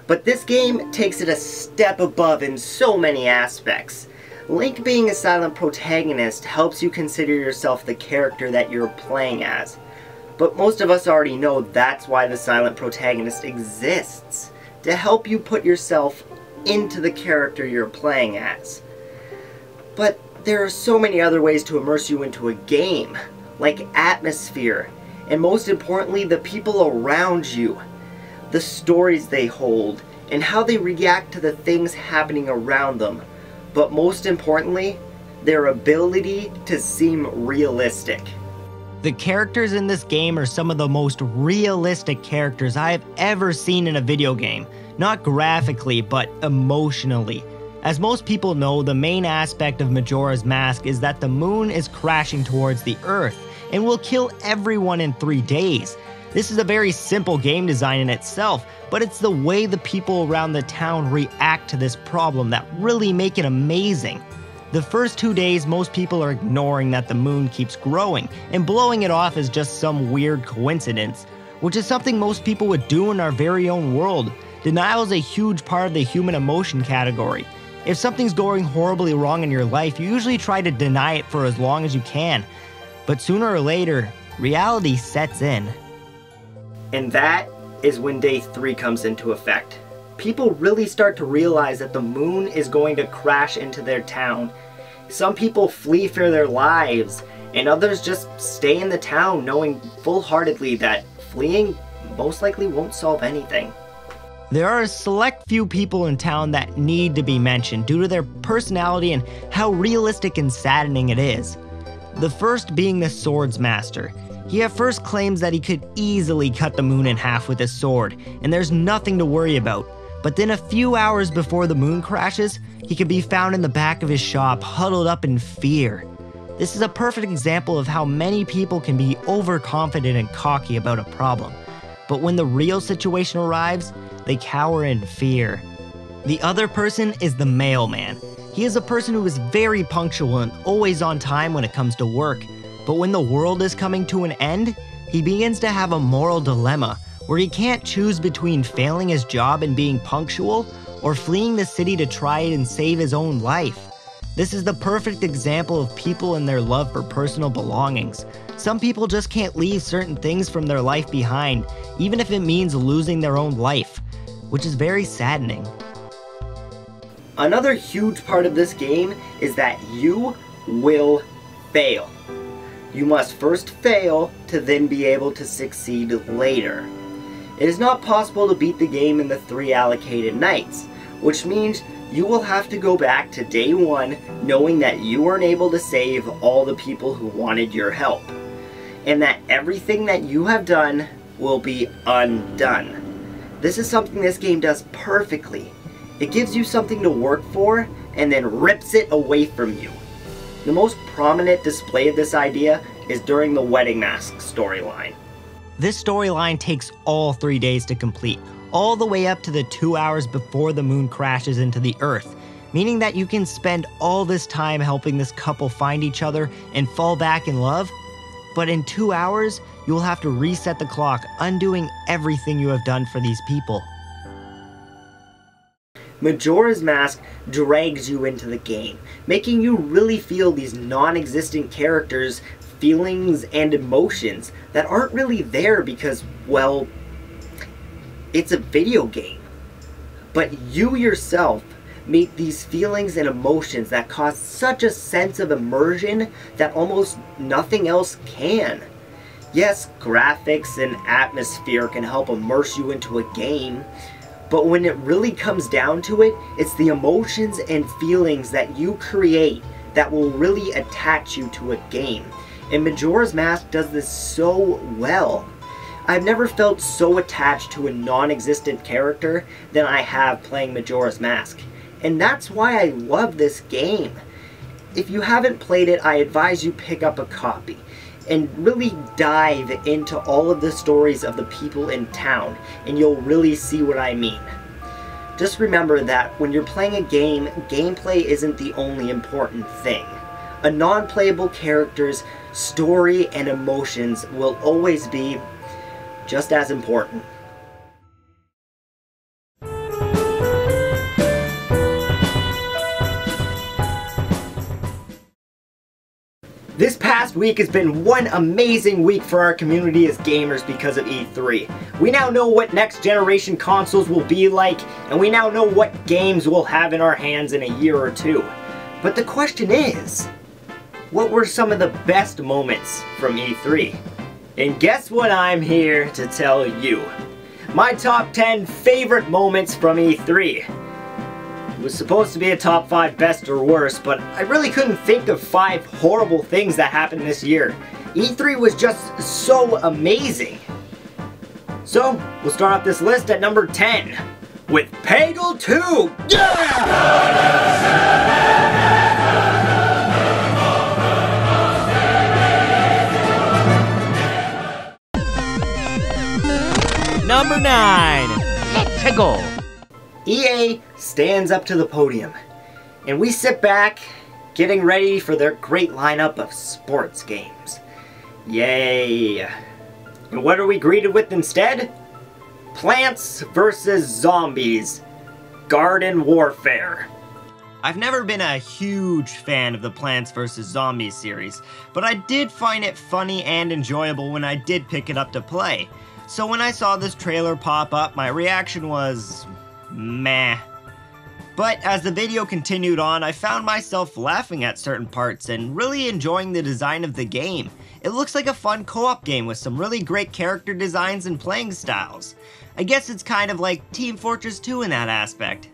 S1: But this game takes it a step above in so many aspects. Link being a silent protagonist helps you consider yourself the character that you're playing as. But most of us already know that's why the silent protagonist exists, to help you put yourself into the character you're playing as. But there are so many other ways to immerse you into a game, like atmosphere, and most importantly, the people around you, the stories they hold, and how they react to the things happening around them. But most importantly, their ability to seem realistic. The characters in this game are some of the most realistic characters I have ever seen in a video game. Not graphically, but emotionally. As most people know, the main aspect of Majora's Mask is that the moon is crashing towards the Earth and will kill everyone in 3 days. This is a very simple game design in itself, but it's the way the people around the town react to this problem that really make it amazing. The first 2 days, most people are ignoring that the moon keeps growing and blowing it off as just some weird coincidence.
S2: which is something most people would do in our very own world. Denial is a huge part of the human emotion category. If something's going horribly wrong in your life, you usually try to deny it for as long as you can. But sooner or later, reality sets in.
S1: And that is when day 3 comes into effect. People really start to realize that the moon is going to crash into their town. Some people flee for their lives, and others just stay in the town knowing full-heartedly that fleeing most likely won't solve anything.
S2: There are a select few people in town that need to be mentioned due to their personality and how realistic and saddening it is. The first being the Swords Master. He at first claims that he could easily cut the moon in half with his sword, and there's nothing to worry about. But then a few hours before the moon crashes, he can be found in the back of his shop, huddled up in fear. This is a perfect example of how many people can be overconfident and cocky about a problem. But when the real situation arrives, they cower in fear. The other person is the mailman. He is a person who is very punctual and always on time when it comes to work. But when the world is coming to an end, he begins to have a moral dilemma where he can't choose between failing his job and being punctual or fleeing the city to try and save his own life. This is the perfect example of people and their love for personal belongings. Some people just can't leave certain things from their life behind, even if it means losing their own life, which is very saddening.
S1: Another huge part of this game is that you will fail. You must first fail to then be able to succeed later. It is not possible to beat the game in the 3 allocated nights, which means you will have to go back to day 1 knowing that you weren't able to save all the people who wanted your help, and that everything that you have done will be undone. This is something this game does perfectly. It gives you something to work for and then rips it away from you. The most prominent display of this idea is during the Wedding Mask storyline.
S2: This storyline takes all 3 days to complete, all the way up to the 2 hours before the moon crashes into the earth, meaning that you can spend all this time helping this couple find each other and fall back in love. But in 2 hours, you will have to reset the clock, undoing everything you have done for these people.
S1: Majora's Mask drags you into the game, making you really feel these non-existent characters' feelings and emotions that aren't really there because, well, it's a video game. But you yourself make these feelings and emotions that cause such a sense of immersion that almost nothing else can. Yes, graphics and atmosphere can help immerse you into a game, but when it really comes down to it, it's the emotions and feelings that you create that will really attach you to a game. And Majora's Mask does this so well. I've never felt so attached to a non-existent character than I have playing Majora's Mask. And that's why I love this game. If you haven't played it, I advise you pick up a copy and really dive into all of the stories of the people in town, and you'll really see what I mean. Just remember that when you're playing a game, gameplay isn't the only important thing. A non-playable character's story and emotions will always be just as important. This past week has been one amazing week for our community as gamers because of E3. We now know what next generation consoles will be like, and we now know what games we'll have in our hands in a year or two. But the question is, what were some of the best moments from E3? And guess what I'm here to tell you? My top 10 favorite moments from E3. It was supposed to be a top 5 best or worst, but I really couldn't think of 5 horrible things that happened this year. E3 was just so amazing. So, we'll start off this list at number 10 with Peggle 2.
S2: Number 9.
S5: Let's go.
S1: EA stands up to the podium, and we sit back, getting ready for their great lineup of sports games. Yay! And what are we greeted with instead? Plants vs. Zombies. Garden Warfare. I've never been a huge fan of the Plants vs. Zombies series, but I did find it funny and enjoyable when I did pick it up to play. So when I saw this trailer pop up, my reaction was meh. But as the video continued on, I found myself laughing at certain parts and really enjoying the design of the game. It looks like a fun co-op game with some really great character designs and playing styles. I guess it's kind of like Team Fortress 2 in that aspect.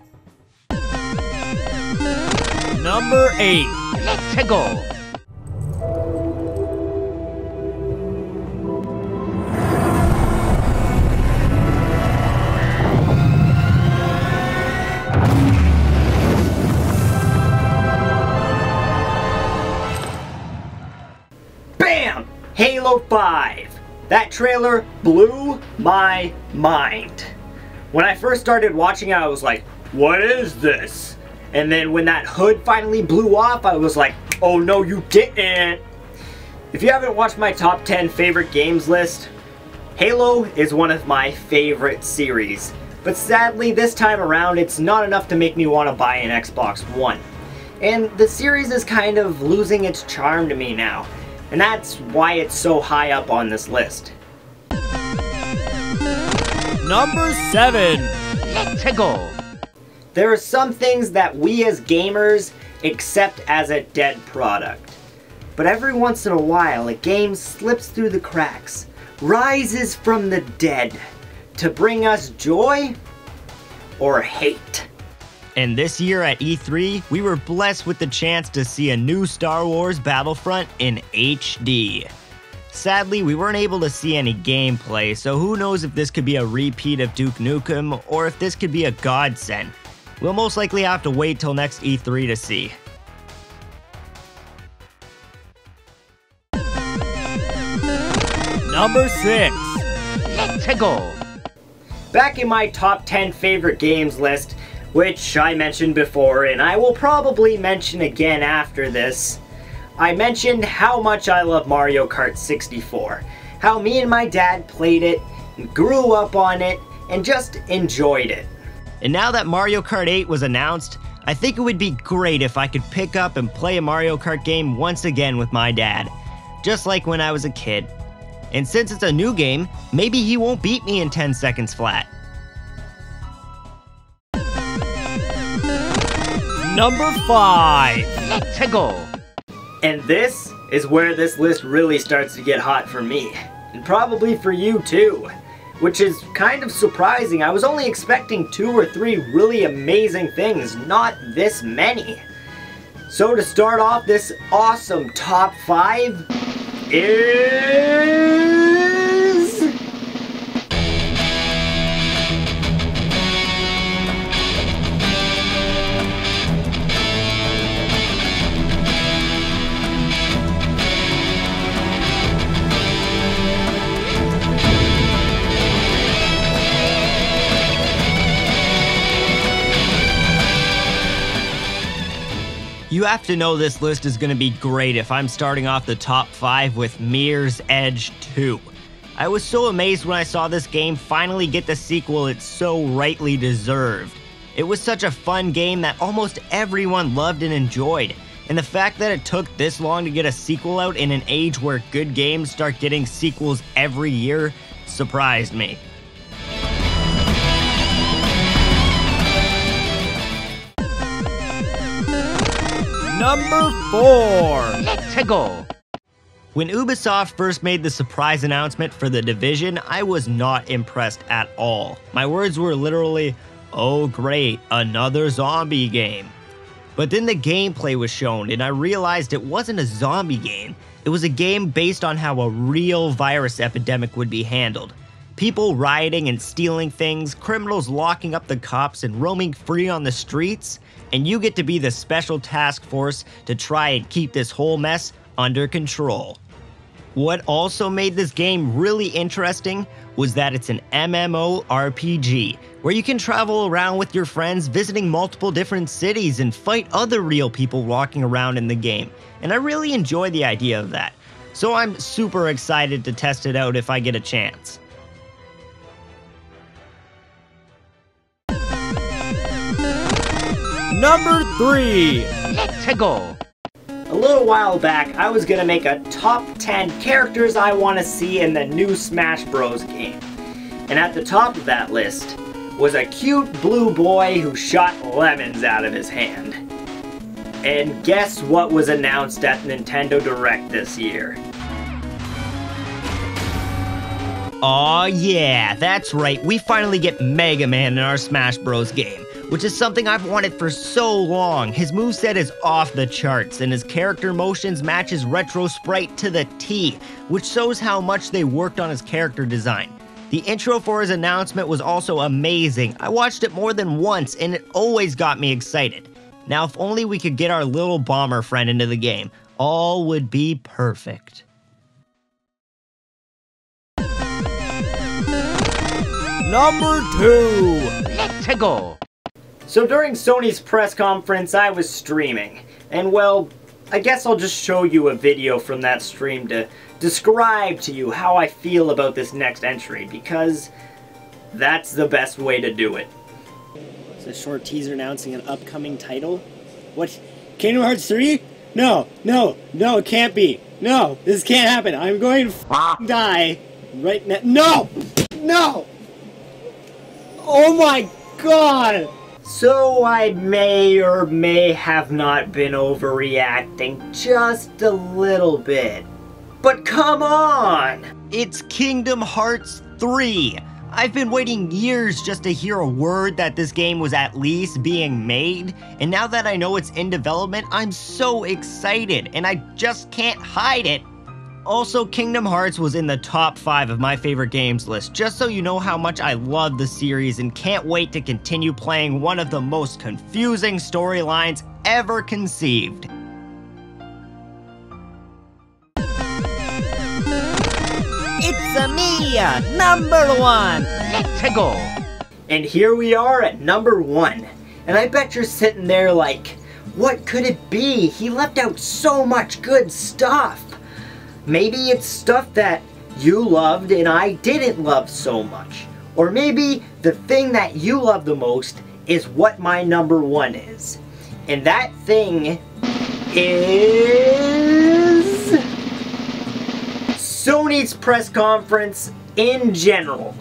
S5: Number 8.
S10: Let's go.
S1: BAM! Halo 5. That trailer blew my mind. When I first started watching it, I was like, what is this? And then when that hood finally blew off, I was like, oh no you didn't. If you haven't watched my top 10 favorite games list, Halo is one of my favorite series. But sadly, this time around, it's not enough to make me want to buy an Xbox One. And the series is kind of losing its charm to me now. And that's why it's so high up on this list.
S5: Number 7.
S10: Let's go.
S1: There are some things that we as gamers accept as a dead product. But every once in a while, a game slips through the cracks, rises from the dead, to bring us joy or hate. And this year at E3, we were blessed with the chance to see a new Star Wars Battlefront in HD. Sadly, we weren't able to see any gameplay, so who knows if this could be a repeat of Duke Nukem, or if this could be a godsend. We'll most likely have to wait till next E3 to see.
S5: Number 6.
S10: Let's go.
S1: Back in my top 10 favorite games list, which I mentioned before and I will probably mention again after this, I mentioned how much I love Mario Kart 64. How me and my dad played it, grew up on it, and just enjoyed it. And now that Mario Kart 8 was announced, I think it would be great if I could pick up and play a Mario Kart game once again with my dad. Just like when I was a kid. And since it's a new game, maybe he won't beat me in 10 seconds flat.
S5: Number 5.
S10: Let's go.
S1: And this is where this list really starts to get hot for me. And probably for you too. Which is kind of surprising. I was only expecting 2 or 3 really amazing things, not this many. So to start off this awesome top 5 is... You have to know this list is going to be great if I'm starting off the top 5 with Mirror's Edge 2. I was so amazed when I saw this game finally get the sequel it so rightly deserved. It was such a fun game that almost everyone loved and enjoyed, and the fact that it took this long to get a sequel out in an age where good games start getting sequels every year surprised me.
S5: Number 4.
S10: Let's go.
S1: When Ubisoft first made the surprise announcement for The Division, I was not impressed at all. My words were literally, oh great, another zombie game. But then the gameplay was shown and I realized it wasn't a zombie game. It was a game based on how a real virus epidemic would be handled. People rioting and stealing things, criminals locking up the cops and roaming free on the streets, and you get to be the special task force to try and keep this whole mess under control. What also made this game really interesting was that it's an MMORPG, where you can travel around with your friends visiting multiple different cities and fight other real people walking around in the game, and I really enjoy the idea of that.
S2: so I'm super excited to test it out if I get a chance.
S5: Number 3.
S10: Let's go.
S1: A little while back, I was gonna make a top 10 characters I want to see in the new Smash Bros. Game. And at the top of that list was a cute blue boy who shot lemons out of his hand. And guess what was announced at Nintendo Direct this year?
S2: Aw yeah, that's right, we finally get Mega Man in our Smash Bros. Game, which is something I've wanted for so long. His moveset is off the charts, and his character motions matches Retro Sprite to the T, which shows how much they worked on his character design. The intro for his announcement was also amazing. I watched it more than once, and it always got me excited. Now if only we could get our little bomber friend into the game, all would be perfect.
S5: Number 2.
S10: Let's go.
S1: So during Sony's press conference, I was streaming. And well, I guess I'll just show you a video from that stream to describe to you how I feel about this next entry, because that's the best way to do it. It's a short teaser announcing an upcoming title. What? Kingdom Hearts 3? No, it can't be. No, this can't happen. I'm going to die right now. No! Oh my god! So I may or may have not been overreacting just a little bit. But come on!
S2: It's Kingdom Hearts 3! I've been waiting years just to hear a word that this game was at least being made, and now that I know it's in development, I'm so excited, and I just can't hide it. Also, Kingdom Hearts was in the top 5 of my favorite games list, just so you know how much I love the series and can't wait to continue playing one of the most confusing storylines ever conceived.
S5: It's me, number 1.
S10: Let's go.
S1: And here we are at number 1. And I bet you're sitting there like, what could it be? He left out so much good stuff. Maybe it's stuff that you loved and I didn't love so much. Or maybe the thing that you love the most is what my number 1 is. And that thing is Sony's press conference in general.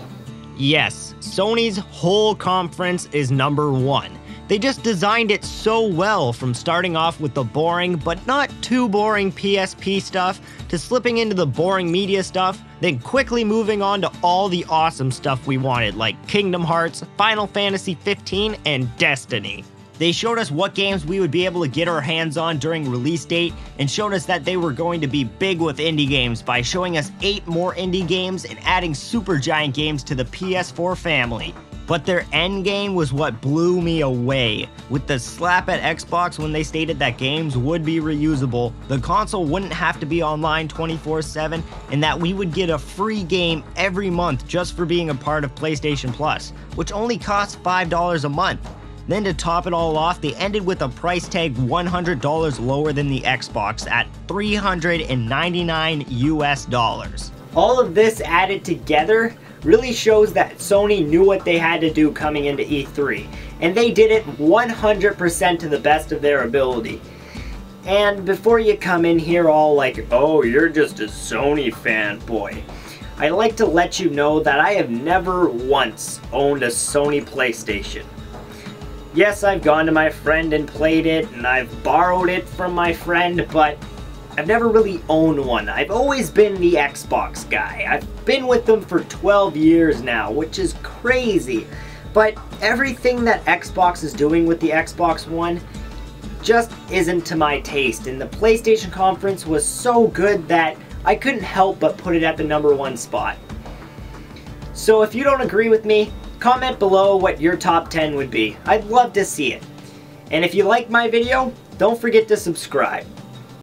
S2: Yes, Sony's whole conference is number 1. They just designed it so well, from starting off with the boring but not too boring PSP stuff to slipping into the boring media stuff, then quickly moving on to all the awesome stuff we wanted, like Kingdom Hearts, Final Fantasy 15, and Destiny. They showed us what games we would be able to get our hands on during release date, and showed us that they were going to be big with indie games by showing us 8 more indie games and adding Supergiant games to the PS4 family. But their endgame was what blew me away. With the slap at Xbox when they stated that games would be reusable, the console wouldn't have to be online 24/7, and that we would get a free game every month just for being a part of PlayStation Plus, which only costs $5 a month. Then to top it all off, they ended with a price tag $100 lower than the Xbox at $399 US.
S1: All of this added together really shows that Sony knew what they had to do coming into E3, and they did it 100% to the best of their ability. And before you come in here all like, oh, you're just a Sony fanboy, I'd like to let you know that I have never once owned a Sony PlayStation. Yes, I've gone to my friend and played it, and I've borrowed it from my friend, but I've never really owned one. I've always been the Xbox guy. I've been with them for 12 years now, which is crazy. But everything that Xbox is doing with the Xbox One just isn't to my taste. And the PlayStation conference was so good that I couldn't help but put it at the number 1 spot. So if you don't agree with me, comment below what your top 10 would be. I'd love to see it. And if you like my video, don't forget to subscribe.